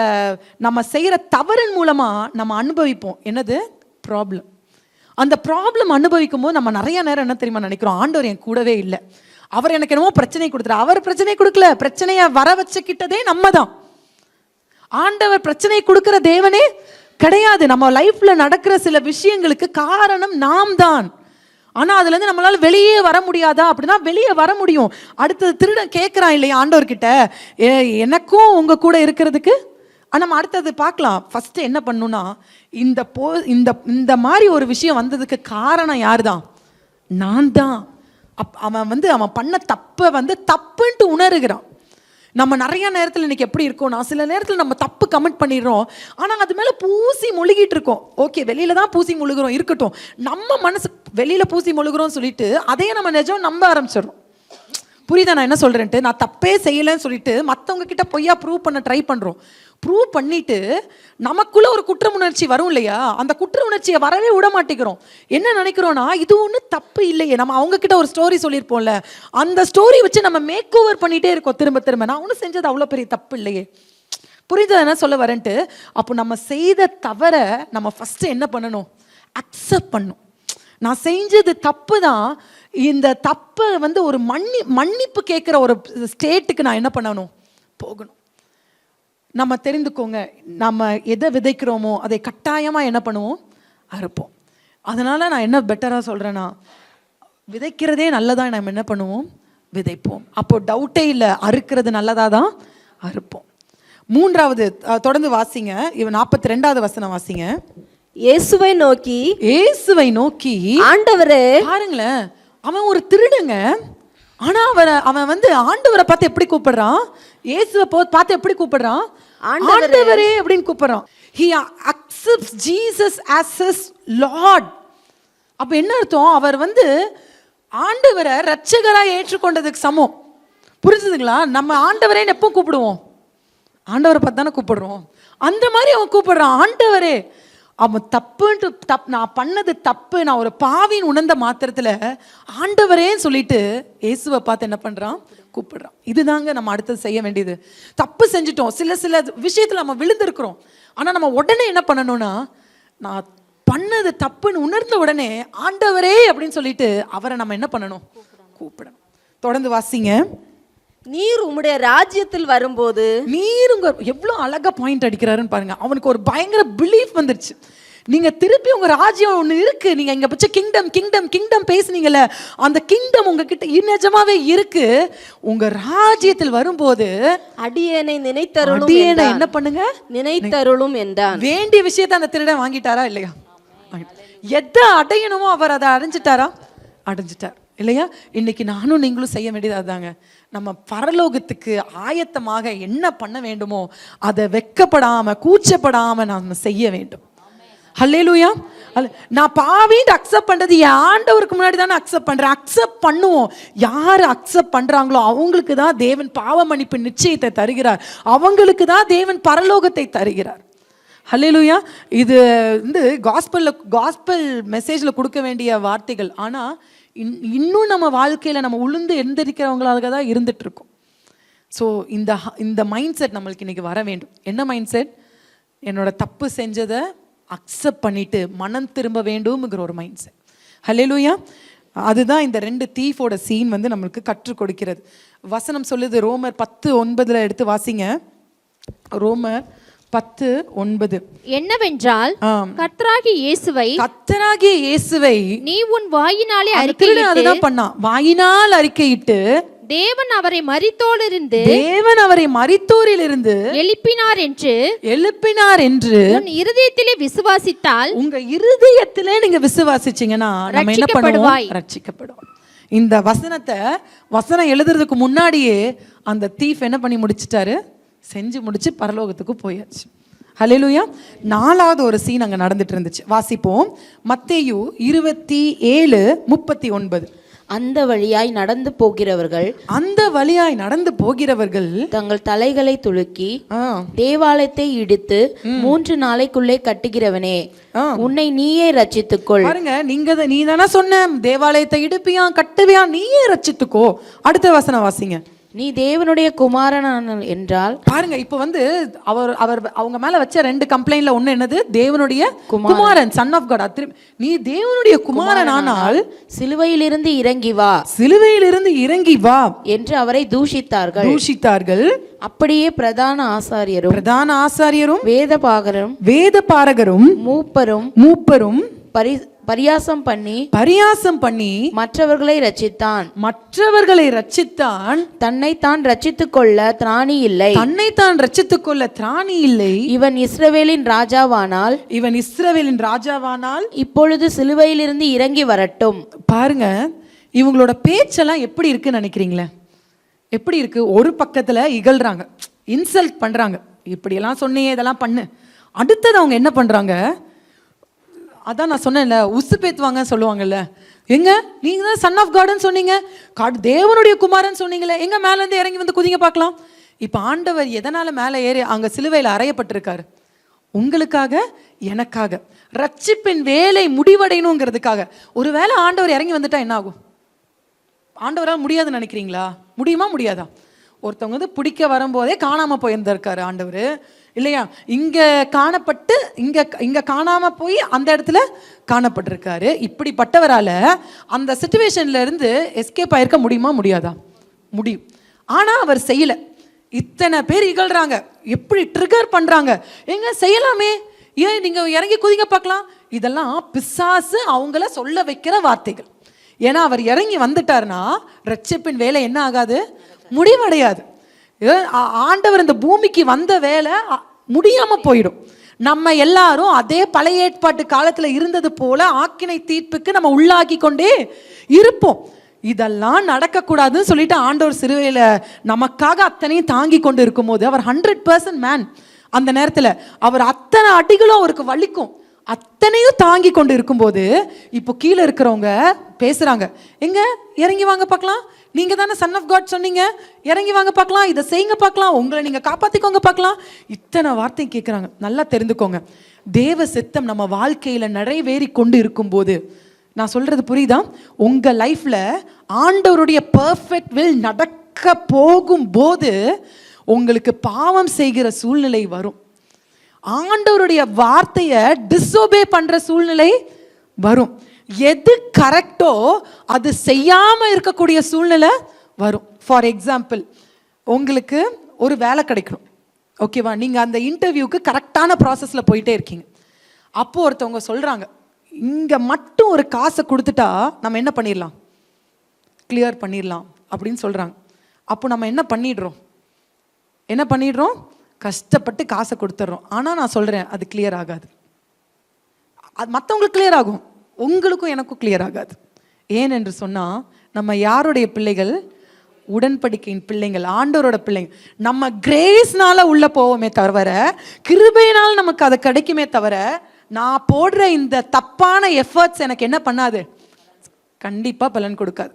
நம்ம செய்கிற தவறின் மூலமாக நம்ம அனுபவிப்போம். என்னது? ப்ராப்ளம். அந்த ப்ராப்ளம் அனுபவிக்கும் போது நம்ம நிறைய நேரம் என்ன தெரியுமா நினைக்கிறோம்? ஆண்டவர் என் கூடவே இல்லை, அவர் எனக்கு என்னமோ பிரச்சனை கொடுத்துரு. அவர் பிரச்சனை கொடுக்கல, பிரச்சனையை வர வச்சுக்கிட்டதே நம்ம தான். ஆண்டவர் பிரச்சனை கொடுக்கிற தேவனே கிடையாது. நம்ம லைஃப்ல நடக்கிற சில விஷயங்களுக்கு காரணம் நாம் தான். ஆனால் அதுலேருந்து நம்மளால வெளியே வர முடியாதா? அப்படின்னா வெளியே வர முடியும். அடுத்தது திருடன் கேட்குறான் இல்லையா ஆண்டவர்கிட்ட, எனக்கும் உங்கள் கூட இருக்கிறதுக்கு. நம்ம அடுத்தது பார்க்கலாம். ஃபஸ்ட்டு என்ன பண்ணணும்னா, இந்த மாதிரி ஒரு விஷயம் வந்ததுக்கு காரணம் யார் தான்? நான் தான். அவன் பண்ண தப்பை தப்புன்ட்டு உணர்கிறான். நம்ம நிறைய நேரத்தில் இன்னைக்கு எப்படி இருக்கோம், நான் சில நேரத்தில் நம்ம தப்பு கமிட் பண்ணிடுறோம், ஆனால் அது மேலே பூசி முழுகிட்டு இருக்கோம். ஓகே, வெளியில தான் பூசி முழுகிறோம், இருக்கட்டும். நம்ம மனசு வெளியில பூசி முழுகிறோம் சொல்லிட்டு அதையே நம்ம நிஜம் நம்ப ஆரம்பிச்சிடுறோம். புரியுதா நான் என்ன சொல்றேன்ட்டு? நான் தப்பே செய்யலைன்னு சொல்லிட்டு மற்றவங்க கிட்ட பொய்யா ப்ரூவ் பண்ண ட்ரை பண்றோம். ப்ரூவ் பண்ணிட்டு நமக்குள்ள ஒரு குற்ற உணர்ச்சி வரும் இல்லையா, அந்த குற்ற உணர்ச்சியை வரவே விட மாட்டேங்கிறோம். என்ன நினைக்கிறோம்னா, இது ஒன்றும் தப்பு இல்லையே, நம்ம அவங்க கிட்ட ஒரு ஸ்டோரி சொல்லியிருப்போம்ல, அந்த ஸ்டோரி வச்சு நம்ம மேக் ஓவர் பண்ணிட்டே இருக்கோம் திரும்ப. நான் ஒன்றும் செஞ்சது அவ்வளோ பெரிய தப்பு இல்லையே. புரியுதா என்ன சொல்ல வரேன்ட்டு? அப்போ நம்ம செய்த தவற நம்ம ஃபர்ஸ்ட் என்ன பண்ணணும்? அக்செப்ட் பண்ணணும். நான் செஞ்சது தப்பு தான், இந்த தப்பை ஒரு மன்னிப்பு கேட்குற ஒரு ஸ்டேட்டுக்கு நான் என்ன பண்ணணும்? போகணும். நம்ம தெரிந்துக்கோங்க, நம்ம எதை விதைக்கிறோமோ அதை கட்டாயமாக என்ன பண்ணுவோம்? அறுப்போம். அதனால் நான் என்ன பெட்டராக சொல்கிறேன்னா, விதைக்கிறதே நல்லதா நம்ம என்ன பண்ணுவோம்? விதைப்போம். அப்போது டவுட்டே இல்லை, அறுக்கிறது நல்லதாக தான் அறுப்போம். மூன்றாவது தொடர்ந்து வாசிங்க, 42வது வசனம் வாசிங்க. இயேசுவை நோக்கி ஆண்டவரே, பாருங்களேன், அவன் ஒரு திருடங்க, ஆனா அவன் ஆண்டவரை பார்த்து எப்படி கூப்பிடுறான்? இயேசுவை பார்த்து எப்படி கூப்பிடுறான்? ஆண்டவரே அப்படின்னு கூப்பிடுறான். He accepts Jesus as his Lord. அப்ப என்ன அர்த்தம்? அவர் ஆண்டவரை ரட்சகரா ஏற்றுக்கொண்டதுக்கு சமம். புரிஞ்சுதுங்களா? நம்ம ஆண்டவரே எப்போ கூப்பிடுவோம்? ஆண்டவரை பார்த்து தானே கூப்பிடுறோம். அந்த மாதிரி அவன் கூப்பிடுறான், ஆண்டவரே. அவன் தப்புன்ட்டு நான் பண்ணது தப்பு, நான் ஒரு பாவின்னு உணர்ந்த மாத்திரத்தில் ஆண்டவரேன்னு சொல்லிட்டு இயேசுவை பார்த்து என்ன பண்ணுறான், கூப்பிடுறான். இதுதாங்க நம்ம அடுத்தது செய்ய வேண்டியது. தப்பு செஞ்சுட்டோம், சில விஷயத்தில் நம்ம விழுந்திருக்கிறோம். ஆனால் நம்ம உடனே என்ன பண்ணணும்னா, நான் பண்ணது தப்புன்னு உணர்ந்த உடனே ஆண்டவரே அப்படின்னு சொல்லிட்டு அவரை நம்ம என்ன பண்ணணும், கூப்பிடணும். தொடர்ந்து வாசிங்க. நீர் உம்முடைய ராஜ்யத்தில் வரும்போது. நீருங்க எவ்வளோ அழகா பாயிண்ட் அடிக்கிறாருன்னு பாருங்க. அவனுக்கு ஒரு பயங்கர பிலீஃப் வந்துருச்சு. நீங்க திருப்பி உங்க ராஜ்யம் ஒண்ணு இருக்கு, நீங்க இங்க பச்ச கிங்டம் பேசுனீங்கல்ல, அந்த கிங்டம் உங்ககிட்ட நிஜமாவே இருக்கு. உங்க ராஜ்யத்தில் வரும்போது அடியேனை நினைத்தருளும். அடியேனை என்ன பண்ணுங்க, நினைத்தருளும் என்றான். வேண்டிய விஷயத்தை அந்த திருடன் வாங்கிட்டாரா இல்லையா? எதை அடையணுமோ அவர் அதை அடைஞ்சிட்டாரா? அடைஞ்சிட்டார் இல்லையா? இன்னைக்கு நானும் நீங்களும் செய்ய வேண்டியது அதுதாங்க. நம்ம பரலோகத்துக்கு ஆயத்தமாக என்ன பண்ண வேண்டுமோ அதை வெக்கப்படாம கூச்சப்படாம நாம செய்ய வேண்டும். ஹல்லேலூயா. நான் பாவின்னு அக்செப்ட் பண்றது என் ஆண்டவருக்கு முன்னாடி தானே அக்செப்ட் பண்றேன். அக்செப்ட் பண்ணுவோம். யாரு அக்செப்ட் பண்றாங்களோ அவங்களுக்கு தான் தேவன் பாவ மன்னிப்பு நிச்சயத்தை தருகிறார். அவங்களுக்கு தான் தேவன் பரலோகத்தை தருகிறார். ஹல்லேலூயா. இது வந்து காஸ்பல் மெசேஜில் கொடுக்க வேண்டிய வார்த்தைகள். ஆனால் இன்னும் நம்ம வாழ்க்கையில் நம்ம உளுந்து எந்திரிக்கிறவங்களாக தான் இருந்துட்டு இருக்கோம். ஸோ இந்த மைண்ட் செட் நம்மளுக்கு இன்னைக்கு வர வேண்டும். என்ன மைண்ட் செட்? என்னோட தப்பு செஞ்சதை அக்செப்ட் பண்ணிட்டு மனம் திரும்ப வேண்டும்ங்கிற ஒரு மைண்ட் செட். ஹல்லேலூயா. அதுதான் இந்த 2 தீஃபோட சீன் வந்து நம்மளுக்கு கற்றுக் கொடுக்கிறது. வசனம் சொல்லுது, ரோமர் 10:9 எடுத்து வாசிங்க. ரோமர் 10:9 என்னவென்றால், கர்த்தராகிய இயேசுவை நீ உன் வாயினாலே அதுதான் பண்ணான். வாயினால் அறிக்கையிட்டு தேவன் அவரை மரித்தோரிலிருந்து எழுப்பினார் என்று உன் இருதயத்திலே விசுவாசித்தால், உங்க இருதயத்திலே நீங்க விசுவாசிச்சீங்கன்னா நம்ம என்ன பண்ணுவோம்? ரட்சிக்கப்படுவோம். இந்த வசனம் எழுதுறதுக்கு முன்னாடியே அந்த தீஃப் என்ன பண்ணி முடிச்சிட்டாரு? செஞ்சு முடிச்சு பரலோகத்துக்கு போயாச்சு. ஹல்லேலூயா. 4வது ஒரு சீன் அங்க நடந்துட்டு இருந்துச்சு. வாசிப்போம். மத்தேயு 27:39. அந்த வழியாய் நடந்து போகிறவர்கள் தங்கள் தலைகளை துலுக்கி தேவாலயத்தை இடித்து 3 நாளைக்குள்ளே கட்டுகிறவனே, உன்னை நீயே ரட்சித்துக்கொள். பாருங்க, நீ தானே சொன்ன தேவாலயத்தை இடிப்பியா கட்டுவியா, நீயே ரட்சித்துக்கோ. அடுத்த வசனம் வாசிங்க. நீ தேவனுடைய குமாரன் என்றால். பாருங்க, இப்ப வந்து அவங்க மேல வச்ச 2 கம்ப்ளைண்ட்ல ஒண்ணு என்னது? தேவனுடைய குமாரன், சன் ஆஃப் காட். நீ தேவனுடைய குமாரன் ஆனால் சிலுவையிலிருந்து இறங்கி வா என்று அவரை தூஷித்தார்கள். அப்படியே பிரதான ஆசாரியரும் வேதபாரகரும் மூப்பரும் பரியாசம் பண்ணி மற்றவர்களை ரட்சித்தான். தன்னைத்தான் ரட்சித்துக் கொள்ள திராணி இல்லை. இவன் இஸ்ரவேலின் ராஜாவானால் இப்பொழுது சிலுவையிலிருந்து இறங்கி வரட்டும். பாருங்க, இவங்களோட பேச்செல்லாம் எப்படி இருக்குன்னு நினைக்கிறீங்களே? எப்படி இருக்கு? ஒரு பக்கத்துல இகழ்றாங்க, இன்சல்ட் பண்றாங்க, இப்படியெல்லாம் சொன்னியே, இதெல்லாம் பண்ணு. அடுத்தது அவங்க என்ன பண்றாங்க? அதான் நான் சொன்னேன்ல, உசுப்பேத்துவாங்க சொல்லுவாங்கல்ல. எங்க நீங்க தான் சன் ஆஃப் காட்னு சொன்னீங்க, தேவனுடைய குமாரன் சொன்னீங்களே, எங்க மேல இருந்து இறங்கி வந்து குதிங்க பார்க்கலாம். இப்ப ஆண்டவர் எதனால மேலே ஏறி அங்க சிலுவையில் அறையப்பட்டிருக்காரு? உங்களுக்காக, எனக்காக, ரட்சிப்பின் வேலை முடிவடையணுங்கிறதுக்காக. ஒருவேளை ஆண்டவர் இறங்கி வந்துட்டா என்ன ஆகும்? ஆண்டவரால் முடியாதுன்னு நினைக்கிறீங்களா? முடியுமா முடியாதா? ஒருத்தவங்க வந்து பிடிக்க வரும்போதே காணாம போயிருந்திருக்காரு ஆண்டவர் இல்லையா? இங்க காணப்பட்டு இங்க காணாம போய் அந்த இடத்துல காணப்பட்டிருக்காரு. இப்படிப்பட்டவரால அந்த சிச்சுவேஷன்ல இருந்து எஸ்கேப் ஆயிருக்க முடியுமா முடியாதா? முடியும். ஆனா அவர் செய்யல. இத்தனை பேர் இகழ்றாங்க, எப்படி ட்ரிகர் பண்றாங்க, எங்க செய்யலாமே, ஏன் நீங்க இறங்கி குதிங்க பார்க்கலாம். இதெல்லாம் பிசாசு அவங்கள சொல்ல வைக்கிற வார்த்தைகள். ஏன்னா அவர் இறங்கி வந்துட்டாருன்னா ரட்சிப்பின் வேலை என்ன ஆகாது? முடிவடையாது. ஆண்டவர் இந்த பூமிக்கு வந்த வேலை முடியாம போயிடும். நம்ம எல்லாரும் அதே பழைய ஏற்பாட்டு காலத்துல இருந்தது போல ஆக்கினை தீர்ப்புக்கு நம்ம உள்ளாக்கி கொண்டே இருப்போம். இதெல்லாம் நடக்கக்கூடாதுன்னு சொல்லிட்டு ஆண்டவர் சிலுவையில நமக்காக அத்தனையும் தாங்கி கொண்டு இருக்கும் போது, அவர் 100% மேன். அந்த நேரத்துல அவர் அத்தனை அடிகளும் அவருக்கு வலிக்கும், அத்தனையும் தாங்கி கொண்டு இருக்கும்போது இப்போ கீழே இருக்கிறவங்க பேசுறாங்க. எங்க இறங்கி வாங்க பார்க்கலாம், நீங்க தானே சன் ஆஃப் காட் சொன்னீங்க, இறங்கி வாங்க பார்க்கலாம், இதை செய்யுங்க பார்க்கலாம், உங்களை நீங்க காப்பாத்திக்கோங்க பார்க்கலாம். இத்தனை வார்த்தை கேட்குறாங்க. நல்லா தெரிந்துக்கோங்க, தேவ சித்தம் நம்ம வாழ்க்கையில நிறைவேறி கொண்டு இருக்கும்போது, நான் சொல்றது புரியுதா, உங்க லைஃப்ல ஆண்டவருடைய பெர்ஃபெக்ட் வில் நடக்க போகும்போது உங்களுக்கு பாவம் செய்கிற சூழ்நிலை வரும். ஆண்டவருடைய வார்த்தையை டிஸ்ஓபே பண்ற சூழ்நிலை வரும். எது கரெக்டோ அது செய்யாம இருக்கக்கூடிய சூழ்நிலை வரும். ஃபார் எக்ஸாம்பிள், உங்களுக்கு ஒரு வேலை கிடைக்கணும், ஓகேவா? நீங்க அந்த இன்டர்வியூக்கு கரெக்டான ப்ராசஸ்ல போயிட்டே இருக்கீங்க. அப்போ ஒருத்தவங்க சொல்றாங்க, இங்க மட்டும் ஒரு காசை கொடுத்துட்டா நம்ம என்ன பண்ணிடலாம், கிளியர் பண்ணிடலாம் அப்படின்னு சொல்றாங்க. அப்போ நம்ம என்ன பண்ணிடுறோம், கஷ்டப்பட்டு காசை கொடுத்துட்றோம். ஆனால் நான் சொல்கிறேன், அது கிளியர் ஆகாது. அது மற்றவங்களுக்கு கிளியர் ஆகும், உங்களுக்கும் எனக்கும் கிளியர் ஆகாது. ஏன் என்று சொன்னால், நம்ம யாருடைய பிள்ளைகள், உடன்படிக்கையின் பிள்ளைங்கள், ஆண்டவரோட பிள்ளைங்க. நம்ம கிரேஸ்னால உள்ள போவோமே தவிர, கிருபையினால் நமக்கு அது கிடைக்குமே தவிர, நான் போடுற இந்த தப்பான எஃபர்ட்ஸ் எனக்கு என்ன பண்ணாது, கண்டிப்பாக பலன் கொடுக்காது.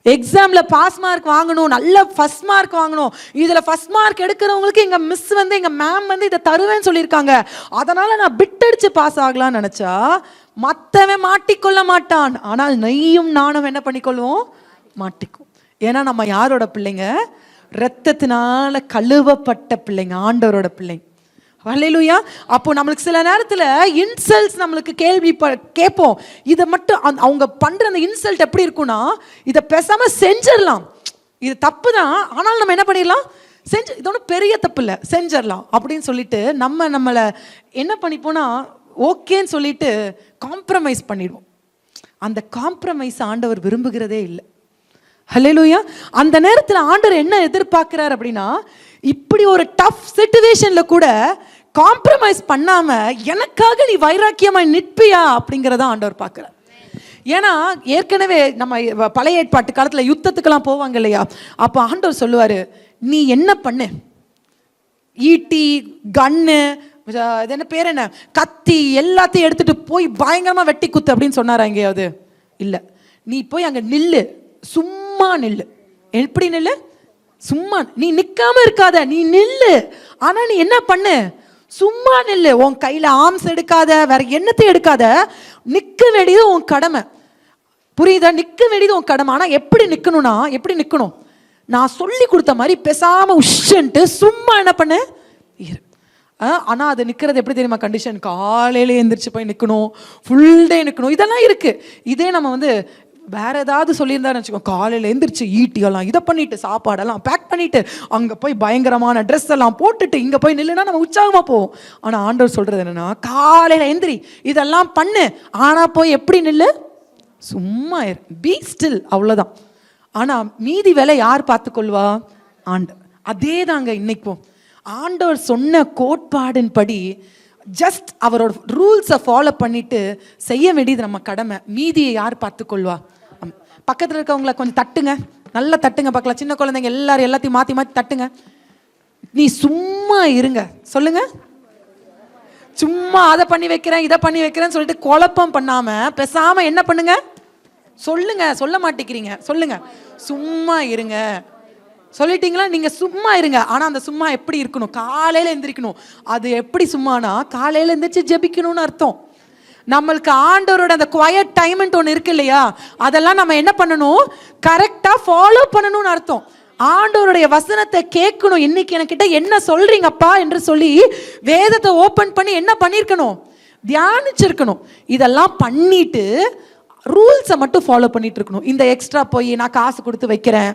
எக்ஸாம்ல பாஸ் மார்க் வாங்கணும், நல்ல ஃபர்ஸ்ட் மார்க் வாங்கணும், இதுல ஃபர்ஸ்ட் மார்க் எடுக்கிறவங்களுக்கு எங்க மிஸ் வந்து, எங்க மேம் வந்து இதை தருவேன்னு சொல்லியிருக்காங்க, அதனால நான் பிட்டடிச்சு பாஸ் ஆகலாம்னு நினைச்சா மற்றவன் மாட்டிக்கொள்ள மாட்டான். ஆனால் நெய்யும் நானும் என்ன பண்ணிக்கொள்வோம், மாட்டிக்கும். ஏன்னா நம்ம யாரோட பிள்ளைங்க, இரத்தத்தினால கழுவப்பட்ட பிள்ளைங்க, ஆண்டவரோட பிள்ளைங்க. ஹல்லேலூயா. அப்போ நம்மளுக்கு சில நேரத்தில் இன்சல்ட்ஸ் நம்மளுக்கு கேட்போம். இதை மட்டும் அவங்க பண்ற அந்த இன்சல்ட் எப்படி இருக்கும்னா, இதை பேசாம செஞ்சிடலாம், இது தப்பு தான், ஆனால் நம்ம என்ன பண்ணிடலாம், இது ஒன்றும் பெரிய தப்பு இல்லை, செஞ்சிடலாம் அப்படின்னு சொல்லிட்டு நம்மளை என்ன பண்ணிப்போனா, ஓகேன்னு சொல்லிட்டு காம்ப்ரமைஸ் பண்ணிடுவோம். அந்த காம்ப்ரமைஸ் ஆண்டவர் விரும்புகிறதே இல்லை. ஹல்லேலூயா. அந்த நேரத்தில் ஆண்டவர் என்ன எதிர்பார்க்கிறார் அப்படின்னா, இப்படி ஒரு டஃப் சிச்சுவேஷன்ல கூட காம்ப்ரமைஸ் பண்ணாம எனக்காக நீ வைராக்கியமாய் நிற்பியா அப்படிங்கிறத ஆண்டவர் பார்க்கிறார். ஏன்னா ஏற்கனவே நம்ம பழைய ஏற்பாட்டு காலத்துல யுத்தத்துக்கெல்லாம் போவாங்க இல்லையா, அப்போ ஆண்டவர் சொல்லுவாரு, நீ என்ன பண்ணு, ஈட்டி, கன்னு, இது என்ன பேர், என்ன கத்தி, எல்லாத்தையும் எடுத்துட்டு போய் பயங்கரமா வெட்டி குத்து அப்படின்னு சொன்னாரா எங்கேயாவது? இல்லை. நீ போய் அங்க நில்லு, சும்மா நில்லு. எப்படி நில்லு? சும்மா. நீ நிக்காம இருக்காத, நீ நில்லு. ஆனா நீ என்ன பண்ணு, சும்மா நில்லு. உன் கையில ஆர்ம்ஸ் எடுக்காத, வேற என்னத்தையும் எடுக்காத, நிக்க வேண்டியது உன் கடமை. புரியுதா? நிக்க வேண்டியது உன் கடமை. ஆனா எப்படி நிக்கணும்னா, எப்படி நிக்கணும், நான் சொல்லி கொடுத்த மாதிரி பேசாம உஷ்ன்ட்டு சும்மா என்ன பண்ணு இரு. ஆனா அது நிக்கிறது எப்படி தெரியுமா கண்டிஷன், காலையில எந்திரிச்சு போய் நிக்கணும், ஃபுல் டே நிக்கணும், இதெல்லாம் இருக்கு. இதே நம்ம வந்து வேற ஏதாவது சொல்லியிருந்தாருன்னு வச்சுக்கோ, காலையில் எழுந்திரிச்சு ஈட்டியெல்லாம் இதை பண்ணிட்டு, சாப்பாடெல்லாம் பேக் பண்ணிட்டு, அங்கே போய் பயங்கரமான ட்ரெஸ் எல்லாம் போட்டுட்டு இங்கே போய் நில்லுனா நம்ம உற்சாகமாக போவோம். ஆனால் ஆண்டவர் சொல்றது என்னன்னா, காலையில் எந்திரி, இதெல்லாம் பண்ணு, ஆனால் போய் எப்படி நில்லு, சும்மா இரு, பி ஸ்டில், அவ்வளோதான். ஆனால் மீதி வேலை யார் பார்த்துக்கொள்வா? ஆண்டவர். அதே தாங்க இன்னைக்கும் ஆண்டவர் சொன்ன கோட்பாடின் படி ஜஸ்ட் அவரோட ரூல்ஸை ஃபாலோ பண்ணிட்டு செய்ய வேண்டியது நம்ம கடமை. மீதியை யார் பார்த்துக்கொள்வா? பக்கத்தில் இருக்கவங்களை கொஞ்சம் தட்டுங்க, நல்லா தட்டுங்க பார்க்கலாம். சின்ன குழந்தைங்க எல்லாரும் எல்லாத்தையும் மாற்றி மாற்றி தட்டுங்க. நீ சும்மா இருங்க, சொல்லுங்க. சும்மா அதை பண்ணி வைக்கிறேன், இதை பண்ணி வைக்கிறேன்னு சொல்லிட்டு குழப்பம் பண்ணாம பேசாம என்ன பண்ணுங்க, சொல்லுங்க. சொல்ல மாட்டேங்கிறீங்க, சொல்லுங்க. சும்மா இருங்க. சொல்லிட்டீங்களா? நீங்க சும்மா இருங்க. ஆனா அந்த சும்மா எப்படி இருக்கணும், காலையில எந்திரிக்கணும். அது எப்படி சும்மானா, காலையில எந்திரிச்சு ஜெபிக்கணும்னு அர்த்தம். நம்மளுக்கு ஆண்டவரோட அந்த குவையட் டைம்ன்ட்டு ஒன்று இருக்கு இல்லையா, அதெல்லாம் நம்ம என்ன பண்ணணும், கரெக்டா ஃபாலோ பண்ணணும்னு அர்த்தம். ஆண்டவருடைய வசனத்தை கேட்கணும். இன்னைக்கு என்கிட்ட என்ன சொல்றீங்கப்பா என்று சொல்லி வேதத்தை ஓபன் பண்ணி என்ன பண்ணிருக்கணும், தியானிச்சிருக்கணும். இதெல்லாம் பண்ணிட்டு ரூல்ஸை மட்டும் ஃபாலோ பண்ணிட்டு இருக்கணும். இந்த எக்ஸ்ட்ரா போய் நான் காசு கொடுத்து வைக்கிறேன்,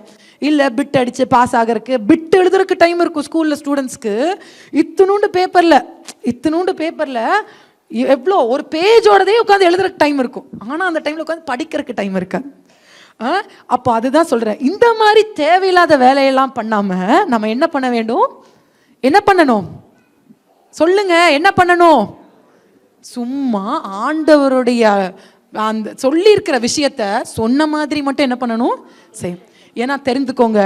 இல்லை பிட் அடிச்சு பாஸ் ஆகிறதுக்கு, பிட் எழுதுறதுக்கு டைம் இருக்கும் ஸ்கூலில் ஸ்டூடெண்ட்ஸ்க்கு. இத்தினூண்டு பேப்பரில் எவ்வளோ ஒரு பேஜோடதே உட்காந்து எழுதுறதுக்கு டைம் இருக்கும். ஆனால் அந்த டைமில் உட்காந்து படிக்கிறதுக்கு டைம் இருக்காது. அப்போ அதுதான் சொல்கிறேன், இந்த மாதிரி தேவையில்லாத வேலையெல்லாம் பண்ணாமல் நம்ம என்ன பண்ண வேண்டும், என்ன பண்ணணும் சொல்லுங்க, என்ன பண்ணணும், சும்மா ஆண்டவருடைய அந்த சொல்லியிருக்கிற விஷயத்த சொன்ன மாதிரி மட்டும் என்ன பண்ணணும், செய்யும். ஏன்னா தெரிந்துக்கோங்க,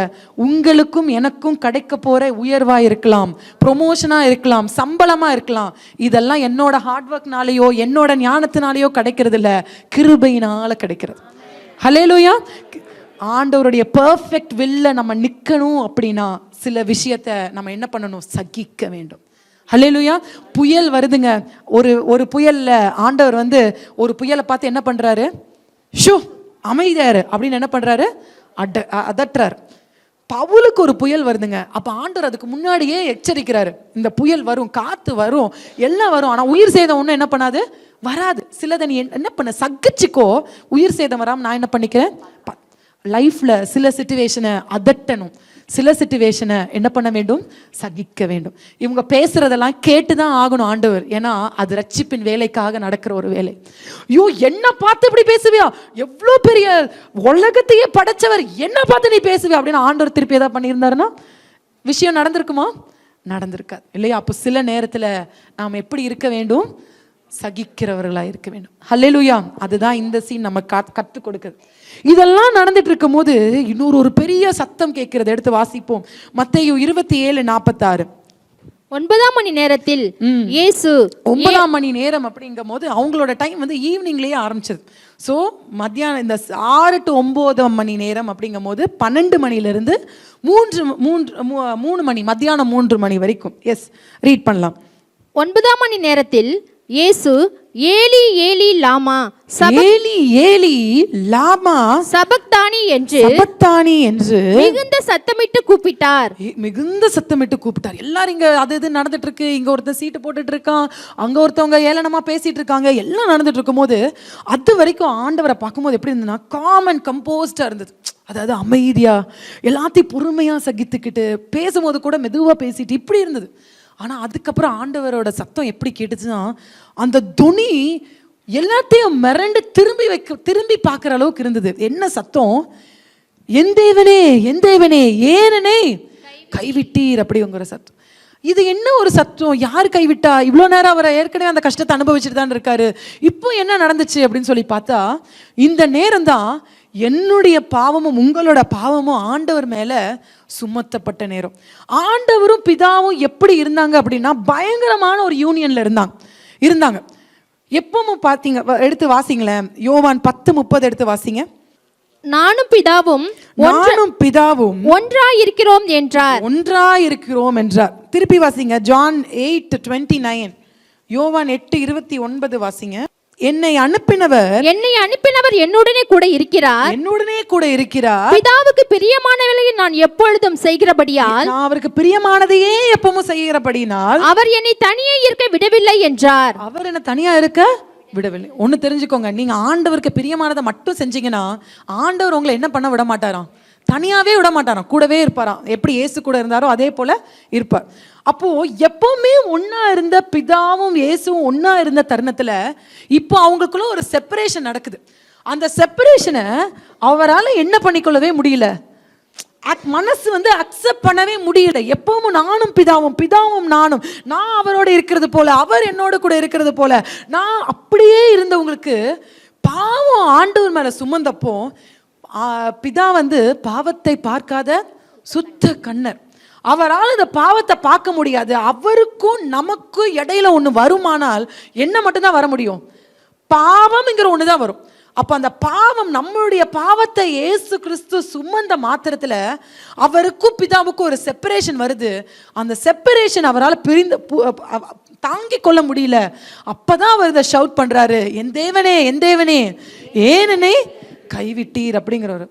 உங்களுக்கும் எனக்கும் கிடைக்க போற உயர்வா இருக்கலாம், ப்ரொமோஷனா இருக்கலாம், சம்பளமா இருக்கலாம், இதெல்லாம் என்னோட ஹார்ட் ஒர்க்னாலேயோ என்னோட ஞானத்தினாலேயோ கிடைக்கிறது இல்லை, கிருபையினால கிடைக்கிறது. ஹல்லேலூயா. ஆண்டவருடைய பெர்ஃபெக்ட் வில்ல நம்ம நிற்கணும் அப்படின்னா சில விஷயத்தை நம்ம என்ன பண்ணணும்? சகிக்க வேண்டும். ஹல்லேலூயா. புயல் வருதுங்க. ஒரு புயல்ல ஆண்டவர் ஒரு புயலை பார்த்து என்ன பண்றாரு? ஷோ அமைதியாரு அப்படின்னு என்ன பண்றாரு? அதட்டுறாரு. பவுலுக்கு ஒரு புயல் வருதுங்க. அப்ப ஆண்டவர் அதுக்கு முன்னாடியே எச்சரிக்கிறாரு, இந்த புயல் வரும், காத்து வரும், எல்லாம் வரும், ஆனா உயிர் சேதம் ஒன்றும் என்ன பண்ணாது, வராது. சிலதை நீ என்ன பண்ண, சகிச்சுக்கோ, உயிர் சேதம் வராமல் நான் என்ன பண்ணிக்கிறேன். லைஃப்ல சில சிச்சுவேஷனை அதட்டணும், சில சிச்சுவேஷனை என்ன பண்ண வேண்டும்? சகிக்க வேண்டும். இவங்க பேசுறதெல்லாம் கேட்டுதான் ஆகணும் ஆண்டவர். ஏன்னா அது ரட்சிப்பின் வேலைக்காக நடக்கிற ஒரு வேலை. ஐயோ, என்ன பார்த்து இப்படி பேசுவியா? எவ்வளோ பெரிய உலகத்தையே படைச்சவர், என்ன பார்த்து நீ பேசுவியா அப்படின்னு ஆண்டவர் திருப்பி ஏதாவது பண்ணியிருந்தாருன்னா விஷயம் நடந்திருக்குமா? நடந்திருக்காது இல்லையா? அப்போ சில நேரத்தில் நாம் எப்படி இருக்க வேண்டும்? சகிக்கிறவர்களா இருக்க வேண்டும். ஹல்லேலூயா. அதுதான் இந்த சீன் நம்ம கற்றுக் கொடுக்குது. இதெல்லாம் நடந்துட்டு இருக்கும் போது இன்னொரு பெரிய சத்தம் கேட்கிறது. எடுத்து வாசிப்போம். மத்தேயு 27:46. 9ஆம் மணி நேரத்தில் இயேசு 9ஆம் மணி நேரம் அப்படிங்கும் போது அவங்களோட டைம் ஆரம்பிச்சது. ஆரம்பிச்சது. ஸோ மத்தியானம் இந்த 6 to 9 மணி நேரம் அப்படிங்கும் போது 12 மணிலிருந்து 3 மணி, மத்தியானம் 3 மணி வரைக்கும். எஸ், ரீட் பண்ணலாம். 9ஆம் மணி நேரத்தில் இயேசு ஏலி ஏலி லாமா ஏலி ஏலி லாமா சபக்தானி என்று மிகுந்த சத்தமிட்டு கூப்பிட்டார். மிகுந்த சத்தமிட்டு கூப்பிட்டார். எல்லாரும் இங்க அது இது நடந்துட்டு இருக்கு. இங்க ஒருத்தன் சீட்டு போட்டுட்டு இருக்கான், அங்க ஒருத்தவங்க ஏளனமா பேசிட்டு இருக்காங்க. எல்லாம் நடந்துட்டு இருக்கும் போது அது வரைக்கும் ஆண்டவரை பார்க்கும்போது எப்படி இருந்ததுன்னா காம் அண்ட் கம்போஸ்டா இருந்தது. அதாவது அமைதியா எல்லாத்தையும் பொறுமையா சகித்துக்கிட்டு பேசும்போது கூட மெதுவா பேசிட்டு இப்படி இருந்தது. ஆனா அதுக்கப்புறம் ஆண்டவரோட சத்தம் எப்படி கேட்டுச்சுன்னா, அந்த துணி எல்லாத்தையும் மிரண்டு திரும்பி பார்க்குற அளவுக்கு இருந்தது. என்ன சத்தம்? என் தேவனே, என் தேவனே, ஏனனே கைவிட்டீர் அப்படிங்கிற சத்தம். இது என்ன ஒரு சத்தம்? யார் கைவிட்டா? இவ்வளோ நேரம் அவரை ஏற்கனவே அந்த கஷ்டத்தை அனுபவிச்சுட்டு தான் இருக்காரு, இப்போ என்ன நடந்துச்சு அப்படின்னு சொல்லி பார்த்தா, இந்த நேரம் தான் என்னுடைய பாவமும் உங்களோட பாவமும் ஆண்டவர் மேல சுமத்தப்பட்ட நேரம். ஆண்டவரும் பிதாவும் எப்படி இருந்தாங்க அப்படின்னா பயங்கரமான ஒரு யூனியன்ல இருந்தாங்க. எப்பவும் பார்த்தீங்க, எடுத்து வாசிங்களேன், யோவான் 10:30 எடுத்து வாசிங்க. நானும் பிதாவும் ஒன்றாயிருக்கிறோம் என்றார். திருப்பி வாசிங்க, ஜான் 8:29. யோவான் 8:29 வாசிங்க. என்னை அனுப்பினவர் என்னுடனே கூட இருக்கிறார். பிதாவுக்கு பிரியமானவைகளை நான் எப்பொழுதும் செய்கிறபடியால், நான் அவருக்கு பிரியமானதையே எப்பவும் செய்கிறபடினால் அவர் என்னை தனியே இருக்க விடவில்லை என்றார். அவர் என்ன தனியா இருக்க விடவில்லை. ஒண்ணு தெரிஞ்சுக்கோங்க, நீங்க ஆண்டவருக்கு பிரியமானதை மட்டும் செஞ்சீங்கன்னா ஆண்டவர் உங்களை என்ன பண்ண விட மாட்டாராம்? தனியாவே விட மாட்டாராம், கூடவே இருப்பாராம். எப்படி இயேசு கூட இருந்தாரோ அதே போல இருப்பார். அப்போ எப்பவுமே ஒன்னா இருந்த பிதாவும் இயேசுவும் ஒன்னா இருந்த தருணத்துல இப்போ அவங்களுக்குள்ள ஒரு செப்பரேஷன் நடக்குது. அந்த செப்பரேஷனை அவரால் என்ன பண்ணிக்கொள்ளவே முடியல, மனசு அக்செப்ட் பண்ணவே முடியல. எப்பவும் நானும் பிதாவும் நானும், நான் அவரோட இருக்கிறது போல, அவர் என்னோட கூட இருக்கிறது போல, நான் அப்படியே இருந்தவங்களுக்கு பாவம் ஆண்டவர் மேல சுமந்தப்போ, பிதா பாவத்தை பார்க்காத சுத்த கண்ணர், அவரால் இந்த பாவத்தை பார்க்க முடியாது. அவருக்கும் நமக்கும் இடையில ஒன்று வருமானால் என்ன மட்டும்தான் வர முடியும்? பாவம்ங்கிற ஒன்று தான் வரும். அப்போ அந்த பாவம், நம்மளுடைய பாவத்தை இயேசு கிறிஸ்து சுமந்த மாத்திரத்தில் அவருக்கும் பிதாவுக்கும் ஒரு செப்பரேஷன் வருது. அந்த செப்பரேஷன் அவரால் தாங்கிக் கொள்ள முடியல. அப்பதான் அவர் இதை ஷவுட் பண்றாரு, என் தேவனே, என் தேவனே, ஏனனே கைவிட்டீர் அப்படிங்கிற ஒரு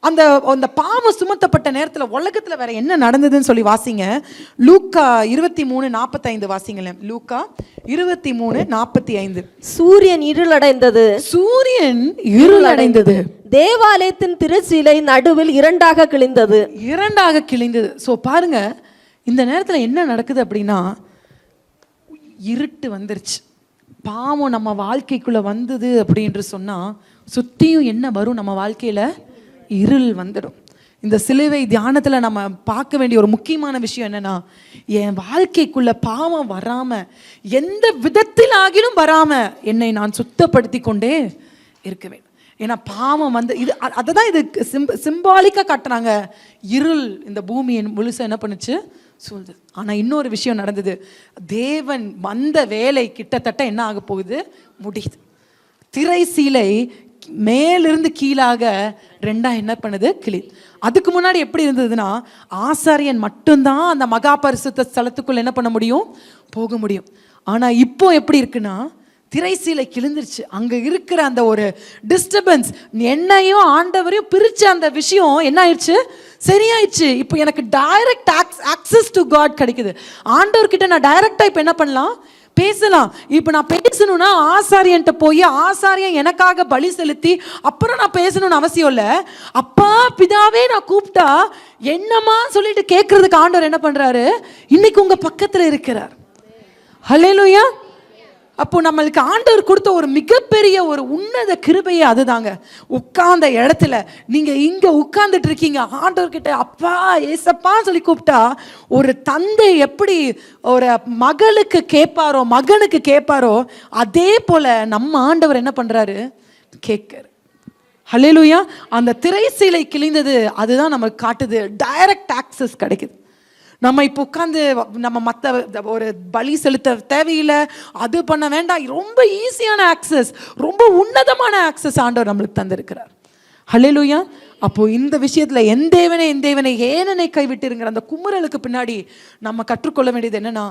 அந்த பாவம் சுமத்தப்பட்ட நேரத்தில் உலகத்தில் வேற என்ன நடந்ததுன்னு சொல்லி வாசிங்க. லூக்கா 23:45 வாசிங்களேன். லூக்கா 23:45. சூரியன் இருளடைந்தது. தேவாலயத்தின் திருச்சீலை நடுவில் இரண்டாக கிழிந்தது. ஸோ பாருங்க, இந்த நேரத்தில் என்ன நடக்குது அப்படின்னா, இருட்டு வந்துருச்சு. பாவம் நம்ம வாழ்க்கைக்குள்ள வந்தது அப்படின்னு சொன்னா சுத்தியும் என்ன வரும்? நம்ம வாழ்க்கையில இருள் வந்துடும். இந்த சிலுவை தியானத்துல நம்ம பார்க்க வேண்டிய ஒரு முக்கியமான விஷயம் என்னன்னா, என் வாழ்க்கைக்குள்ள பாவம் வராம, எந்த விதத்தில் ஆகிலும் வராம என்னை நான் சுத்தப்படுத்தி கொண்டே இருக்க வேண்டும். ஏன்னா பாவம் இது அததான் இது சிம்பாலிக்கா காட்டுறாங்க. இருள் இந்த பூமியை முழுசா என்ன பண்ணுச்சு? சூழ்ந்தது. ஆனா இன்னொரு விஷயம் நடந்தது. தேவன் வந்த வேலை கிட்டத்தட்ட என்ன ஆக போகுது? முடியுது. திரை சீலை மேலிருந்து கீழாக ரெண்டா என்ன பண்ணுது, கிளி. அதுக்கு முன்னாடி எப்படி இருந்ததுன்னா, ஆசாரியன் மட்டும்தான் அந்த மகா பரிசுத்த ஸ்தலத்துக்குள்ள என்ன பண்ண முடியும், போக முடியும். ஆனா இப்போ எப்படி இருக்குன்னா, திரைசீலை கிழிந்துருச்சு. அங்க இருக்கிற அந்த ஒரு டிஸ்டர்பன்ஸ், என்னையும் ஆண்டவரையும் பிரிச்ச அந்த விஷயம் என்ன ஆயிடுச்சு, சரியாயிடுச்சு. இப்போ எனக்கு டைரக்ட் ஆக்சஸ் டு காட் கிடைக்குது. ஆண்டவர்கிட்ட நான் டைரக்டா இப்போ என்ன பண்ணலாம், பேசலாம். இப்போ நான் பேசணும்னா ஆசாரியன்ட்ட போய் ஆசாரியன் எனக்காக பலி செலுத்தி அப்புறம் நான் பேசணும்னு அவசியம் இல்லை. அப்பா பிதாவே நான் கூப்பிட்டா என்னமா சொல்லிட்டு கேட்கறதுக்கு ஆண்டவர் என்ன பண்றாரு, இன்னைக்கு உங்க பக்கத்துல இருக்கிறார். ஹல்லேலூயா. அப்போ நம்மளுக்கு ஆண்டவர் கொடுத்த ஒரு மிகப்பெரிய ஒரு உன்னத கிருபையே அதுதாங்க. உட்கார்ந்த இடத்துல நீங்க இங்க உட்கார்ந்துட்டு இருக்கீங்க, ஆண்டவர்கிட்ட அப்பா ஏசப்பா சொல்லி கூப்பிட்டா ஒரு தந்தை எப்படி ஒரு மகளுக்கு கேட்பாரோ, மகனுக்கு கேட்பாரோ, அதே போல நம்ம ஆண்டவர் என்ன பண்றாரு, கேட்கிறார். ஹல்லேலூயா. அந்த திரைசீலை கிழிந்தது அதுதான் நமக்கு காட்டுது, டைரக்ட் ஆக்சஸ் கிடைக்குது. நம்ம இப்போ உட்காந்து நம்ம மற்ற ஒரு பலி செலுத்த தேவையில்லை, அது பண்ண வேண்டாம். ரொம்ப ஈஸியான ஆக்சஸ், ரொம்ப உன்னதமான ஆக்சஸ் ஆண்டவர் நம்மளுக்கு தந்திருக்கிறார். ஹல்லேலூயா. அப்போ இந்த விஷயத்துல என் தேவனை ஏன் என்னை கைவிட்டுருங்கிற அந்த குமுறலுக்கு பின்னாடி நம்ம கற்றுக்கொள்ள வேண்டியது என்னன்னா,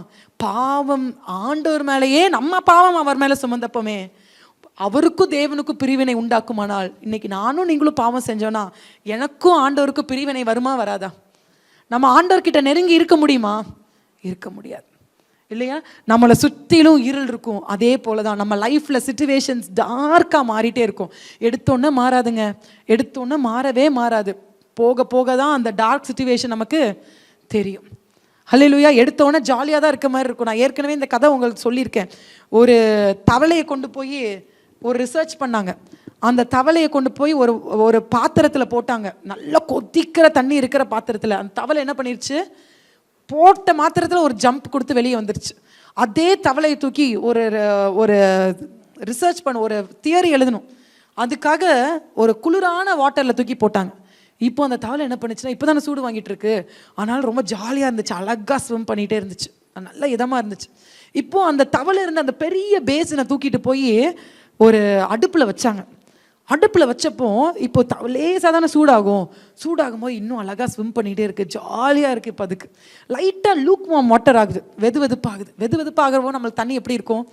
பாவம் ஆண்டவர் மேலேயே நம்ம பாவம் அவர் மேலே சுமந்தப்போமே அவருக்கும் தேவனுக்கும் பிரிவினை உண்டாக்குமானால், இன்னைக்கு நானும் நீங்களும் பாவம் செஞ்சோன்னா எனக்கும் ஆண்டவருக்கும் பிரிவினை வருமா வராதா? நம்ம ஆண்டவர்கிட்ட நெருங்கி இருக்க முடியுமா? இருக்க முடியாது இல்லையா? நம்மளை சுற்றிலும் இருள் இருக்கும். அதே போல தான் நம்ம லைஃப்பில் சிச்சுவேஷன்ஸ் டார்க்காக மாறிட்டே இருக்கும். எடுத்தோன்னே மாறாதுங்க, எடுத்தோன்னே மாறவே மாறாது. போக போக தான் அந்த டார்க் சிச்சுவேஷன் நமக்கு தெரியும். ஹல்லேலூயா. எடுத்தோன்னே ஜாலியாக தான் இருக்க மாதிரி இருக்கும். நான் ஏற்கனவே இந்த கதை உங்களுக்கு சொல்லியிருக்கேன். ஒரு தவளையை கொண்டு போய் ஒரு ரிசர்ச் பண்ணாங்க. அந்த தவளையை கொண்டு போய் ஒரு ஒரு பாத்திரத்தில் போட்டாங்க, நல்லா கொதிக்கிற தண்ணி இருக்கிற பாத்திரத்தில். அந்த தவளை என்ன பண்ணிருச்சு, போட்ட மாத்திரத்தில் ஒரு ஜம்ப் கொடுத்து வெளியே வந்துருச்சு. அதே தவளையை தூக்கி ஒரு ஒரு ரிசர்ச் பண்ண ஒரு தியரி எழுதணும், அதுக்காக ஒரு குளிரான வாட்டரில் தூக்கி போட்டாங்க. இப்போ அந்த தவளை என்ன பண்ணுச்சுன்னா, இப்போ தானே சூடு வாங்கிட்டு இருக்கு, ஆனாலும் ரொம்ப ஜாலியாக இருந்துச்சு, அழகாக ஸ்விம் பண்ணிகிட்டே இருந்துச்சு, நல்ல இதமாக இருந்துச்சு. இப்போ அந்த தவளை இருந்த அந்த பெரிய பேசினை தூக்கிட்டு போய் ஒரு அடுப்பில் வச்சாங்க. அடுப்பில் வச்சப்போ இப்போ லேசாக தானே சூடாகும் போது இன்னும் அழகாக ஸ்விம் பண்ணிகிட்டே இருக்குது, ஜாலியாக இருக்குது. இப்போ அதுக்கு லைட்டாக லூக் வார்ம் வாட்டர் ஆகுது, வெதுவெதுப்பாகிறப்போ நம்மளுக்கு தண்ணி எப்படி இருக்கும்,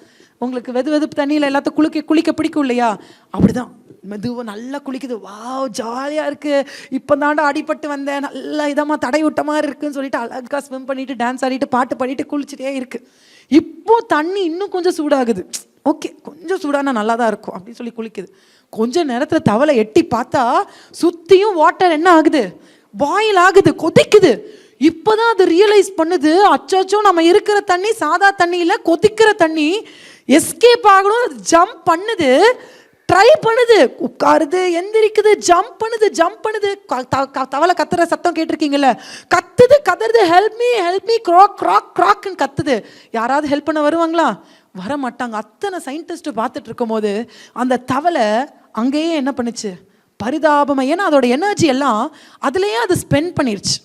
உங்களுக்கு வெதுவெதுப்பு தண்ணியில் எல்லாத்தையும் குளிக்க பிடிக்கும் இல்லையா? அப்படிதான் மெதுவாக நல்லா குளிக்குது. வாவ் ஜாலியாக இருக்குது, இப்போ தாண்டா அடிபட்டு வந்தேன், நல்லா இதமாக தடை விட்ட மாதிரி இருக்குன்னு சொல்லிட்டு அழகாக ஸ்விம் பண்ணிட்டு டான்ஸ் ஆடிட்டு பாட்டு பாடிட்டு குளிச்சுட்டே இருக்குது. இப்போ தண்ணி இன்னும் கொஞ்சம் சூடாகுது, ஓகே கொஞ்சம் சூடானா நல்லா தான் இருக்கும் அப்படின்னு சொல்லி குளிக்குது. கொஞ்ச நேரத்தில் தவளை எட்டி பார்த்தா சுற்றியும் வாட்டர் என்ன ஆகுது, பாயில் ஆகுது, கொதிக்குது. இப்போதான் அது ரியலைஸ் பண்ணுது, அச்சோ நம்ம இருக்கிற தண்ணி சாதா தண்ணியில் கொதிக்கிற தண்ணி, எஸ்கேப் ஆகணும், ஜம்ப் பண்ணுது, ட்ரை பண்ணுது, உட்காருது, எந்திரிக்குது, ஜம்ப் பண்ணுது. தவளை கத்துற சத்தம் கேட்டிருக்கீங்கல்ல, கத்துது, கதறுது, ஹெல்ப் மீ க்ராக்னு கத்துது. யாராவது ஹெல்ப் பண்ண வருவாங்களா? வர மாட்டாங்க. அத்தனை சயின்டிஸ்ட் பார்த்துட்டு இருக்கும் போது அந்த தவளை அங்கேயே என்ன பண்ணுச்சு, பரிதாபமாக, ஏன்னா அதோட எனர்ஜி எல்லாம் அதுலேயே அது ஸ்பெண்ட் பண்ணிருச்சு.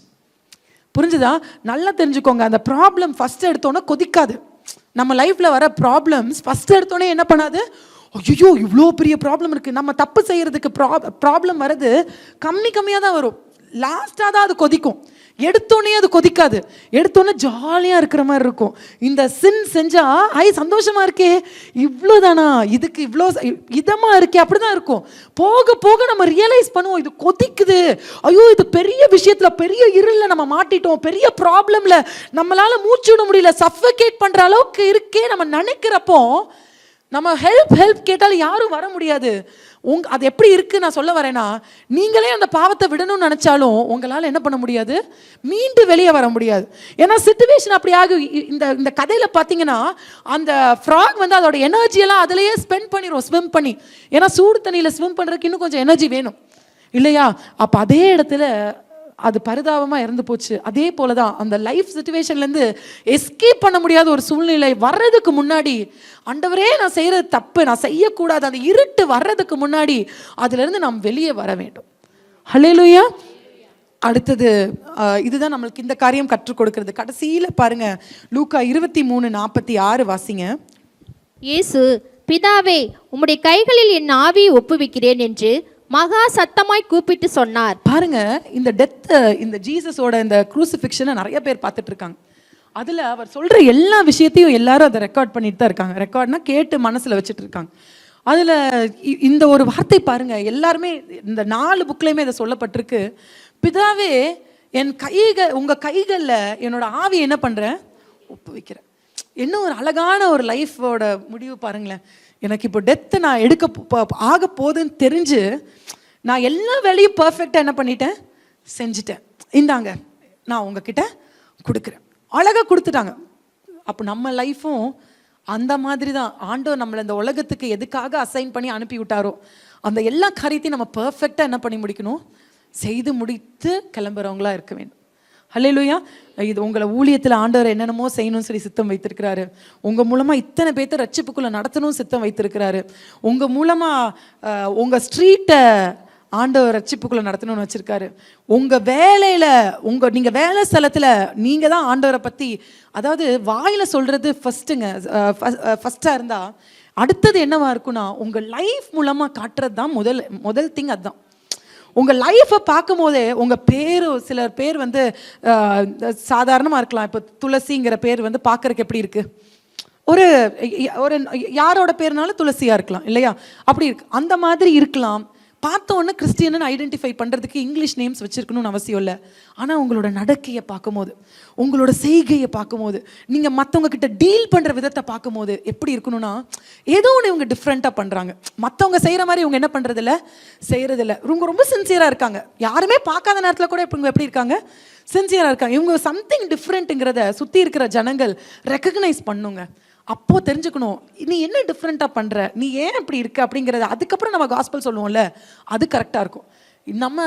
புரிஞ்சுதா? நல்லா தெரிஞ்சுக்கோங்க, அந்த ப்ராப்ளம் ஃபர்ஸ்ட் எடுத்தோன்னே கொதிக்காது. நம்ம லைஃப்பில் வர ப்ராப்ளம்ஸ் ஃபர்ஸ்ட் எடுத்தோன்னே என்ன பண்ணாது, ஐயோ இவ்வளோ பெரிய ப்ராப்ளம் இருக்குது, நம்ம தப்பு செய்கிறதுக்கு ப்ராப்ளம் வர்றது கம்மியாக தான் வரும், லாஸ்ட்டாக தான் அது கொதிக்கும். எடுத்தோடனே அது கொதிக்காது, எடுத்தோடனே ஜாலியாக இருக்கிற மாதிரி இருக்கும். இந்த சின் செஞ்சால் சந்தோஷமாக இருக்கே, இவ்வளோதானா, இதுக்கு இவ்வளோ இதமாக இருக்கே, அப்படி தான் இருக்கும். போக போக நம்ம ரியலைஸ் பண்ணுவோம், இது கொதிக்குது, ஐயோ இது பெரிய விஷயத்தில் பெரிய இருளில் நம்ம மாட்டிட்டோம், பெரிய ப்ராப்ளமில் நம்மளால் மூச்சு விட முடியல, சஃபகேட் பண்ணுற அளவுக்கு இருக்கே நம்ம நினைக்கிறப்போ நம்ம ஹெல்ப் கேட்டாலும் யாரும் வர முடியாது. அது எப்படி இருக்குது நான் சொல்ல வரேன்னா, நீங்களே அந்த பாவத்தை விடணும்னு நினச்சாலும் உங்களால் என்ன பண்ண முடியாது, மீண்டு வெளியே வர முடியாது. ஏன்னா சிச்சுவேஷன் அப்படி ஆகும். இந்த கதையில் பார்த்தீங்கன்னா அந்த ஃப்ராக் வந்து அதோட எனர்ஜியெல்லாம் அதிலேயே ஸ்பெண்ட் பண்ணிடும், ஸ்விம் பண்ணி. ஏன்னா சூடு தண்ணியில் ஸ்விம் பண்ணுறதுக்கு இன்னும் கொஞ்சம் எனர்ஜி வேணும் இல்லையா? அப்போ அதே இடத்துல அது பரிதாபமாக இறந்து போச்சு. அதே போல தான் அந்த லைஃப் சிச்சுவேஷன்லேருந்து எஸ்கேப் பண்ண முடியாத ஒரு சூழ்நிலை வர்றதுக்கு முன்னாடி, ஆண்டவரே நான் செய்கிறது தப்பு, நான் செய்யக்கூடாது, அந்த இருட்டு வர்றதுக்கு முன்னாடி அதிலிருந்து நாம் வெளியே வர வேண்டும். ஹல்லேலூயா. அடுத்தது இதுதான் நம்மளுக்கு இந்த காரியம் கற்றுக் கொடுக்கிறது. கடைசியில் பாருங்க, லூக்கா 23:46 வாசிங்க. இயேசு பிதாவே, உம்முடைய கைகளில் என் ஆவியை ஒப்புவிக்கிறேன் என்று மகா சத்தமாய் கூப்பிட்டு சொன்னார். பாருங்க, இந்த டெத், இந்த ஜீசஸோட இந்த குரூசிஃபிக்ஷனை நிறைய பேர் பார்த்துட்டு இருக்காங்க. அதில் அவர் சொல்கிற எல்லா விஷயத்தையும் எல்லாரும் அதை ரெக்கார்ட் பண்ணிட்டு தான் இருக்காங்க. ரெக்கார்ட்னா கேட்டு மனசில் வச்சுட்டு இருக்காங்க. அதில் இந்த ஒரு வார்த்தை பாருங்க, எல்லாருமே இந்த 4 புக்லையுமே இதை சொல்லப்பட்டிருக்கு. பிதாவே, என் உங்கள் கைகளில் என்னோட ஆவி என்ன பண்ணுறேன், ஒப்பு வைக்கிறேன். என்ன ஒரு அழகான ஒரு லைஃபோட முடிவு பாருங்களேன். எனக்கு இப்போ டெத்து நான் ஆக போகுதுன்னு தெரிஞ்சு நான் எல்லா வேலையும் பர்ஃபெக்டாக என்ன பண்ணிட்டேன், செஞ்சுட்டேன். இந்தாங்க, நான் உங்ககிட்ட கொடுக்குறேன். அழகாக கொடுத்துட்டாங்க. அப்போ நம்ம லைஃப்பும் அந்த மாதிரி தான். ஆண்டவர் நம்மளை இந்த உலகத்துக்கு எதுக்காக அசைன் பண்ணி அனுப்பி விட்டாரோ அந்த எல்லா காரியத்தையும் நம்ம பர்ஃபெக்டாக என்ன பண்ணி முடிக்கணும், செய்து முடித்து கிளம்புறவங்களா இருக்க வேண்டும். ஹல்லேலூயா. இது உங்களை ஊழியத்தில் ஆண்டவர் என்னென்னமோ செய்யணும்னு சொல்லி சித்தம் வைத்திருக்கிறாரு. உங்கள் மூலமாக இத்தனை பேர்த்த ரட்சிப்புக்குள்ளே நடத்தணும் சித்தம் வைத்திருக்கிறாரு. உங்கள் மூலமாக உங்கள் ஸ்ட்ரீட்டை ஆண்டவர் ரட்சிப்புக்குள்ளே நடத்தணும்னு வச்சுருக்காரு. உங்கள் வேலையில் நீங்கள் வேலை ஸ்தலத்தில் நீங்கள் தான் ஆண்டவரை பற்றி, அதாவது வாயில் சொல்கிறது ஃபஸ்ட்டாக இருந்தால் அடுத்தது என்னவா இருக்குன்னா உங்கள் லைஃப் மூலமாக காட்டுறது தான் முதல் திங். அதுதான் உங்கள் லைஃப்பை பார்க்கும் போதே உங்கள் பேர், சிலர் பேர் வந்து சாதாரணமாக இருக்கலாம். இப்போ துளசிங்கிற பேர் வந்து பார்க்குறக்கு எப்படி இருக்குது, ஒரு யாரோட பேர்னாலும் துளசியாக இருக்கலாம் இல்லையா, அப்படி இருக்கு. அந்த மாதிரி இருக்கலாம். பார்த்தோன்னே கிறிஸ்டியன்னு ஐடென்டிஃபை பண்ணுறதுக்கு இங்கிலீஷ் நேம்ஸ் வச்சுருக்கணும்னு அவசியம் இல்லை. ஆனால் உங்களோட நடக்கையை பார்க்கும்போது, உங்களோட செய்கையை பார்க்கும்போது, நீங்கள் மற்றவங்க கிட்ட டீல் பண்ணுற விதத்தை பார்க்கும்போது எப்படி இருக்கணும்னா, ஏதோ ஒன்று இவங்க டிஃப்ரெண்ட்டாக பண்ணுறாங்க. மற்றவங்க செய்கிற மாதிரி இவங்க என்ன பண்ணுறதில்ல, செய்கிறதில்ல. இவங்க ரொம்ப சின்சியராக இருக்காங்க. யாருமே பார்க்காத நேரத்தில் கூட இவங்க எப்படி இருக்காங்க, சின்சியராக இருக்காங்க. இவங்க சம்திங் டிஃப்ரெண்ட்டுங்கிறத சுற்றி இருக்கிற ஜனங்கள் ரெக்கக்னைஸ் பண்ணுங்க. அப்போது தெரிஞ்சுக்கணும், நீ என்ன டிஃப்ரெண்ட்டாக பண்ணுற, நீ ஏன் இப்படி இருக்க அப்படிங்கிறத. அதுக்கப்புறம் நம்ம காஸ்பல் சொல்லுவோம்ல, அது கரெக்டாக இருக்கும். நம்ம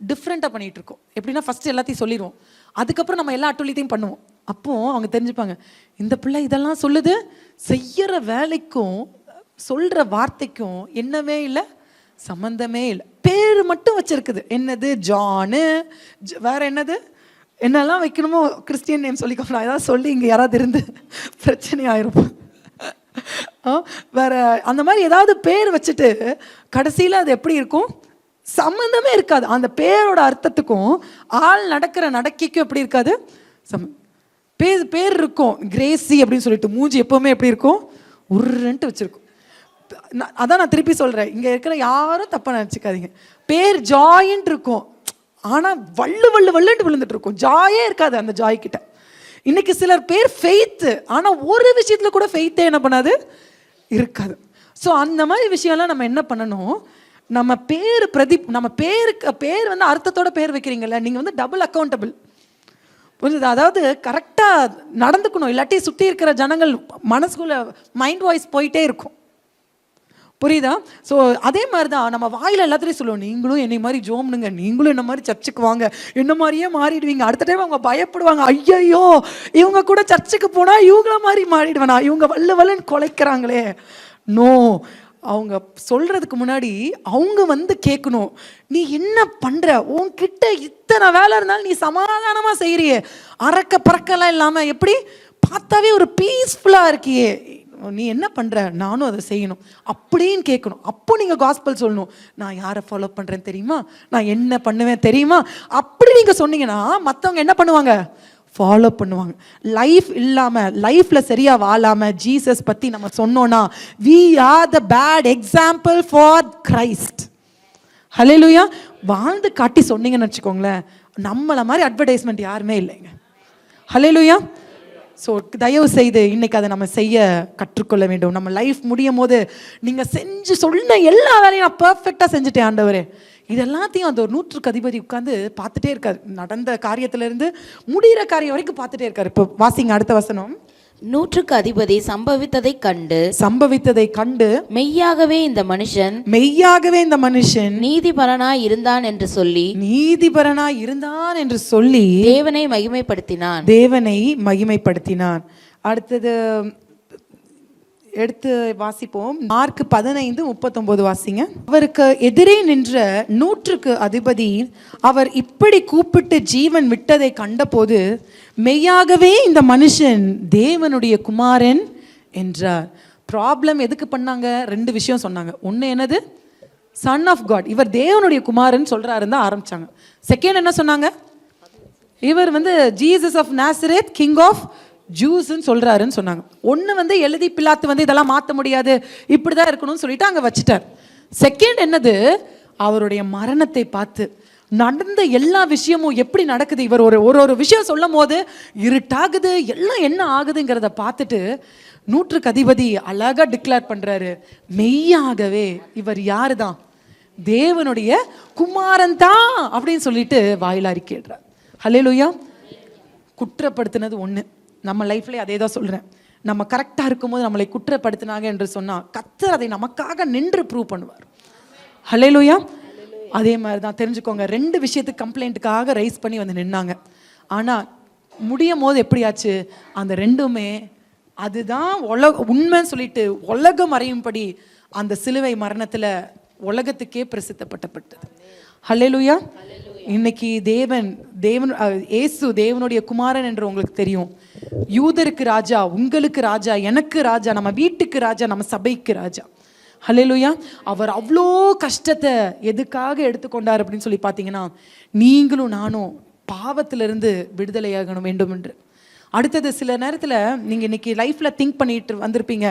டிஃப்ரெண்ட்டாக பண்ணிகிட்டு இருக்கோம். எப்படின்னா ஃபஸ்ட்டு எல்லாத்தையும் சொல்லிடுவோம், அதுக்கப்புறம் நம்ம எல்லா அட்டூழியத்தையும் பண்ணுவோம். அப்போது அவங்க தெரிஞ்சுப்பாங்க, இந்த பிள்ளை இதெல்லாம் சொல்லுது, செய்கிற வேலைக்கும் சொல்கிற வார்த்தைக்கும் என்னவே இல்லை, சம்மந்தமே இல்லை. பேர் மட்டும் வச்சுருக்குது. என்னது, ஜானு, வேறு என்னது, என்னெல்லாம் வைக்கணுமோ கிறிஸ்டியன் நேம் சொல்லிக்கோங்க. ஏதாவது சொல்லி இங்கே யாராவது இருந்து பிரச்சனை ஆயிருப்போம். வேறு அந்த மாதிரி ஏதாவது பேர் வச்சுட்டு கடைசியில் அது எப்படி இருக்கும், சம்மந்தமே இருக்காது. அந்த பேரோட அர்த்தத்துக்கும் ஆள் நடக்கிற நடக்கைக்கும் எப்படி இருக்காது, பேர் இருக்கும். கிரேசி அப்படின்னு சொல்லிட்டு மூஞ்சி எப்போவுமே எப்படி இருக்கும், உருன்ட்டு வச்சுருக்கும். அதான் நான் திருப்பி சொல்கிறேன், இங்கே இருக்கிற யாரும் தப்பாக நினச்சிக்காதீங்க. பேர் ஜாயின்ட்டு இருக்கும், ஆனால் வள்ளுன்ட்டு விழுந்துட்டு இருக்கும். ஜாயே இருக்காது அந்த ஜாய் கிட்ட. இன்னைக்கு சிலர் பேர் ஃபெய்த்து, ஆனால் ஒரு விஷயத்தில் கூட ஃபெய்த்தே என்ன பண்ணாது, இருக்காது. ஸோ அந்த மாதிரி விஷயம்லாம் நம்ம என்ன பண்ணணும், நம்ம பேர் நம்ம பேர் வந்து அர்த்தத்தோட பேர் வைக்கிறீங்கல்ல, நீங்கள் வந்து டபுள் அக்கௌண்டபிள். புரியுது? அதாவது கரெக்டாக நடந்துக்கணும். இல்லாட்டி சுற்றி இருக்கிற ஜனங்கள் மனசுக்குள்ள மைண்ட் வாய்ஸ் போயிட்டே இருக்கும். புரியுதா? ஸோ அதே மாதிரி தான் நம்ம வாயில் எல்லாத்துலேயும் சொல்லுவோம், நீங்களும் என்னை மாதிரி ஜோம்னுங்க, நீங்களும் என்ன மாதிரி சர்ச்சுக்கு வாங்க, என்ன மாதிரியே மாறிடுவீங்க. அடுத்த டைம் அவங்க பயப்படுவாங்க, ஐயையோ இவங்க கூட சர்ச்சுக்கு போனால் இவங்கள மாதிரி மாறிடுவேனா, இவங்க வல்லுன்னு குலைக்கிறாங்களே. நோ, அவங்க சொல்கிறதுக்கு முன்னாடி அவங்க வந்து கேட்கணும், நீ என்ன பண்ணுற, உன்கிட்ட இத்தனை வேலை இருந்தாலும் நீ சமாதானமாக செய்கிறியே, அறக்க பறக்கலாம் இல்லாமல், எப்படி பார்த்தாவே ஒரு பீஸ்ஃபுல்லாக இருக்கியே, நீ என்ன பண்ணுற, நானும் அதை செய்யணும் அப்படின்னு கேட்கணும். அப்போ நீங்கள் காஸ்பல் சொல்லணும், நான் யாரை ஃபாலோ பண்ணுறேன்னு தெரியுமா, நான் என்ன பண்ணுவேன் தெரியுமா, அப்படி நீங்கள் சொன்னீங்கன்னா மற்றவங்க என்ன பண்ணுவாங்க, ஃபாலோ பண்ணுவாங்க. லைஃப் இல்லாமல், லைஃப்பில் சரியாக வாழாமல் ஜீசஸ் பற்றி நம்ம சொன்னோன்னா, we are the bad example for Christ. ஹல்லேலூயா. வாழ்ந்து காட்டி சொன்னீங்கன்னு வச்சுக்கோங்களேன், நம்மளை மாதிரி அட்வர்டைஸ்மெண்ட் யாருமே இல்லைங்க. ஹல்லேலூயா. ஸோ தயவு செய்து இன்னைக்கு அதை நம்ம செய்ய கற்றுக்கொள்ள வேண்டும். நம்ம லைஃப் முடியும் போது நீங்கள் செஞ்சு சொன்ன எல்லா வேலையும் நான் பர்ஃபெக்டாக செஞ்சுட்டேன் ஆண்டவரே, இது எல்லாத்தையும் அந்த ஒரு 100க்கு அதிபதி உட்காந்து பார்த்துட்டே இருக்காரு. நடந்த காரியத்திலேருந்து முடிகிற காரியம் வரைக்கும் பார்த்துட்டே இருக்காரு. இப்போ வாசிங்க அடுத்த வசனம். 100க்கு அதிபதி சம்பவித்ததை கண்டு மெய்யாகவே இந்த மனுஷன் நீதிபரனாய் இருந்தான் என்று சொல்லி தேவனை மகிமைப்படுத்தினான். அடுத்தது எடுத்து வாசிப்போம். மார்க் 15:39 வாசிங்க. அவருக்கு எதிரே நின்ற 100க்கு அதிபதி அவர் இப்படி கூப்பிட்டு ஜீவன் விட்டதை கண்டபோது மெய்யாகவே இந்த மனுஷன் தேவனுடைய குமாரன் என்றார். ப்ராப்ளம் எதுக்கு பண்ணாங்க? 2 விஷயம் சொன்னாங்க. ஒன்று என்னது? சன் ஆஃப் காட், இவர் தேவனுடைய குமாரன் சொல்றாருன்னு தான் ஆரம்பிச்சாங்க. செகண்ட் என்ன சொன்னாங்க? இவர் Jesus of Nazareth king of ஜூஸ்ன்னு சொல்றாருன்னு சொன்னாங்க. ஒன்று எழுதி பிலாத்து இதெல்லாம் மாற்ற முடியாது, இப்படிதான் இருக்கணும்னு சொல்லிட்டு அங்கே வச்சுட்டார். செகண்ட் என்னது? அவருடைய மரணத்தை பார்த்து நடந்த எல்லா விஷயமும் எப்படி நடக்குது, இவர் ஒரு விஷயம் சொல்லும் போது இருட்டாகுது, எல்லாம் என்ன ஆகுதுங்கிறத பார்த்துட்டு 100க்கு அதிபதி அழகா டிக்ளேர் பண்றாரு, மெய்யாகவே இவர் யாரு தான்? தேவனுடைய குமாரன் தான் அப்படின்னு சொல்லிட்டு வாயில அறிக்கையிடுறார். ஹல்லேலூயா. குற்றப்படுத்தினது ஒன்று, நம்ம லைஃப்ல அதே தான் சொல்றேன். நம்ம கரெக்டாக இருக்கும்போது நம்மளை குற்றப்படுத்தினாங்க என்று சொன்னால் கர்த்தர் அதை நமக்காக நின்று ப்ரூவ் பண்ணுவார். ஹல்லேலூயா. அதே மாதிரி தான் தெரிஞ்சுக்கோங்க, 2 விஷயத்துக்கு கம்ப்ளைண்ட்டுக்காக ரைஸ் பண்ணி நின்னாங்க. ஆனால் முடியும் போது எப்படியாச்சு? அந்த 2மே அதுதான் உண்மைன்னு சொல்லிட்டு உலகம் அறியும்படி அந்த சிலுவை மரணத்தில் உலகத்துக்கே பிரசித்தப்பட்டப்பட்டது. ஹல்லேலூயா. இன்னைக்கு இயேசு தேவனுடைய குமாரன் என்று உங்களுக்கு தெரியும். யூதருக்கு ராஜா, உங்களுக்கு ராஜா, எனக்கு ராஜா, நம்ம வீட்டுக்கு ராஜா, நம்ம சபைக்கு ராஜா. ஹல்லேலூயா. அவர் அவ்வளோ கஷ்டத்தை எதுக்காக எடுத்துக்கொண்டார் அப்படின்னு சொல்லி பார்த்தீங்கன்னா, நீங்களும் நானும் பாவத்திலிருந்து விடுதலையாகணும் வேண்டும் என்று. அடுத்தது சில நேரத்தில் நீங்கள் இன்னைக்கு லைஃப்பில் திங்க் பண்ணிட்டு வந்திருப்பீங்க,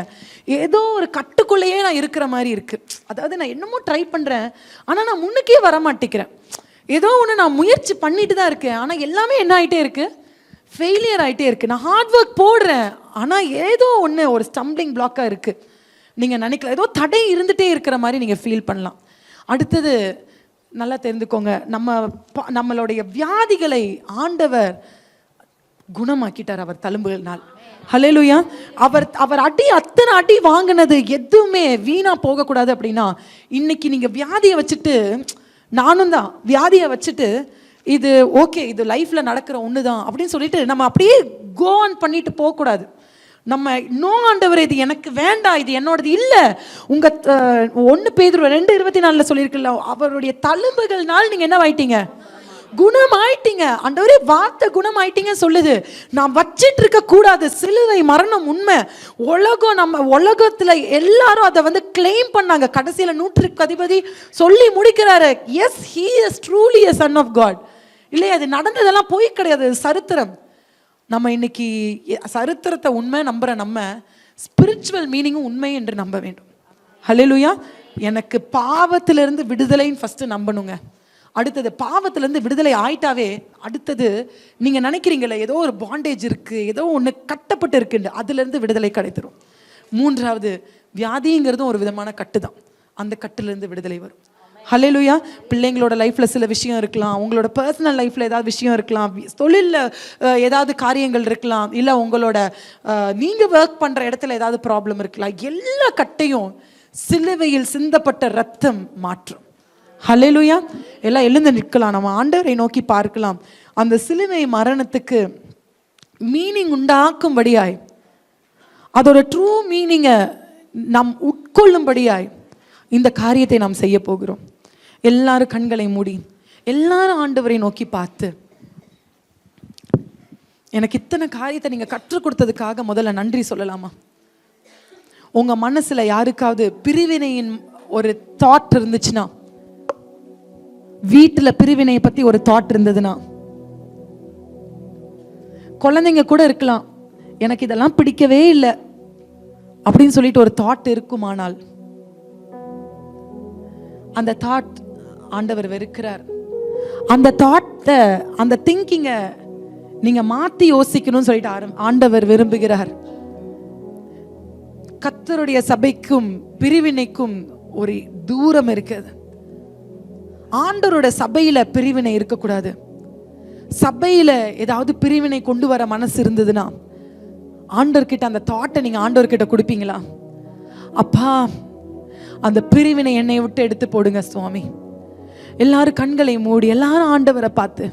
ஏதோ ஒரு கட்டுக்குள்ளேயே நான் இருக்கிற மாதிரி இருக்குது. அதாவது நான் என்னமோ ட்ரை பண்ணுறேன், ஆனால் நான் முன்னுக்கே வர மாட்டேங்கிறேன். ஏதோ ஒன்று நான் முயற்சி பண்ணிட்டு தான் இருக்கேன், ஆனால் எல்லாமே என்ன ஆகிட்டே இருக்குது? ஃபெயிலியர் ஆகிட்டே இருக்குது. நான் ஹார்ட் ஒர்க் போடுறேன், ஆனால் ஏதோ ஒன்று ஒரு ஸ்டம்பிளிங் பிளாக்காக இருக்குது. நீங்கள் நினைக்கல, ஏதோ தடை இருந்துகிட்டே இருக்கிற மாதிரி நீங்கள் ஃபீல் பண்ணலாம். அடுத்தது நல்லா தெரிந்துக்கோங்க, நம்மளுடைய வியாதிகளை ஆண்டவர் குணமாக்கிட்டார் அவர் தழும்புகள்னால். ஹல்லேலூயா. அவர் அத்தனை அடி வாங்கினது எதுவுமே வீணா போகக்கூடாது. அப்படின்னா இன்னைக்கு நீங்கள் வியாதியை வச்சுட்டு, நானும் தான் வியாதியை வச்சுட்டு, இது ஓகே, இது லைஃப்பில் நடக்கிற ஒன்று தான் அப்படின்னு சொல்லிட்டு நம்ம அப்படியே கோ ஆன் பண்ணிட்டு போகக்கூடாது. நம்ம நோ ஆண்டவர், இது எனக்கு வேண்டாம், இது என்னோடது இல்லை. உங்கள் 1 பேதுரு 2:24 சொல்லியிருக்கல, அவருடைய தழும்புகள்னால் நீங்கள் என்ன ஆயிட்டீங்க? குணமாயிட்டீங்க. ஆண்டவரே வார்த்தை குணமாயிட்டீங்க சொல்லுது. நான் வச்சிட்டு இருக்க கூடாது. சிலுவை மரணம் உண்மை. உலகத்துல எல்லாரும் அதை கிளைம் பண்ணாங்க. கடைசியில 100க்கு அதிபதி சொல்லி முடிக்கிறாரு, S, he is truly a son of God. இல்லையா? அது நடந்ததெல்லாம் போய் கிடையாது, சரித்திரம். நம்ம இன்னைக்கு சரித்திரத்தை உண்மை நம்புற நம்ம ஸ்பிரிச்சுவல் மீனிங்கும் உண்மை என்று நம்ப வேண்டும். ஹல்லேலூயா. எனக்கு பாவத்திலிருந்து விடுதலைன்னு ஃபர்ஸ்ட் நம்பணுங்க. அடுத்தது பாவத்திலேருந்து விடுதலை ஆயிட்டாவே அடுத்தது நீங்கள் நினைக்கிறீங்களே ஏதோ ஒரு பாண்டேஜ் இருக்குது, ஏதோ ஒன்று கட்டப்பட்டு இருக்குன்னு, அதுலேருந்து விடுதலை கிடைத்திரும். 3வது வியாதிங்கிறதும் ஒரு விதமான கட்டு தான், அந்த கட்டுலேருந்து விடுதலை வரும். ஹல்லேலூயா. பிள்ளைங்களோட லைஃப்பில் சில விஷயம் இருக்கலாம், உங்களோட பர்சனல் லைஃப்பில் ஏதாவது விஷயம் இருக்கலாம், தொழிலில் ஏதாவது காரியங்கள் இருக்கலாம், இல்லை உங்களோட நீங்கள் ஒர்க் பண்ணுற இடத்துல ஏதாவது ப்ராப்ளம் இருக்கலாம். எல்லா கட்டையும் சிலுவையில் சிந்தப்பட்ட ரத்தம் மாற்றும். ஹல்லேலூயா. எல்லாம் எழுந்து நிற்கலாம், நம்ம ஆண்டவரை நோக்கி பார்க்கலாம். அந்த சிலுவை மரணத்துக்கு மீனிங் உண்டாக்கும்படியாய், அதோட ட்ரூ மீனிங்கை நாம் உட்கொள்ளும்படியாய் இந்த காரியத்தை நாம் செய்ய போகிறோம். எல்லாரும் கண்களை மூடி, எல்லாரும் ஆண்டவரை நோக்கி பார்த்து, எனக்கு இத்தனை காரியத்தை நீங்கள் கற்றுக் கொடுத்ததுக்காக முதல்ல நன்றி சொல்லலாமா? உங்கள் மனசில் யாருக்காவது பிரிவினையின் ஒரு தாட் இருந்துச்சுன்னா, வீட்டில் பிரிவினையை பற்றி ஒரு தாட் இருந்ததுன்னா, குழந்தைங்க கூட இருக்கலாம், எனக்கு இதெல்லாம் பிடிக்கவே இல்லை அப்படின்னு சொல்லிட்டு ஒரு தாட் இருக்குமானால், அந்த தாட் ஆண்டவர் வெறுக்கிறார். அந்த தாட்டை, அந்த திங்கிங்கை நீங்க மாற்றி யோசிக்கணும்னு சொல்லிட்டு ஆண்டவர் விரும்புகிறார். கர்த்தருடைய சபைக்கும் பிரிவினைக்கும் ஒரு தூரம் இருக்குது. ஆண்டவரோட சபையில பிரிவினை இருக்கக்கூடாது. சபையில ஏதாவது பிரிவினை கொண்டு வர மனசு இருந்ததுன்னா ஆண்டவர்கிட்ட அந்த தாட்டை நீங்க ஆண்டவர்கிட்ட கொடுப்பீங்களா? அப்பா, அந்த பிரிவினை என்னை விட்டு எடுத்து போடுங்க சுவாமி. எல்லாரும் கண்களை மூடி, எல்லாரும் ஆண்டவரை பார்த்து,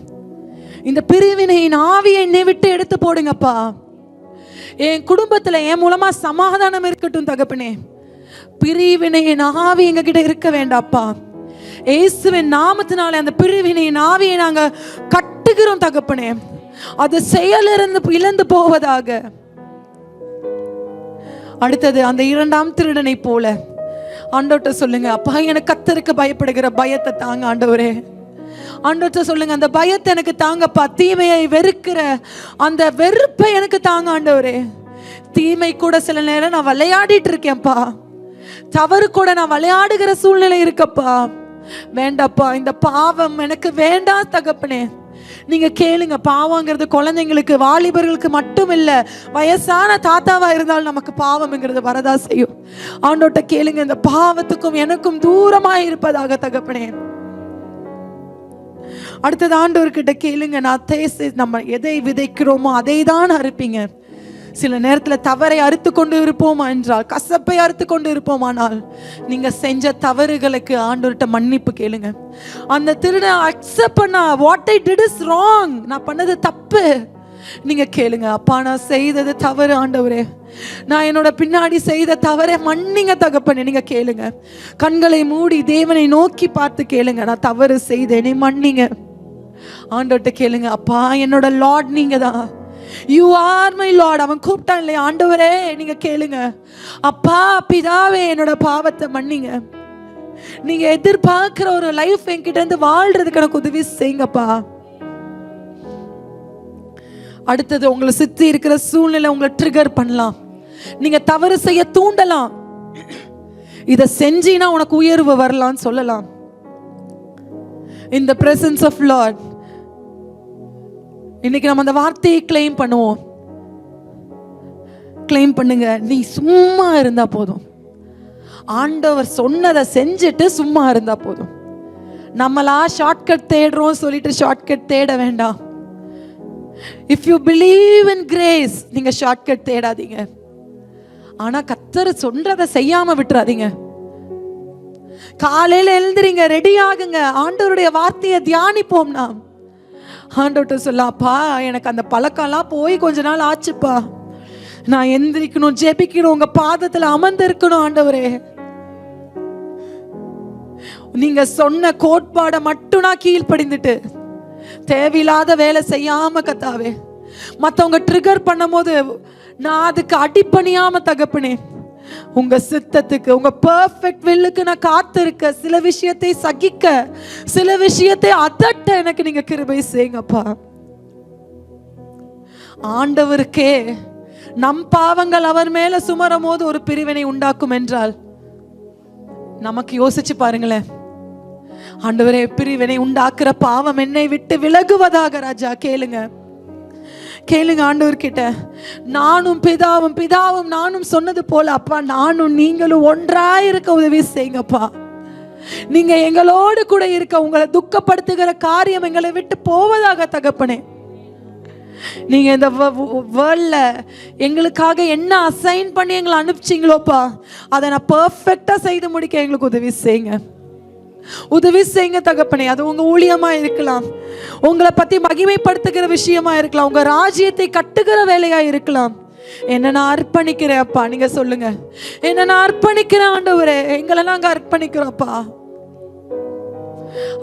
இந்த பிரிவினையின் ஆவியை என்னை விட்டு எடுத்து போடுங்கப்பா. என் குடும்பத்துல என் மூலமா சமாதானம் இருக்கட்டும் தகப்பனே. பிரிவினையின் ஆவி எங்க கிட்ட இருக்க வேண்டாப்பா. இயேசுவின் நாமத்தினாலே அந்த பிரிவினையின் ஆவியை நாங்க கட்டுகிறோம் தகப்பனே. அது செயலிருந்து இழந்து போவதாக. அடுத்தது அந்த 2ஆம் திருடனை போல ஆண்டவர்கிட்ட சொல்லுங்க, அப்பா எனக்கு கர்த்தருக்கு பயப்படுகிற பயத்தை தாங்க ஆண்டவரே. ஆண்டவர்கிட்ட சொல்லுங்க, அந்த பயத்தை எனக்கு தாங்கப்பா. தீமையை வெறுக்கிற அந்த வெறுப்பை எனக்கு தாங்க ஆண்டவரே. தீமை கூட சில நேரம் நான் விளையாடிட்டு இருக்கேன்ப்பா. தவறு கூட நான் விளையாடுகிற சூழ்நிலை இருக்கப்பா. வேண்டாப்பா, இந்த பாவம் எனக்கு வேண்டாம் தகப்பனே. நீங்க கேளுங்க, பாவங்கிறது குழந்தைங்களுக்கு வாலிபர்களுக்கு மட்டும் இல்ல, வயசான தாத்தாவா இருந்தாலும் நமக்கு பாவம்ங்கிறது வரதா செய்யும். ஆண்டோட்ட கேளுங்க, இந்த பாவத்துக்கும் எனக்கும் தூரமா இருப்பதாக தகப்பனே. அடுத்தது ஆண்டவர்கிட்ட கேளுங்க, நம்ம எதை விதைக்கிறோமோ அதை தான் அறுப்பீங்க. சில நேரத்தில் தவறை அறுத்து கொண்டு இருப்போமா என்றால், கசப்பை அறுத்து கொண்டு இருப்போமானால், நீங்க செஞ்ச தவறுகளுக்கு ஆண்டவர்கிட்ட மன்னிப்பு கேளுங்க. அந்த திருடன் அக்செப்ட் பண்ணா, what I did is wrong, நான் பண்ணது தப்பு. நீங்க கேளுங்க, அப்பா நான் செய்தது தவறு ஆண்டவரே, நான் என்னோட பின்னாடி செய்த தவறை மன்னிங்க தகப்பனே. நீங்க கேளுங்க, கண்களை மூடி தேவனை நோக்கி பார்த்து கேளுங்க, நான் தவறு செய்தேனே மன்னிங்க. ஆண்டவர்கிட்ட கேளுங்க, அப்பா என்னோட லார்ட் நீங்க தான், யூ ஆர் மை லார்ட். அவன் கூப்பிட்டான் இல்லையா, ஆண்டவரே நீங்க கேளுங்க, அப்பா பிதாவே என்னோட பாவத்தை மன்னிங்க. நீங்க எதிர்பார்க்கிற ஒரு லைஃப் என்கிட்ட இருந்து வாழ்றதுக்கு எனக்கு உதவி செய்யுங்கப்பா. அடுத்தது, உங்களை சுத்தி இருக்கிற சூழ்நிலை உங்களை ட்ரிகர் பண்ணலாம், நீங்க தவறு செய்ய தூண்டலாம். இதை செஞ்சீனா உனக்கு உயர்வு வரலாம்னு சொல்லலாம். In the presence of Lord, இன்னைக்கு நம்ம அந்த வார்த்தையை கிளைம் பண்ணுவோம். கிளைம் பண்ணுங்க, நீ சும்மா இருந்தா போதும். ஆண்டவர் சொன்னதை செஞ்சுட்டு சும்மா இருந்தா போதும். நம்மளா ஷார்ட்கட் தேடுறோம் சொல்லிட்டு ஷார்ட்கட் தேட வேண்டாம். If you believe in grace, நீங்க ஷார்ட்கட் தேடாதீங்க. ஆனா கர்த்தர் சொல்றதை செய்யாம விட்டுறாதீங்க. காலையில எழுந்துறீங்க, ரெடி ஆகுங்க, ஆண்டவருடைய வார்த்தையை தியானிப்போம். நாம் ஆண்டவர்கிட்ட சொல்லப்பா, எனக்கு அந்த பழக்கம்லாம் போய் கொஞ்ச நாள் ஆச்சுப்பா, நான் எந்திரிக்கணும், ஜெபிக்கணும், உங்க பாதத்துல அமர்ந்து இருக்கணும். ஆண்டவரே நீங்க சொன்ன கோட்பாடை மட்டும் நான் கீழ்ப்படிந்துட்டு தேவையில்லாத வேலை செய்யாம கத்தாவே, மற்றவங்க ட்ரிகர் பண்ணும் போது நான் அதுக்கு அடிப்பணியாம தகப்பனே, உங்க சித்தத்துக்கு, உங்க பெர்ஃபெக்ட் வில்லுக்கு நான் காத்திருக்க, சில விஷயத்தை சகிக்க, சில விஷயத்தை அதட்ட எனக்கு நீங்க கிருபை செய்யுங்கப்பா. ஆண்டவருக்கே நம் பாவங்கள் அவர் மேல சுமரும் போது ஒரு பிரிவினை உண்டாக்கும் என்றால், நமக்கு யோசிச்சு பாருங்களேன். ஆண்டவரே, பிரிவினை உண்டாக்குற பாவம் என்னை விட்டு விலகுவதாக ராஜா. கேளுங்க, கேளுங்க ஆண்டவர்கிட்ட, நானும் பிதாவும் பிதாவும் நானும் சொன்னது போல அப்பா, நானும் நீங்களும் ஒன்றாயிருக்க உதவி செய்யுங்கப்பா. நீங்க எங்களோடு கூட இருக்க, உங்களை துக்கப்படுத்துகிற காரியம் எங்களை விட்டு போவதாக தகப்பனே. நீங்க இந்த வேர்ல்ட்ல எங்களுக்காக என்ன அசைன் பண்ணி எங்களை அனுப்பிச்சிங்களோப்பா, அதை நான் பெர்ஃபெக்டா செய்து முடிக்க எங்களுக்கு உதவி செய்யுங்க. உதவி செய்யுங்க தகப்பனே. அது உங்க ஊழியமா இருக்கலாம், உங்களை பத்தி மகிமைப்படுத்துகிற விஷயமா இருக்கலாம், உங்க ராஜ்யத்தை கட்டுகிற வேலையா இருக்கலாம். என்ன நான் அர்ப்பணிக்கிறேன் அப்பா. நீங்க சொல்லுங்க, என்ன நான் அர்ப்பணிக்கிறேன் ஆண்டவரே, எங்களை நாங்க அர்ப்பணிக்கிறோம்ப்பா.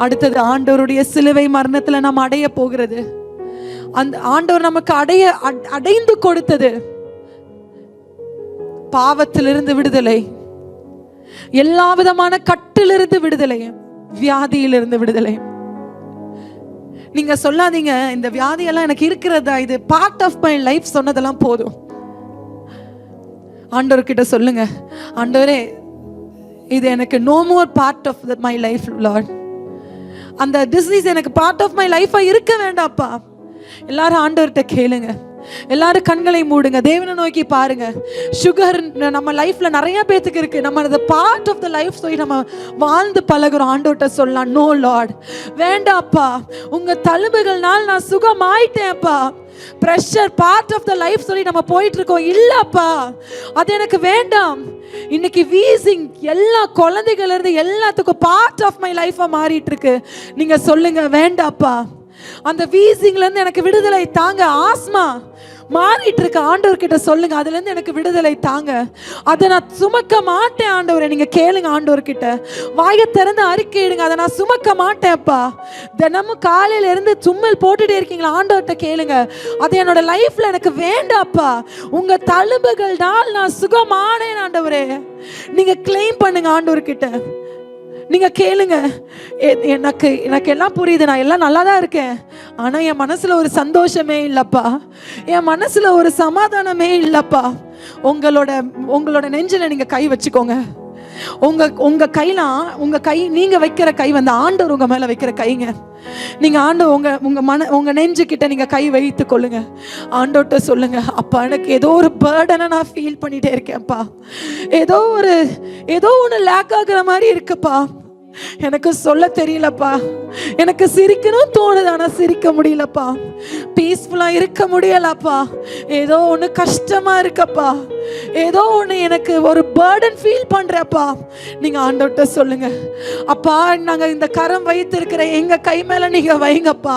அடுத்தது, ஆண்டவருடைய சிலுவை மரணத்துல நம்ம அடைய போகிறது, அந்த ஆண்டவர் நமக்கு அடைந்து கொடுத்தது பாவத்திலிருந்து விடுதலை, எல்லா விதமான கட்டிலிருந்து விடுதலை, வியாதியிலிருந்து விடுதலை. நீங்க சொல்லாதீங்க, இந்த வியாதியெல்லாம் எனக்கு இருக்கிறதா, இது பார்ட் ஆஃப் மை லைஃப் சொன்னதெல்லாம் போதும். ஆண்டவர்கிட்ட சொல்லுங்க, ஆண்டவரே இது எனக்கு no more part of my life Lord. அந்த டிசீஸ் எனக்கு பார்ட் ஆஃப் மை லைஃபா இருக்க வேண்டாப்பா. எல்லாரும் ஆண்டவர்கிட்ட கேளுங்க, எல்லாரும் கண்களை மூடுங்க, தேவனை நோக்கி பாருங்க. சுகர் நம்ம லைஃப்ல நிறைய பேத்துக்கு இருக்கு, நம்ம அது பார்ட் ஆஃப் த லைஃப் சொல்லி நம்ம வாழ்ந்து பழகுறோம். ஆண்டவர்கிட்ட சொல்லலாம், நோ லார்ட் வேண்டாப்பா, உங்க தழும்புகள்னால் நான் சுகமாயிட்டேன்ப்பா. Pressure part of the life சொல்லி நம்ம போயிட்டு இருக்கோம், இல்லப்பா அது எனக்கு வேண்டாம். இன்னைக்கு வீசிங் எல்லா குழந்தைகள் இருந்து எல்லாத்துக்கும் பார்ட் ஆஃப் மை லைஃபா மாறிட்டு இருக்கு. நீங்க சொல்லுங்க, வேண்டாப்பா அந்த வீசிங்ல இருந்து எனக்கு விடுதலை தாங்க. ஆஸ்மா, மாறிட்டு இருக்க ஆண்டவர்கிட்ட சொல்லுங்க, அதுல இருந்து எனக்கு விடுதலை தாங்க, அதை நான் சுமக்க மாட்டேன் ஆண்டவரே. நீங்க கேளுங்க ஆண்டவர்கிட்ட, வாயை திறந்து அறிக்கையிடுங்க, அதை நான் சுமக்க மாட்டேன்ப்பா. தினமும் காலையில இருந்து தும்மல் போட்டுட்டே இருக்கீங்களா, ஆண்டவர்கிட்ட கேளுங்க, அது என்னோட லைஃப்ல எனக்கு வேண்டாப்பா. உங்க தழும்புகள்னால் நான் சுகமானேன் ஆண்டவரே. நீங்க கிளைம் பண்ணுங்க ஆண்டவர்கிட்ட, நீங்க கேளுங்க. எனக்கு எல்லாம் புரியுது, நான் எல்லாம் நல்லா தான் இருக்கேன், ஆனா என் மனசுல ஒரு சந்தோஷமே இல்லப்பா, என் மனசுல ஒரு சமாதானமே இல்லப்பா. உங்களோட நெஞ்சில நீங்க கை வச்சுக்கோங்க. உங்க கைலாம், உங்க கை, நீங்க வைக்கிற கை வந்து ஆண்டவர் உங்க மேல வைக்கிற கைங்க. நீங்க ஆண்டவர் உங்க நெஞ்சு கிட்ட நீங்க கை வைத்து கொள்ளுங்க. ஆண்டவர்கிட்ட சொல்லுங்க, அப்பா எனக்கு ஏதோ ஒரு பர்டனை நான் ஃபீல் பண்ணிட்டே இருக்கேன்ப்பா, ஏதோ ஒன்று லேக் ஆகுற மாதிரி இருக்குப்பா, எனக்கு சொல்ல தெரியலப்பா, எனக்கு சிரிக்கணும் தோணுது ஆனா சிரிக்க முடியலப்பா, பீஸ்ஃபுல்லா இருக்க முடியலப்பா, ஏதோ ஒன்று கஷ்டமா இருக்கப்பா, ஏதோ ஒன்று எனக்கு ஒரு பர்டன் ஃபீல் பண்றப்பா. நீங்க ஆண்டவர்கிட்ட சொல்லுங்க, அப்பா நாங்க இந்த கரம் வைத்திருக்கிற எங்க கை மேல நீங்க வைங்கப்பா.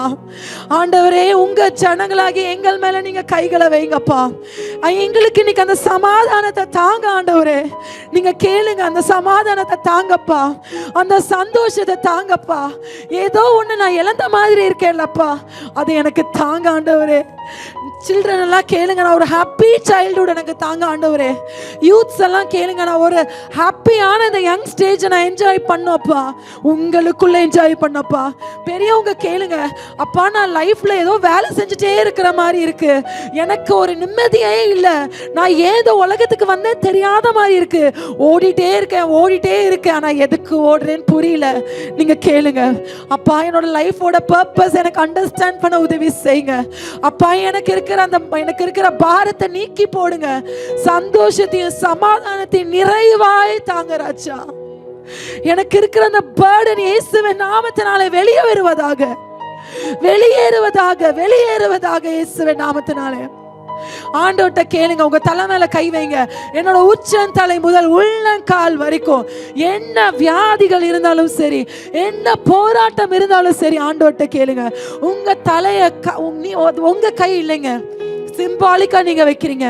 ஆண்டவரே, உங்க ஜனங்களாகி எங்கள் மேல நீங்க கைகளை வைங்கப்பா. எங்களுக்கு இன்னைக்கு அந்த சமாதானத்தை தாங்க ஆண்டவரே. நீங்க கேளுங்க, அந்த சமாதானத்தை தாங்கப்பா, அந்த சந்தோஷத்தை தாங்கப்பா. ஏதோ ஒன்று நான் இழந்த மாதிரி இருக்கேன்லப்பா, அது எனக்கு தாங்க ஆண்டவரே. சில்ட்ரன் எல்லாம் கேளுங்க, நான் ஒரு ஹாப்பி சைல்ட்ஹுட் எனக்கு தாங்க ஆண்டவரே. யூத்ஸ் எல்லாம் கேளுங்க, நான் ஒரு ஹாப்பியான இந்த யங் ஸ்டேஜை நான் என்ஜாய் பண்ணப்பா, உங்களுக்குள்ள என்ஜாய் பண்ணப்பா. பெரியவங்க கேளுங்க, அப்பா நான் லைஃப்ல ஏதோ வேலை செஞ்சுட்டே இருக்கிற மாதிரி இருக்கு, எனக்கு ஒரு நிம்மதியே இல்லை, நான் ஏதோ உலகத்துக்கு வந்தேன் தெரியாத மாதிரி இருக்கு, ஓடிட்டே இருக்கேன் ஆனா எதுக்கு ஓடுறேன்னு புரியல. நீங்க கேளுங்க, அப்பா என்னோட லைஃபோட பர்பஸ் எனக்கு அண்டர்ஸ்டாண்ட் பண்ண உதவி செய்யுங்க அப்பா. எனக்கு இருக்கிற பாரத்தை நீக்கி போடுங்க, சந்தோஷத்தையும் சமாதானத்தையும் நிறைவாய் தாங்க ராஜா. எனக்கு இருக்கிற அந்த பர்டன் இயேசுவின் நாமத்தினாலே வெளியேறுவதாக இயேசுவின் நாமத்தினாலே. ஆண்டவர்கிட்ட கேளுங்க, உங்க தலை மேல கை வைங்க. என்னோட உச்சந்தலை முதல் உள்ளங்கால் வரைக்கும் என்ன வியாதிகள் இருந்தாலும் சரி, என்ன போராட்டம் இருந்தாலும் சரி, ஆண்டவர்கிட்ட கேளுங்க. உங்க தலைய உங்க கை இல்லைங்க, சிம்பாலிக்கா நீங்க வைக்கிறீங்க.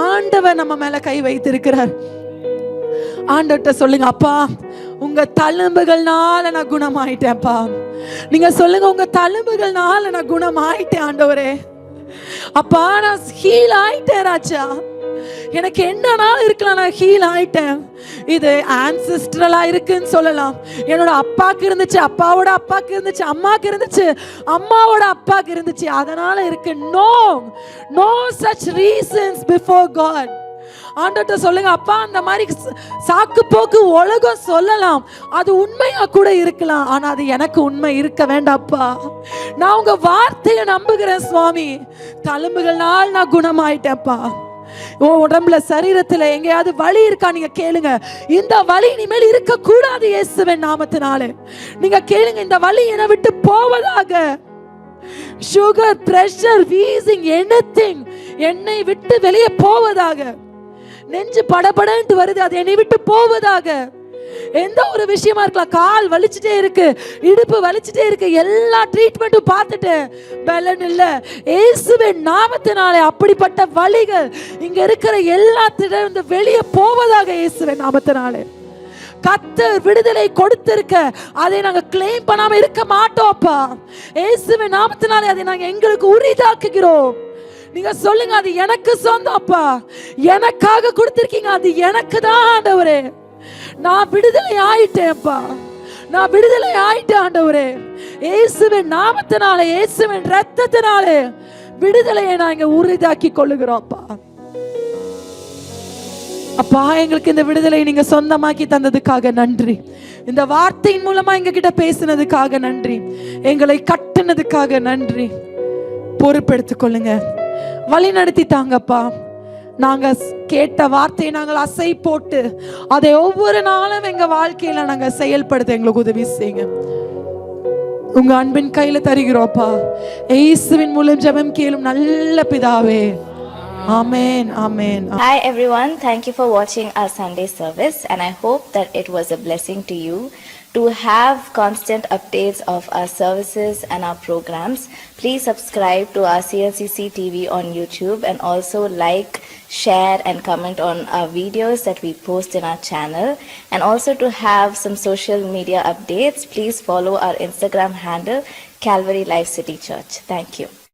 ஆண்டவர் நம்ம மேல கை வைத்திருக்கிறார். ஆண்டவர்கிட்ட சொல்லுங்க, அப்பா உங்க தழும்புகள்னால நான் குணமாயிட்டேன்ப்பா. நீங்க சொல்லுங்க, உங்க தழும்புகள்னால நான் குணமாயிட்டேன் ஆண்டவரே. அப்பா நான் ஹீல் ஆயிட்டேன் ராஜா, எனக்கு என்னன்னாலும் இருக்கலாம், நான் ஹீல் ஆயிட்டேன். இது ஆன்செஸ்ட்ரலா இருக்குன்னு சொல்லலாம். என்னோட அப்பாக்கு இருந்துச்சு, அப்பாவோட அப்பாக்கு இருந்துச்சு, அம்மாக்கு இருந்துச்சு, அம்மாவோட அப்பாக்கு இருந்துச்சு, அதனால இருக்கு. No such reasons before God. ஆண்டவர்கிட்ட சொல்லுங்க, அப்பா அந்த மாதிரி சாக்கு போக்கு உலகம் சொல்லலாம், அது உண்மையா கூட இருக்கலாம், ஆனா அது எனக்கு உண்மை இருக்க வேண்டாப்பா. நான் உங்க வார்த்தையை நம்புகிறேன் சுவாமி. தழும்புகள்னால் நான் குணமாயிட்டேன்ப்பா. உடம்புல சரீரத்துல எங்கேயாவது வலி இருக்கா நீங்க கேளுங்க, இந்த வலி இனிமேல் இருக்க கூடாது இயேசுவின் நாமத்தினாலே. நீங்க கேளுங்க, இந்த வலி என்னை விட்டு போவதாக. சுகர், பிரஷர், வீசிங், எனிதிங் என்னை விட்டு வெளியே போவதாக. நெஞ்சு படபடன்ட்டு வருது, அது என்னை விட்டு போவதாக. எந்த ஒரு விஷயமா இருக்கலாம், கால் வலிச்சுட்டே இருக்கு, இடுப்பு வலிச்சுட்டே இருக்கு, எல்லா ட்ரீட்மெண்ட்டும் பார்த்துட்டு பலன் இல்ல. இயேசுவின் நாமத்தினாலே அப்படிப்பட்ட வலிகள் இங்க இருக்கிற எல்லாத்திலிருந்து வெளியே போவதாக இயேசுவின் நாமத்தினாலே. கர்த்தர் விடுதலை கொடுத்திருக்க, அதை நாங்க கிளைம் பண்ணாம இருக்க மாட்டோம்ப்பா. இயேசுவின் நாமத்தினாலே அதை நாங்க எங்களுக்கு உரிதாக்குகிறோம். நீங்க சொல்லுங்க, அது எனக்கு சொந்தம் அப்பா, எனக்காக கொடுத்திருக்கீங்க, அது எனக்கு தான் ஆண்டவரே. நான் விடுதலை ஆயிட்டேன்ப்பா, நான் விடுதலை ஆயிட்டேன் ஆண்டவரே. இயேசுவின் நாமத்தினாலே, இயேசுவின் ரத்தத்தினாலே விடுதலையை நாங்க உறுதியாக்கி கொள்ளுகிறோம்ப்பா. அப்பா எங்களுக்கு இந்த விடுதலை நீங்க சொந்தமாக்கி தந்ததுக்காக நன்றி. இந்த வார்த்தையின் மூலமா எங்க கிட்ட பேசினதுக்காக நன்றி. எங்களை கட்டினதுக்காக நன்றி. பொறுப்பெடுத்துக் கொள்ளுங்க, வழி நடத்தி தாங்கப்பா. நாங்க கேட்ட வார்த்தையை நாங்கள் அசை போட்டு அதை ஒவ்வொரு நாளும் எங்க வாழ்க்கையில நாங்க செயல்படுத்த எங்களுக்கு உதவி செய்யுங்க. உங்க அன்பின் கையில தருகிறோம்ப்பா. இயேசுவின் மூலம் ஜெபம் கேளும் நல்ல பிதாவே, ஆமென் ஆமென். Hi everyone, thank you for watching our Sunday service, and I hope that it was a blessing to you. To have constant updates of our services and our programs, please subscribe to our CLCC TV on YouTube, and also like, share and comment on our videos that we post in our channel. And also to have some social media updates, please follow our Instagram handle, Calvary Life City Church. Thank you.